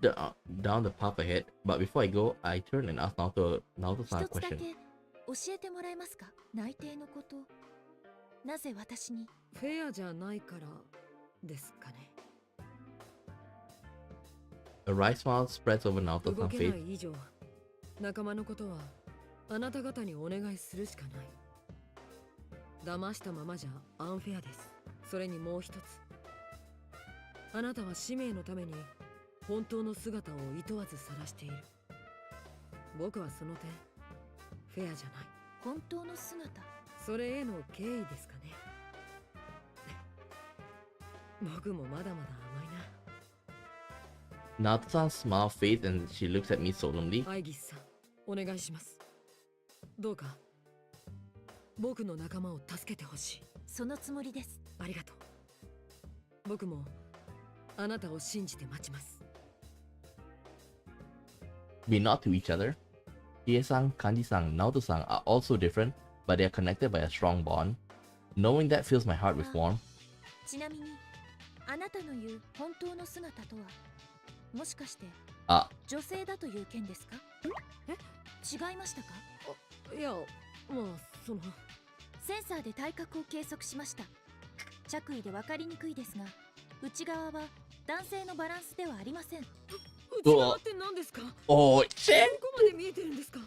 down the path ahead, but before I go, I turned and asked Naoto-san a 一つだけ question. 教えてもらえますか？内定のこと。なぜ私に？フェアじゃないからですかね。 A wry smile spreads over 動 Naoto-san's けな face. い以上、仲間のことはあなた方にお願いするしかない。騙したままじゃアンフェアです。それにもう一つ。あなたは使命のために本当の姿をいとわず晒している。僕はその点、フェアじゃない。本当の姿？それへの敬意ですかね。僕もまだまだ甘いな。 Naoto-san's smile fades and she looks at me solemnly. アイギスさん、お願いします。どうか僕の仲間を助けてほしい。そのつもりです。ありがとう。僕もあなたを信じて待ちます。 We nod to each other. Chie-san, Kanji-san, Naoto-san are also different, but they are connected by a strong bond. Knowing that fills my heart with warmth. ちなみにあなたの言う本当の姿とはもしかして女性だという件ですか？え？違いましたか？いや、まあそのセンサーで体格を計測しました。着衣で分かりにくいですが、内側は男性のバランスではありません。内側って何ですか？ Oh, shit! どこまで見えてるんですか？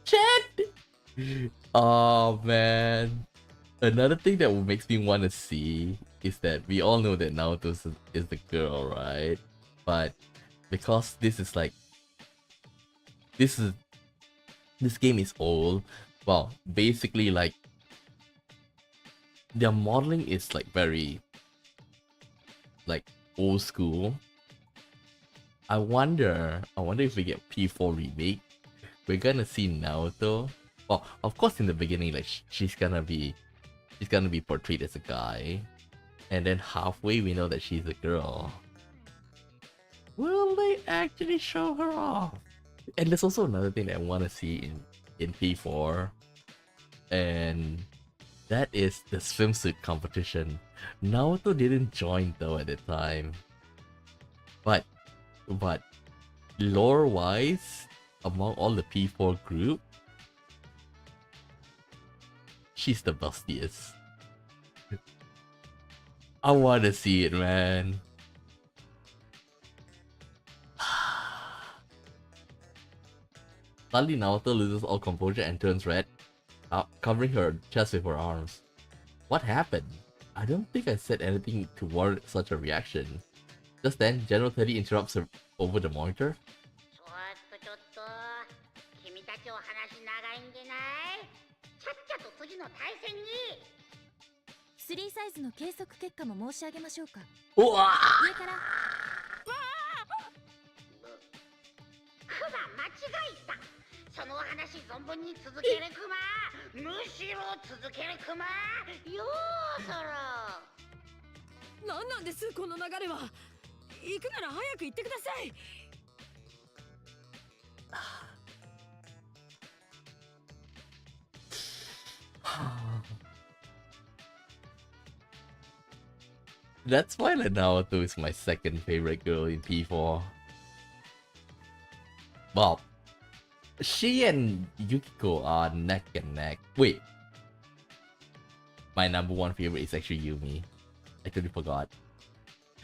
Shit! Oh, man. Another thing that makes me want to see is that we all know that Naoto is the girl, right? But because this is like this game is old, well, basically like their modeling is like very like old school. I wonder if we get P4 remake, we're gonna see Naoto. Well, of course in the beginning like she's gonna be portrayed as a guy, and then halfway we know that she's a girl. Will they actually show her off? And there's also another thing that I want to see in P4, and that is the swimsuit competition. Naoto didn't join though at the time, but lore wise, among all the P4 group, she's the bustiest. I want to see it, man. Suddenly Naoto loses all composure and turns red, covering her chest with her arms. What happened? I don't think I said anything to warrant such a reaction. Just then, General Teddy interrupts her over the monitor. ちょっと君たちお話長いんでない？ちゃっちゃと次の対戦に。3サイズの計測結果も申し上げましょうか。うわ上から。クマ間違えた。そのお話存分に続けるクマ。むしろ続けるクマ。ようそろ。何なんですこの流れは。行くなら早く行ってください。That's why Naoto is my second favorite girl in P4. Well, she and Yukiko are neck and neck. Wait. My number one favorite is actually Yumi. I totally forgot.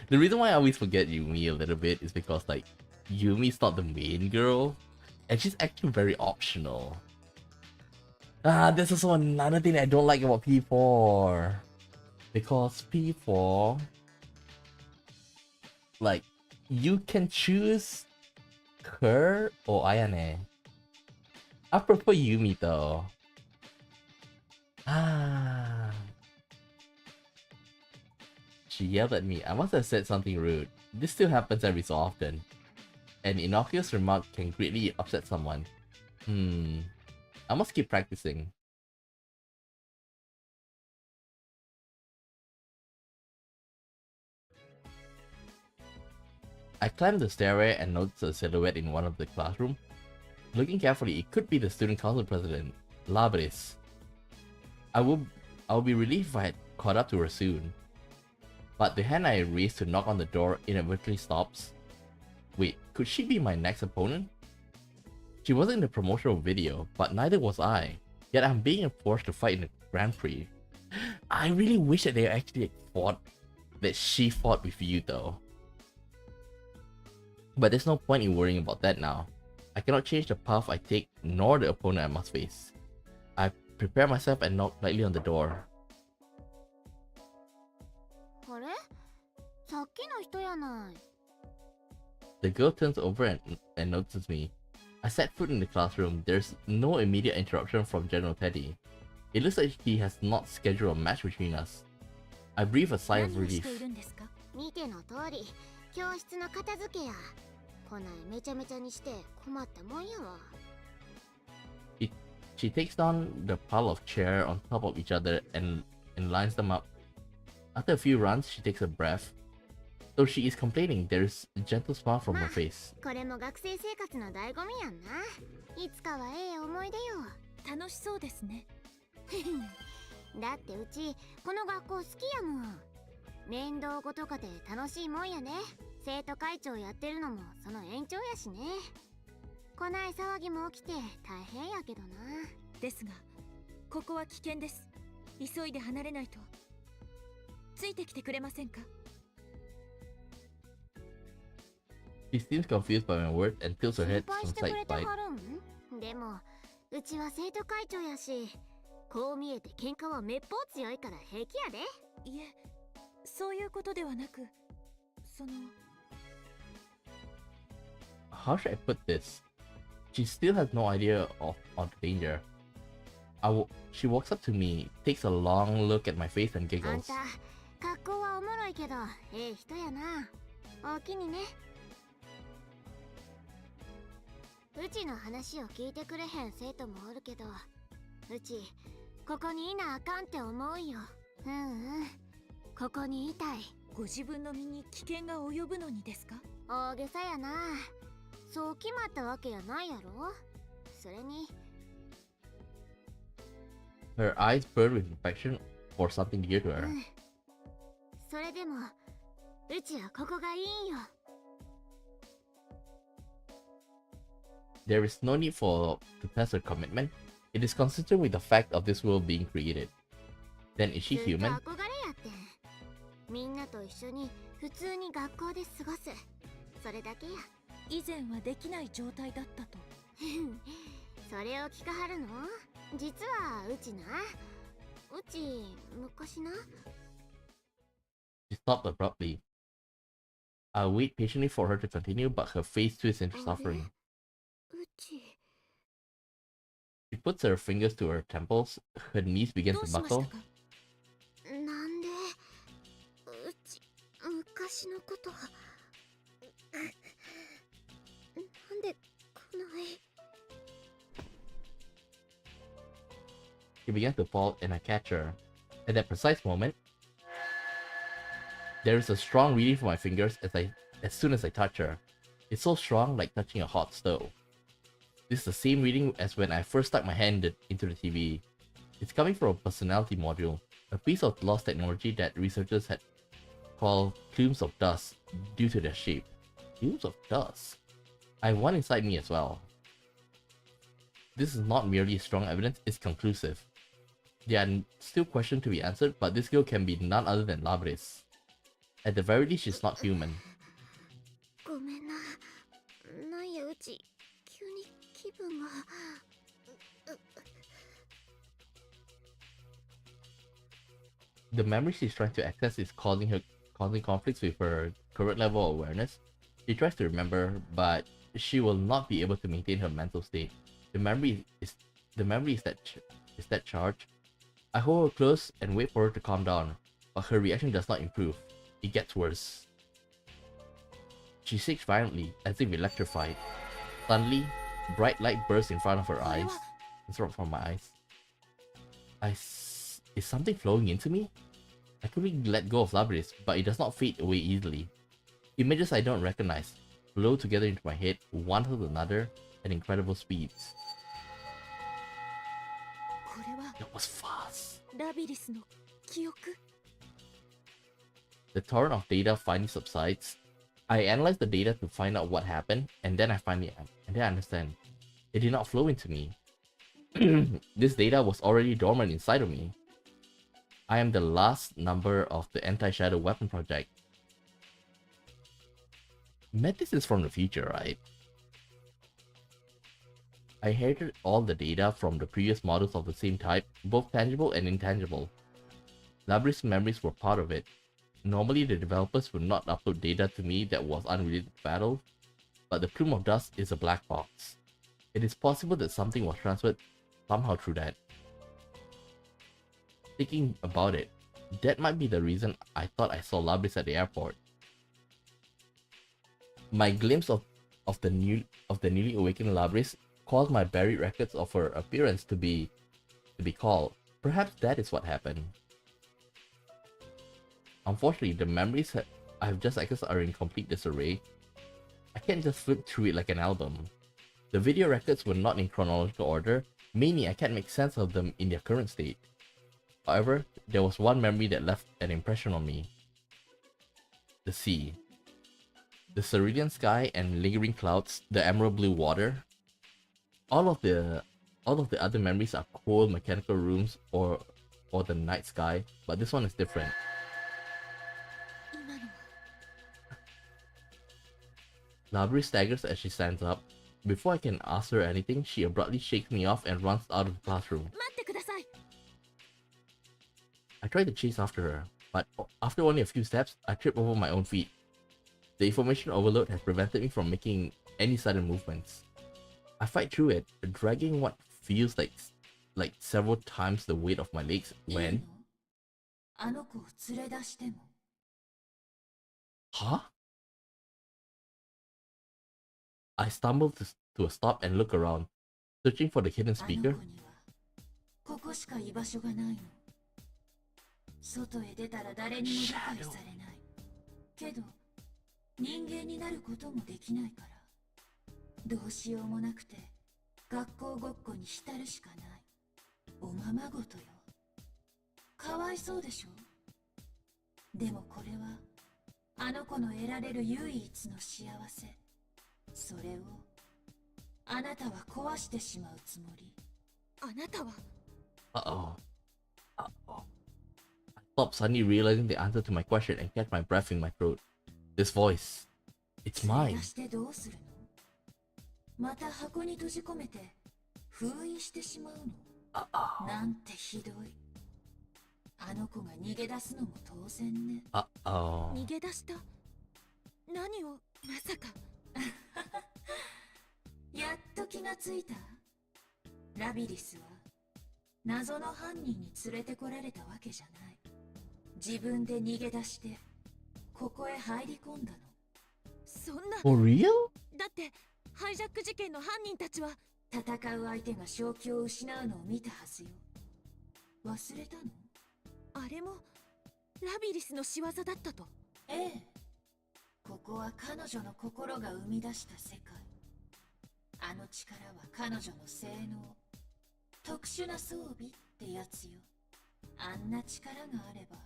The reason why I always forget Yumi a little bit is because like Yumi's not the main girl and she's actually very optional. This is also another thing that I don't like about P4. Because P4, like, you can choose her or Ayane. I prefer Yumi though. she yelled at me. I must have said something rude. This still happens every so often. An innocuous remark can greatly upset someone. I must keep practicing. I climbed the stairway and noticed a silhouette in one of the classroom. Looking carefully, it could be the student council president, Labris. I would be relieved if I had caught up to her soon. But the hand I raised to knock on the door inadvertently stops. Wait, could she be my next opponent? She wasn't in the promotional video, but neither was I. Yet I'm being forced to fight in the Grand Prix. I really wish that they actually fought, that she fought with you though. But there's no point in worrying about that now. I cannot change the path I take, nor the opponent I must face. I prepare myself and knock lightly on the door. The girl turns over and notices me. I set foot in the classroom. There's no immediate interruption from General Teddy. It looks like he has not scheduled a match between us. I breathe a sigh of relief. She takes down the pile of chairs on top of each other and lines them up. After a few runs, she takes a breath. Though she is complaining, there is a gentle smile from her face. 楽しそうですね。だってうちこの学校好きやもん。面倒事かて楽しいもんやね。生徒会長やってるのもその延長やしね。こない騒ぎも起きて大変やけどな。ですが、ここは危険です。急いで離れないと。ついてきてくれませんか? She seems confused by my words and tilts her head from side to side. でもうちは生徒会長やし、こう見えて喧嘩はめっぽう強いから平気やで。いえ、そういうことではなく、その。How should I put this? She still has no idea of the danger. She walks up to me, takes a long look at my face and あん giggles. た、格好はおもろいけど、ええ人やな。おおきにね。うちの話を聞いてくれへん生徒もおるけど、うちここにいなあかんって思うよ。ここにいたい。ご自分の身に危険が及ぶのにですか？大げさやな。そう決まったわけやないやろ。それに。Her eyes burn with affection for something dear to her. それでも、うちはここがいいんよ。There is no need to test her commitment. It is consistent with the fact of this world being created. Then is she human? 憧れやってん。みんなと一緒に普通に学校で過ごす。それだけや。以前はできない状態だったと。それを聞かはるの？実はうちな。うち昔な。She stopped abruptly. I wait patiently for her to continue, but her face twists into suffering. うち。She puts her fingers to her temples. Her knees begin to buckle. なんでうち昔のこと。なんで来ない。She begins to fall, and I catch her. At that precise moment, there is a strong reading from my fingers as soon as I touch her. It's so strong, like touching a hot stove. This is the same reading as when I first stuck my hand into the TV. It's coming from a personality module, a piece of lost technology that researchers had called plumes of dust due to their shape. Plumes of dust? I have one inside me as well. This is not merely strong evidence, it's conclusive. There are still questions to be answered, but this girl can be none other than Labris. At the very least, she's not human. ごめんな。なんやうち急に気分が。The memory she's trying to access is causing conflicts with her current level of awareness. She tries to remember, but she will not be able to maintain her mental state. The memory is that charged. I hold her close and wait for her to calm down, but her reaction does not improve. It gets worse. She shakes violently, as if electrified. Suddenly, bright light bursts in front of her eyes. It's right from my eyes. Is something flowing into me? I quickly let go of Labris, but it does not fade away easily. Images I don't recognize flow together into my head, one after another, at incredible speeds. It was fast. The torrent of data finally subsides. I analyze the data to find out what happened, and then I understand. It did not flow into me. This data was already dormant inside of me. I am the last number of the Anti-Shadow Weapon Project. Metis is from the future, right? I inherited all the data from the previous models of the same type, both tangible and intangible. Labris memories were part of it. Normally the developers would not upload data to me that was unrelated to battle, but the plume of dust is a black box. It is possible that something was transferred somehow through that. Thinking about it, that might be the reason I thought I saw Labris at the airport. My glimpse of the newly awakened Labris caused my buried records of her appearance to be called. Perhaps that is what happened. Unfortunately, the memories I have just accessed are in complete disarray. I can't just flip through it like an album. The video records were not in chronological order, meaning I can't make sense of them in their current state. However, there was one memory that left an impression on me. The sea. The cerulean sky and lingering clouds, the emerald blue water. All of the other memories are cold mechanical rooms or the night sky, but this one is different. Labris staggers as she stands up. Before I can ask her anything, she abruptly shakes me off and runs out of the classroom. I try to chase after her, but after only a few steps, I trip over my own feet. The information overload has prevented me from making any sudden movements. I fight through it, dragging what feels like several times the weight of my legs when... Huh? I stumble to a stop and look around, searching for the hidden speaker. Shadow. 人間になることもできないからどうしようもなくて学校ごっこに浸るしかないおままごとよかわいそうでしょでもこれはあの子の得られる唯一の幸せそれをあなたは壊してしまうつもりあなたは Uh-oh. Uh-oh. I stop suddenly realizing the answer to my question and catch my breath in my throat. This voice. It's mine. また箱に閉じ込めて封印してしまうのなんてひどいあの子が逃げ出すのも当然ね逃げ出した何をまさかやっと気がついたラビリスは謎の犯人に連れてこられたわけじゃない自分で逃げ出してここへ入り込んだのそんな For real? だってハイジャック事件の犯人たちは戦う相手が正気を失うのを見たはずよ忘れたのあれもラビリスの仕業だったとええここは彼女の心が生み出した世界あの力は彼女の性能特殊な装備ってやつよあんな力があれば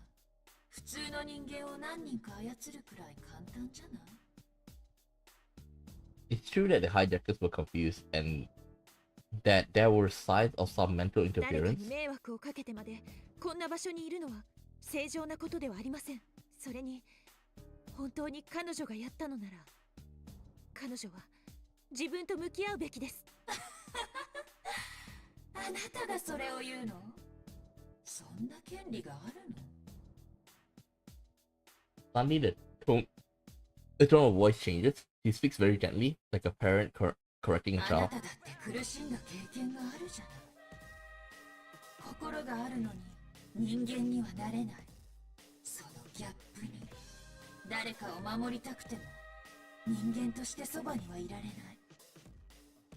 普通の人間を何人か操るくらい簡単じゃない It's true that the hijackers were confused and that there were signs of some mental interference. 誰かに迷惑をかけてまでこんな場所にいるのは正常なことではありません。それに本当に彼女がやったのなら彼女は自分と向き合うべきです。あなたがそれを言うの？そんな権利があるの？ Suddenly the tone of voice changes. He speaks very gently, like a parent correcting a child. あなただって苦しんだ経験があるじゃない。心があるのに人間にはなれない。そのギャップに誰かを守りたくても人間としてそばにはいられない。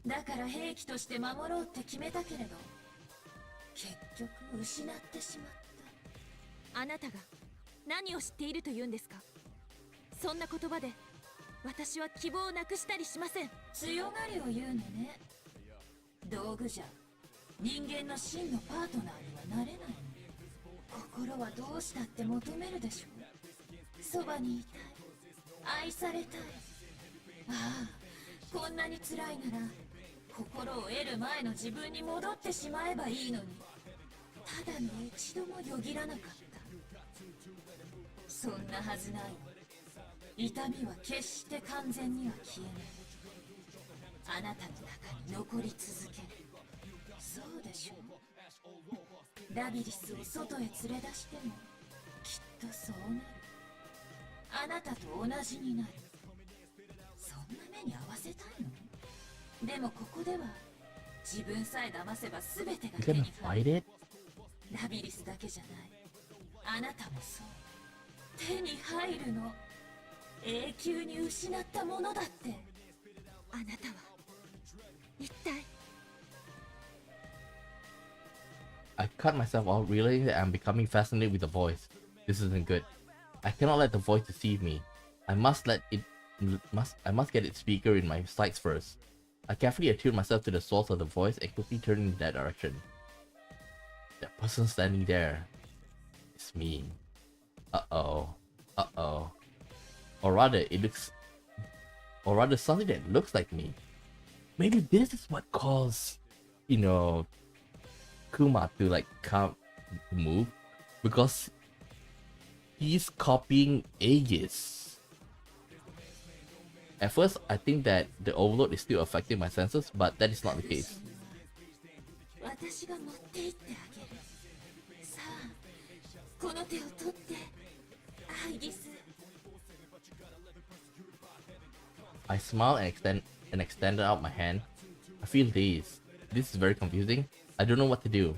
だから兵器として守ろうって決めたけれど、結局失ってしまった。あなたが何を知っているというんですか？そんな言葉で私は希望をなくしたりしません。強がりを言うのね。道具じゃ人間の真のパートナーにはなれない。心はどうしたって求めるでしょう。そばにいたい、愛されたい。ああ、こんなに辛いなら心を得る前の自分に戻ってしまえばいいのに、ただの一度もよぎらなかった。そんなはずない。痛みは決して完全には消えない。あなたの中に残り続ける。そうでしょう。ラビリスを外へ連れ出してもきっとそうなる。あなたと同じになる。そんな目に合わせたいの？でもここでは自分さえ騙せば全てが手に入る。ラビリスだけじゃない、あなたもそう。手に入るの。永久に失ったものだって。あなたは一体。 I cut myself off, realizing that I'm becoming fascinated with the voice. This isn't good. I cannot let the voice deceive me. I must get its speaker in my sights first. I carefully attune myself to the source of the voice and quickly turn in that direction. That person standing there is me. Uh-oh. Uh-oh. Or rather, something that looks like me. Maybe this is what caused, Kuma to like move, because he's copying Aegis. At first, I think that the overload is still affecting my senses, but that is not the case. I smile and extended out my hand. I feel dazed. This is very confusing. I don't know what to do.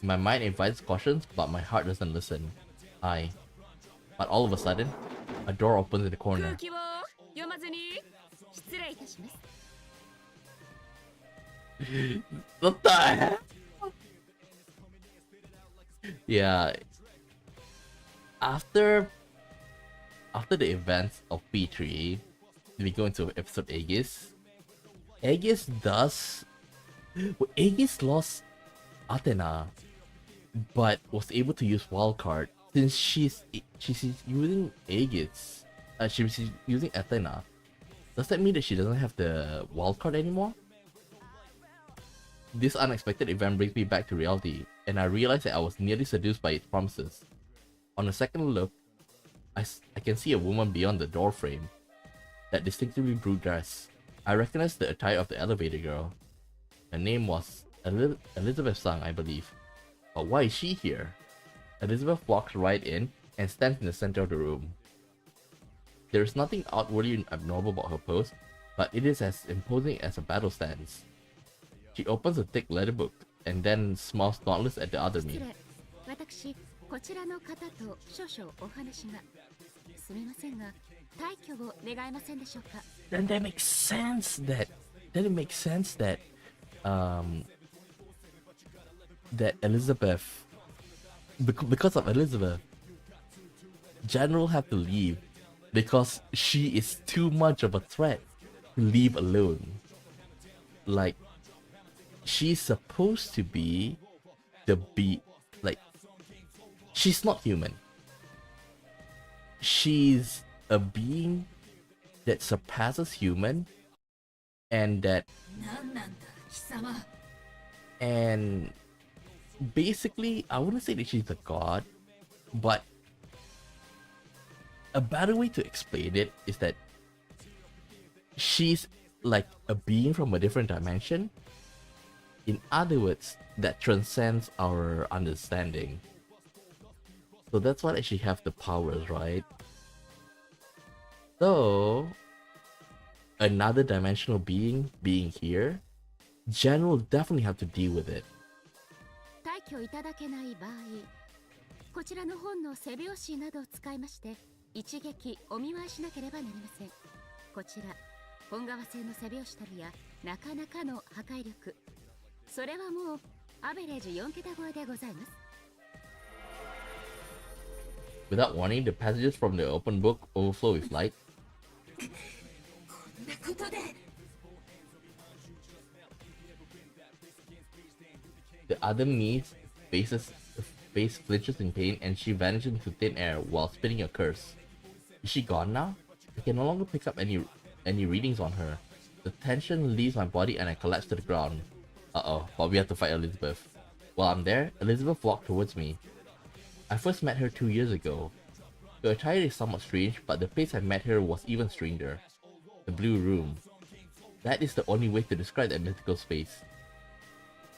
My mind invites cautions, but my heart doesn't listen. But all of a sudden, a door opens in the corner. What the heck? Yeah. After the events of P3, we go into episode Aegis. Aegis lost Athena, but was able to use wildcard since she's using Aegis. She's using Athena. Does that mean that she doesn't have the wildcard anymore? This unexpected event brings me back to reality, and I realize that I was nearly seduced by its promises. On a second look, I can see a woman beyond the door frame. That distinctively blue dress. I recognize the attire of the elevator girl. Her name was Elizabeth Sang, I believe. But why is she here? Elizabeth walks right in and stands in the center of the room. There is nothing outwardly abnormal about her pose, but it is as imposing as a battle stance. She opens a thick leather book and then smiles dauntless at the other me. Then that makes sense that that Elizabeth, because of Elizabeth, General have to leave because she is too much of a threat to leave alone. Like, she's supposed to be she's not human. She's a being that surpasses human, and basically, I wouldn't say that she's a god, but a better way to explain it is that she's like a being from a different dimension. In other words, that transcends our understanding. So that's why she have the powers, right? So another dimensional being here, Jen will definitely have to deal with it. 一撃お見舞いしなければなりません。こちら本革製の背拍子たるやなかなかの破壊力、それはもうアベレージ4桁超えでございます。 Without warning, the passages from the open book overflow with light. The other Mii's face flinches in pain and she vanishes into thin air while spitting a curse. Is she gone now? I can no longer pick up any readings on her. The tension leaves my body and I collapse to the ground. Uh-oh, but we have to fight Elizabeth. While I'm there, Elizabeth walked towards me. I first met her 2 years ago. Her attire is somewhat strange, but the place I met her was even stranger. The Blue Room. That is the only way to describe that mythical space.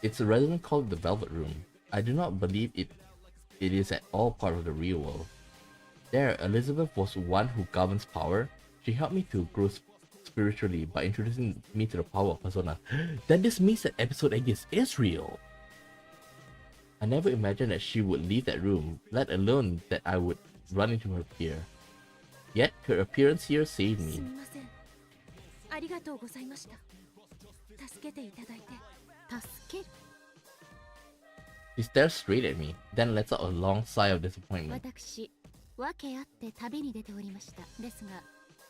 It's a resident called the Velvet Room. I do not believe it is at all part of the real world. There, Elizabeth was one who governs power. She helped me to grow spiritually by introducing me to the power of Persona. Then this means that episode 8 is real! I never imagined that she would leave that room, let alone that I would run into her here. Yet, her appearance here saved me. She stares straight at me, then lets out a long sigh of disappointment. 訳あって旅に出ておりました。ですが、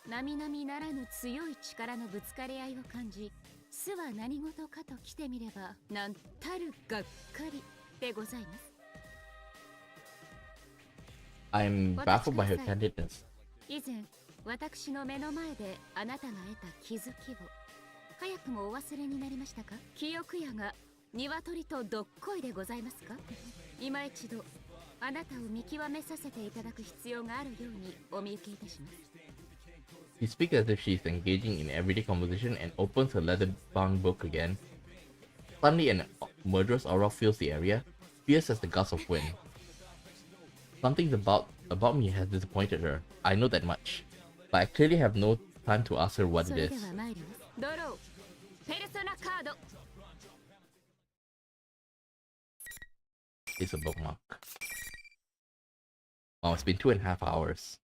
並々ならぬ強い力のぶつかり合いを感じ、巣は何事かと来てみれば、なんたるがっかりでございます。I'm baffled by her candidness. 以前、私の目の前であなたが得た気づきを、早くもお忘れになりましたか？記憶やが鶏とどっこいでございますか？今一度、あなたを見極めさせていただく必要があるようにお見受けいたします。She speaks as if she is engaging in everyday conversation and opens her leather-bound book again. Suddenly, an murderous aura fills the area, fierce as the gust of wind. Something about me has disappointed her. I know that much, but I clearly have no time to ask her what it is. It's a bookmark. Oh, it's been 2.5 hours.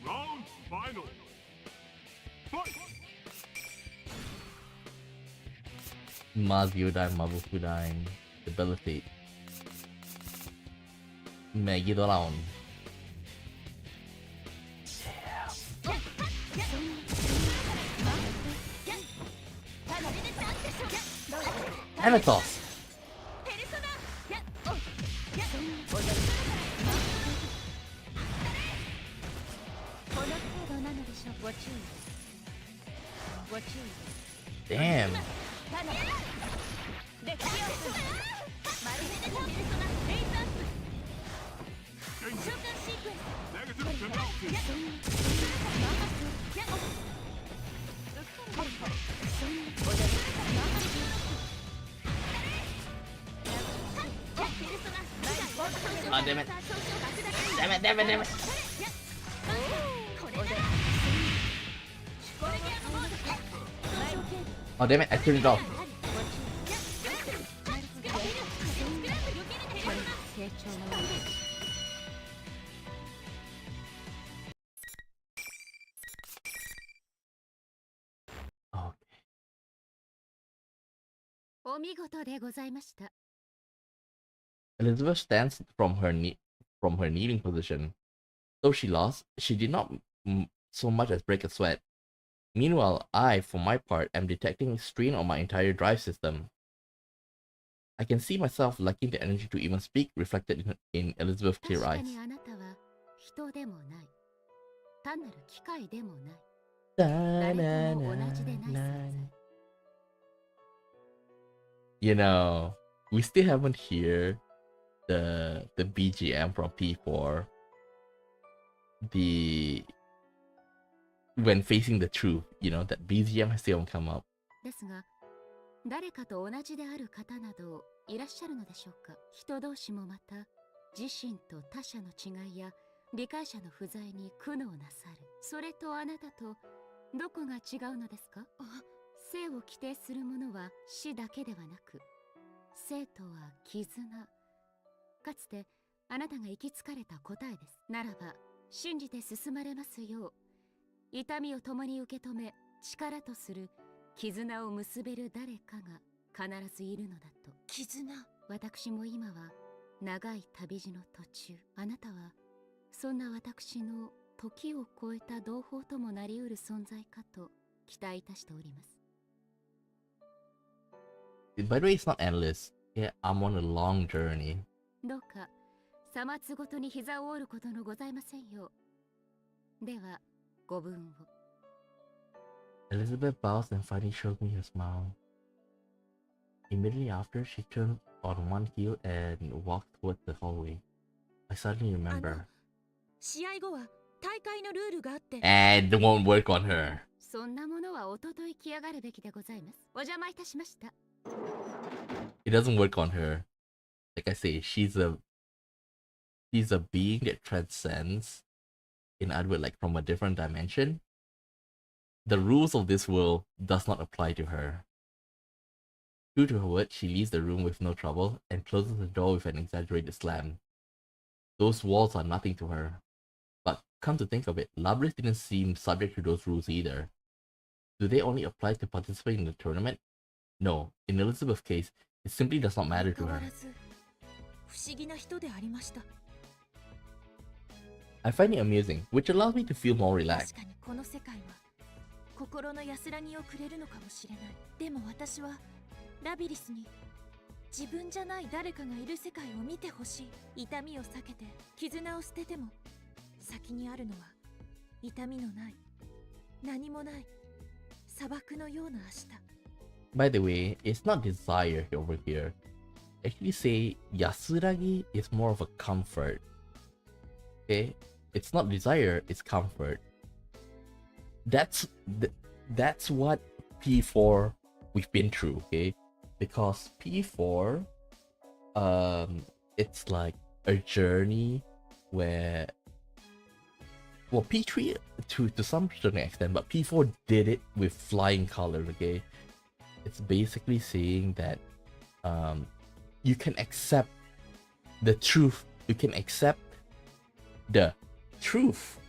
Round final. Fight. Mazyodan, Mabufudan, debilitate. Megidolaon. Anatos. Damn. Oh, damn it. Damn it, damn it, damn it. Oh, damn it, I turned it off. Elizabeth stands from her kneeling position. Though she lost, she did not so much as break a sweat. Meanwhile, I, for my part, am detecting strain on my entire drive system. I can see myself lacking the energy to even speak reflected in Elizabeth's clear eyes. You know, we still haven't heard the BGM from P4. When facing the truth, you know, that BGM has still come up. ですが、誰かと同じである方などいらっしゃるのでしょうか。人同士もまた自身と他者の違いや理解者の不在に苦悩なさる。それとあなたとどこが違うのですか？生を規定するものは死だけではなく、生とは絆。かつてあなたが行き着かれた答えです。ならば信じて進まれますよう、痛みを共に受け止め力とする絆を結べる誰かが必ずいるのだと。絆。私も今は長い旅路の途中。あなたはそんな私の時を超えた同胞ともなりうる存在かと期待いたしております。By the way, it's not endless. Yeah, I'm on a long journey. どうかさまつごとに膝を折ることのございませんよう。ではご文を。Elizabeth bows and finally showed me her smile. Immediately after, she turned on one heel and walked towards the hallway. I suddenly remember. 試合後は大会のルールがあって。And it won't work on her. そんなものはおととい来やがるべきでございます。お邪魔いたしました。It doesn't work on her. Like I say, she's a being that transcends, in other words, like from a different dimension. The rules of this world does not apply to her. True to her word, she leaves the room with no trouble and closes the door with an exaggerated slam. Those walls are nothing to her. But come to think of it, Labris didn't seem subject to those rules either. Do they only apply to participate in the tournament? No, in Elizabeth's case, it simply does not matter to her. 不思議な人でありました。I find it amusing, which allows me to feel more 確 relaxed. かにこの世界は心の安らぎをくれるのかもしれない。でも私はラビリスに自分じゃない誰かがいる世界を見てほしい。痛みを避けて絆を捨てても先にあるのは痛みのない何もない砂漠のような明日。By the way, it's not desire over here. Actually say yasuragi is more of a comfort. Okay? It's not desire, it's comfort. That's what P4 we've been through, okay? Because P4 it's like a journey where, well, P3 to some certain extent, but P4 did it with flying colors, okay? It's basically saying that you can accept the truth, you can accept the truth,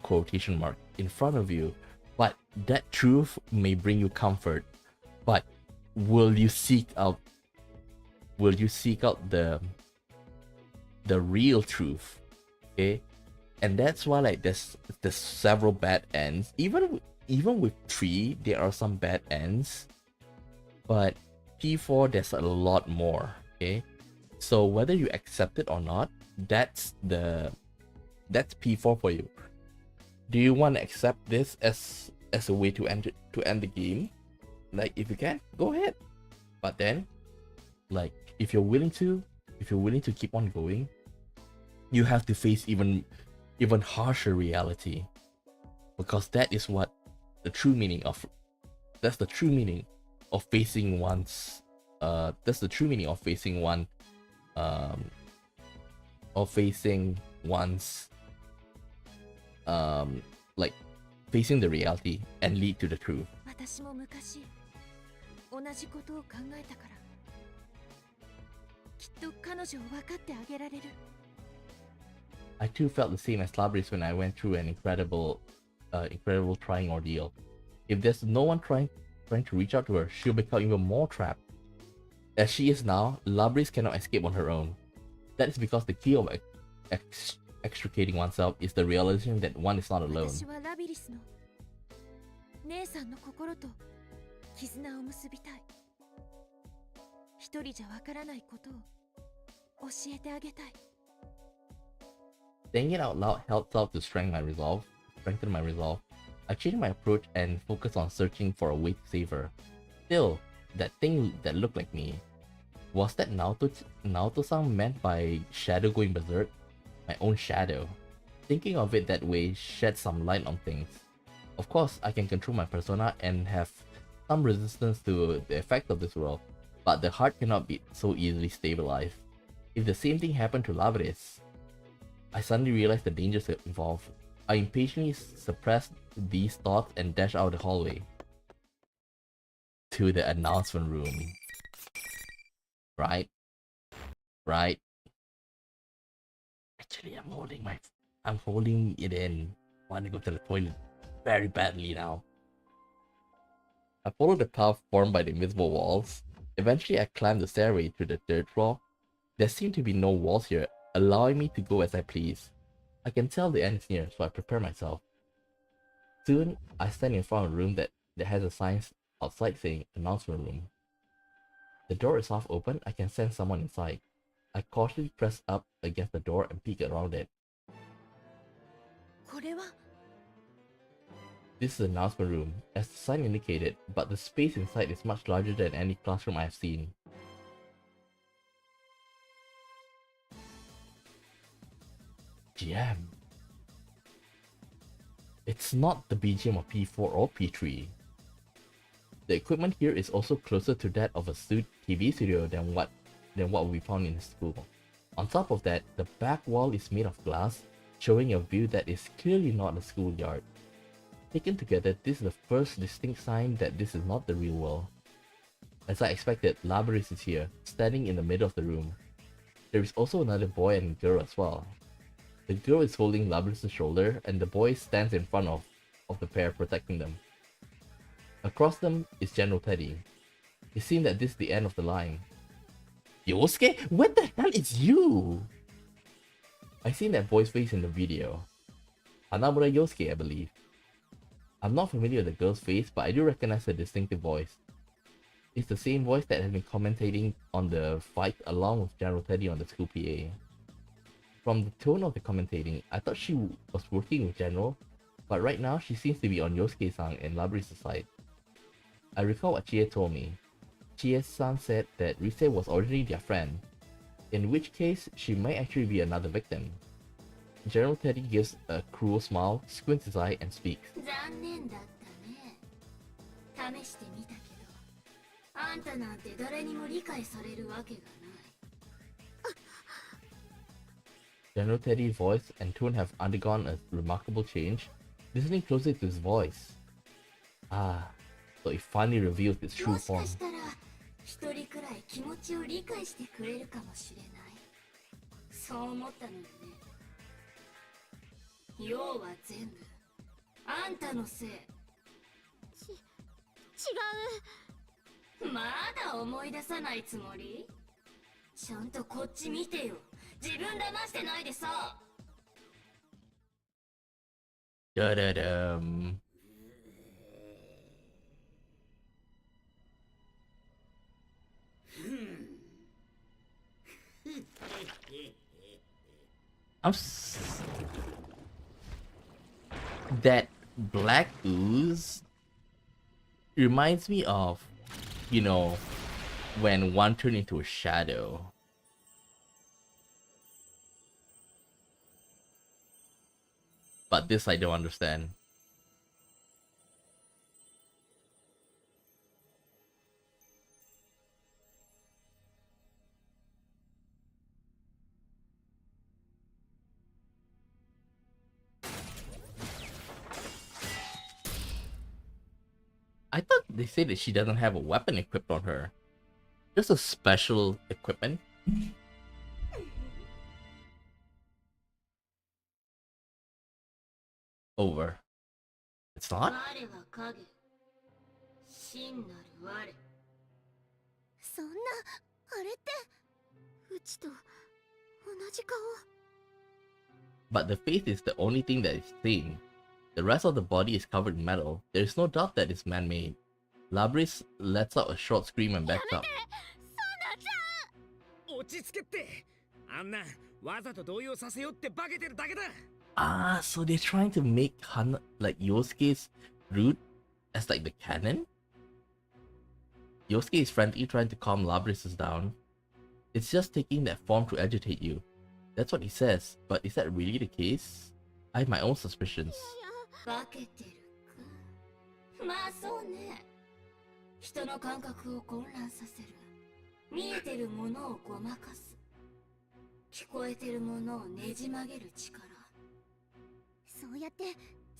quotation mark, in front of you, but that truth may bring you comfort. But will you seek out the real truth? Okay? And that's why like there's several bad ends. Even with 3, there are some bad ends. But P4 there's a lot more. Okay? So whether you accept it or not, that's P4 for you. Do you want to accept this as a way to end the game? Like, if you can, go ahead. But then, like, if you're willing to keep on going, you have to face even harsher reality, because that is what the true meaning of facing one's like facing the reality and lead to the truth. 私も昔同じことを考えたから、きっと彼女を分かってあげられる。I too felt the same as Labris when I went through an incredible trying ordeal. If there's no one trying to reach out to her, she'll become even more trapped. As she is now, Labris cannot escape on her own. That is because the key of extricating oneself is the realization that one is not alone. 私はラビリスの姉さんの心と絆を結びたい。一人じゃわからないことを教えてあげたい。Saying it out loud helps out to strengthen my resolve. I changed my approach and focused on searching for a way to save her. Still, that thing that looked like me, was that Naoto-san meant by shadow going berserk? My own shadow. Thinking of it that way shed some light on things. Of course, I can control my persona and have some resistance to the effect of this world, but the heart cannot be so easily stabilized. If the same thing happened to Labris, I suddenly realized the dangers involved. I impatiently suppressed these thoughts and dashed out the hallway. To the announcement room. Right? Right? Actually, I'm holding it in. I want to go to the toilet very badly now. I followed the path formed by the invisible walls. Eventually, I climbed the stairway to the third floor. There seemed to be no walls here, allowing me to go as I please. I can tell the end is near, so I prepare myself. Soon, I stand in front of a room that has a sign outside saying announcement room. The door is half open. I can sense someone inside. I cautiously press up against the door and peek around it. This is the announcement room, as the sign indicated, but the space inside is much larger than any classroom I have seen. GM. It's not the BGM of P4 or P3. The equipment here is also closer to that of a TV studio than what we found in the school. On top of that, the back wall is made of glass, showing a view that is clearly not a schoolyard. Taken together, this is the first distinct sign that this is not the real world. As I expected, Labyrinth is here, standing in the middle of the room. There is also another boy and girl as well. The girl is holding Labyrinth's shoulder, and the boy stands in front of the pair, protecting them. Across them is General Teddy. It seems that this is the end of the line. Yosuke? What the hell is you? I seen that boy's face in the video. Hanamura Yosuke, I believe. I'm not familiar with the girl's face, but I do recognize her distinctive voice. It's the same voice that has been commentating on the fight along with General Teddy on the school PA. From the tone of the commentating, I thought she was working with General, but right now she seems to be on Yosuke-san and Labyrinth's side. I recall what Chie told me. Chie-san said that Rise was originally their friend, in which case she might actually be another victim. General Teddy gives a cruel smile, squints his eye, and speaks. General Teddy's voice and tone have undergone a remarkable change. Listening closely to his voice. Ah, so it finally reveals its true form. Da-da-dum. That black ooze reminds me of, you know, when one turned into a shadow. But this I don't understand. I thought they said that she doesn't have a weapon equipped on her. Just a special equipment. Over. It's not? But the face is the only thing that is seen. The rest of the body is covered in metal. There is no doubt that it's man-made. Labyrinth lets out a short scream and backs up. Ah, so they're trying to make like Yosuke's route as like the canon? Yosuke is frantically trying to calm Labyrinth down. It's just taking that form to agitate you. That's what he says, but is that really the case? I have my own suspicions. 聞こえてるものをねじ曲げる力。そうやって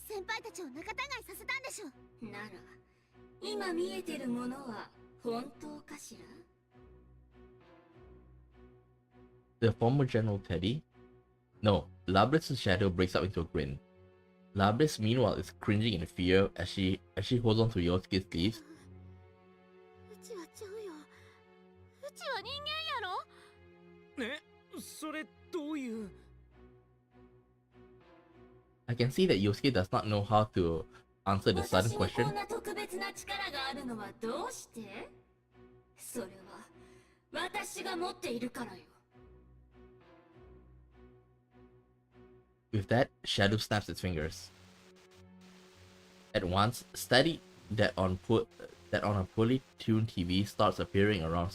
先輩たちを仲違いさせたんでしょ。なら今見えてるものは本当かしら。 The former General Teddy? No, Labris' shadow breaks up into a grin. Labris, meanwhile, is cringing in fear as she holds on to Yosuke's sleeves. うちはちゃうよ。うちは人間やろ。え、それどういう。 I can see that Yosuke does not know how to answer the sudden 私にこ question. んな特別な力があるのはどうして？それは私が持っているからよ。 With that, Shadow snaps its fingers. At once, static that on a poorly tuned TV starts appearing around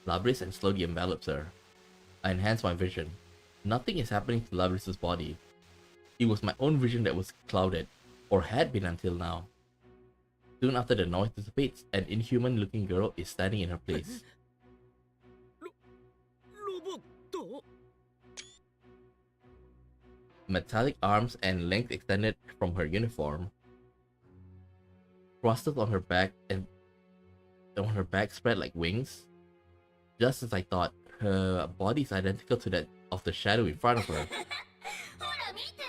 Labris and slowly envelops her. I enhance my vision. Nothing is happening to Labris' body. It was my own vision that was clouded, or had been until now. Soon after the noise dissipates, an inhuman-looking girl is standing in her place. Metallic arms and length extended from her uniform. Thrusters on her back and on her back spread like wings. Just as I thought, her body is identical to that of the shadow in front of her. ほら見て、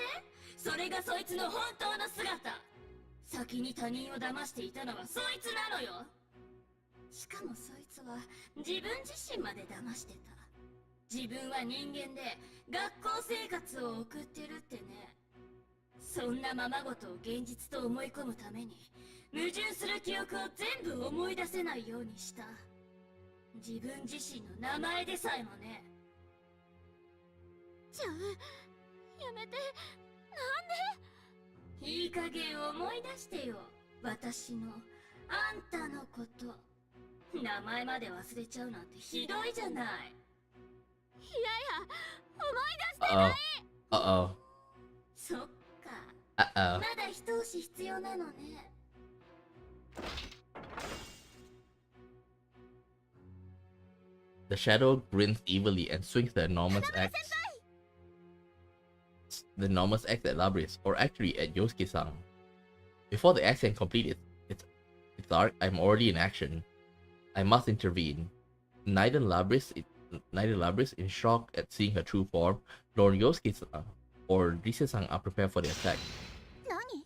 それがそいつの本当の姿。先に他人を騙していたのはそいつなのよ。しかもそいつは自分自身まで騙してた。自分は人間で学校生活を送ってるってね。そんなままごとを現実と思い込むために矛盾する記憶を全部思い出せないようにした。自分自身の名前でさえもね。ちゃう。やめて。なんで。いい加減思い出してよ。私のあんたのこと。名前まで忘れちゃうなんてひどいじゃない。いやいや、思い出してない。 Uh-oh. そっか。 Uh-oh. まだ一押し必要なのね。The shadow grins evilly and swings the enormous axe. The enormous axe at Labris, or actually at Yosuke-san. Before the axe can complete its arc, I'm already in action. I must intervene. Neither Labris, in shock at seeing her true form, nor Yosuke-san or Risa-san are prepared for the attack. 何？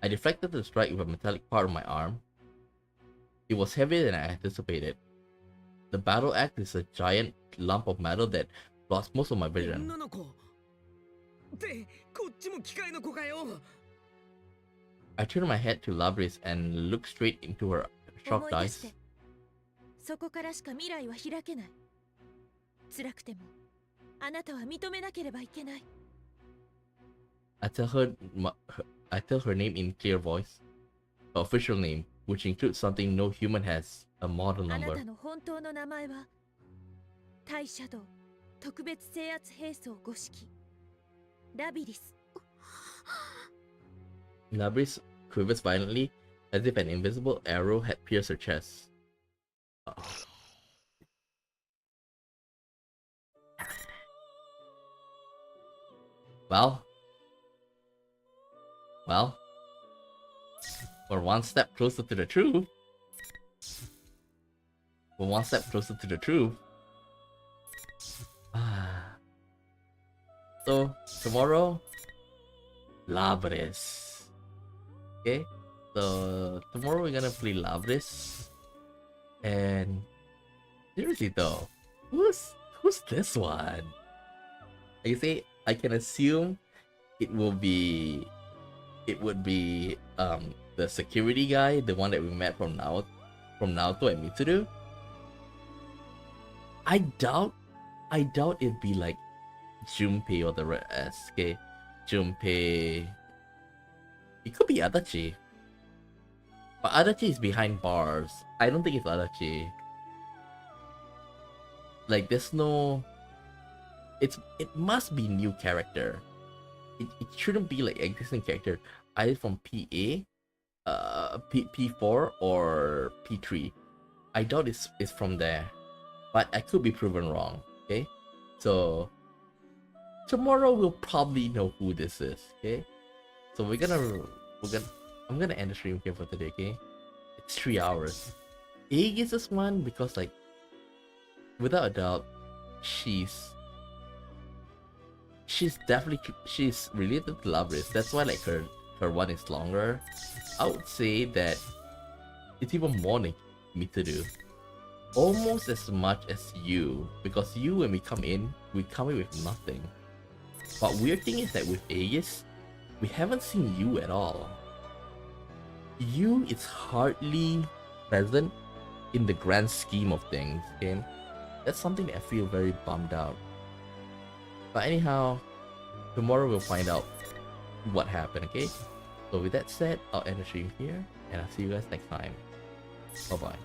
I deflected the strike with a metallic part of my arm. It was heavier than I anticipated. The battle axe is a giant lump of metal that blocks most of my vision. I turned my head to Labris and looked straight into her shocked eyes. そこからしか未来は開けない。辛くてもあなたは認めなければいけない。I tell her name in clear voice, her official name, which includes something no human has, a model あな number. たの本当の名前は対シャドウ特別制圧兵装5式ラビリス。 Labris quivers violently, as if an invisible arrow had pierced her chest. Well, we're one step closer to the truth. We're one step closer to the truth. So, tomorrow, Labris. Okay? So, tomorrow we're gonna play Labris. And, seriously though, who's this one? I can assume it would be the security guy, the one that we met from Naoto and Mitsuru. I doubt it'd be like Junpei or the rest. Okay, Junpei. It could be Adachi. But Adachi is behind bars. I don't think it's Adachi. Like there's no. It must be new character. It shouldn't be like existing character either from PA, P4 or P3. I doubt it's from there, but I could be proven wrong. Okay, so tomorrow we'll probably know who this is. Okay, so I'm gonna end the stream here for today. Okay, it's 3 hours. Aegis is one because, like, without a doubt, she's related to Lovelace. That's why, like, her one is longer. I would say that it's even more than me to do. Almost as much as you, because you, when we come in with nothing. But weird thing is that with Aegis, we haven't seen you at all. You is hardly present in the grand scheme of things, okay? That's something that I feel very bummed out. But anyhow, tomorrow we'll find out what happened, okay? So with that said, I'll end the stream here, and I'll see you guys next time. Bye-bye.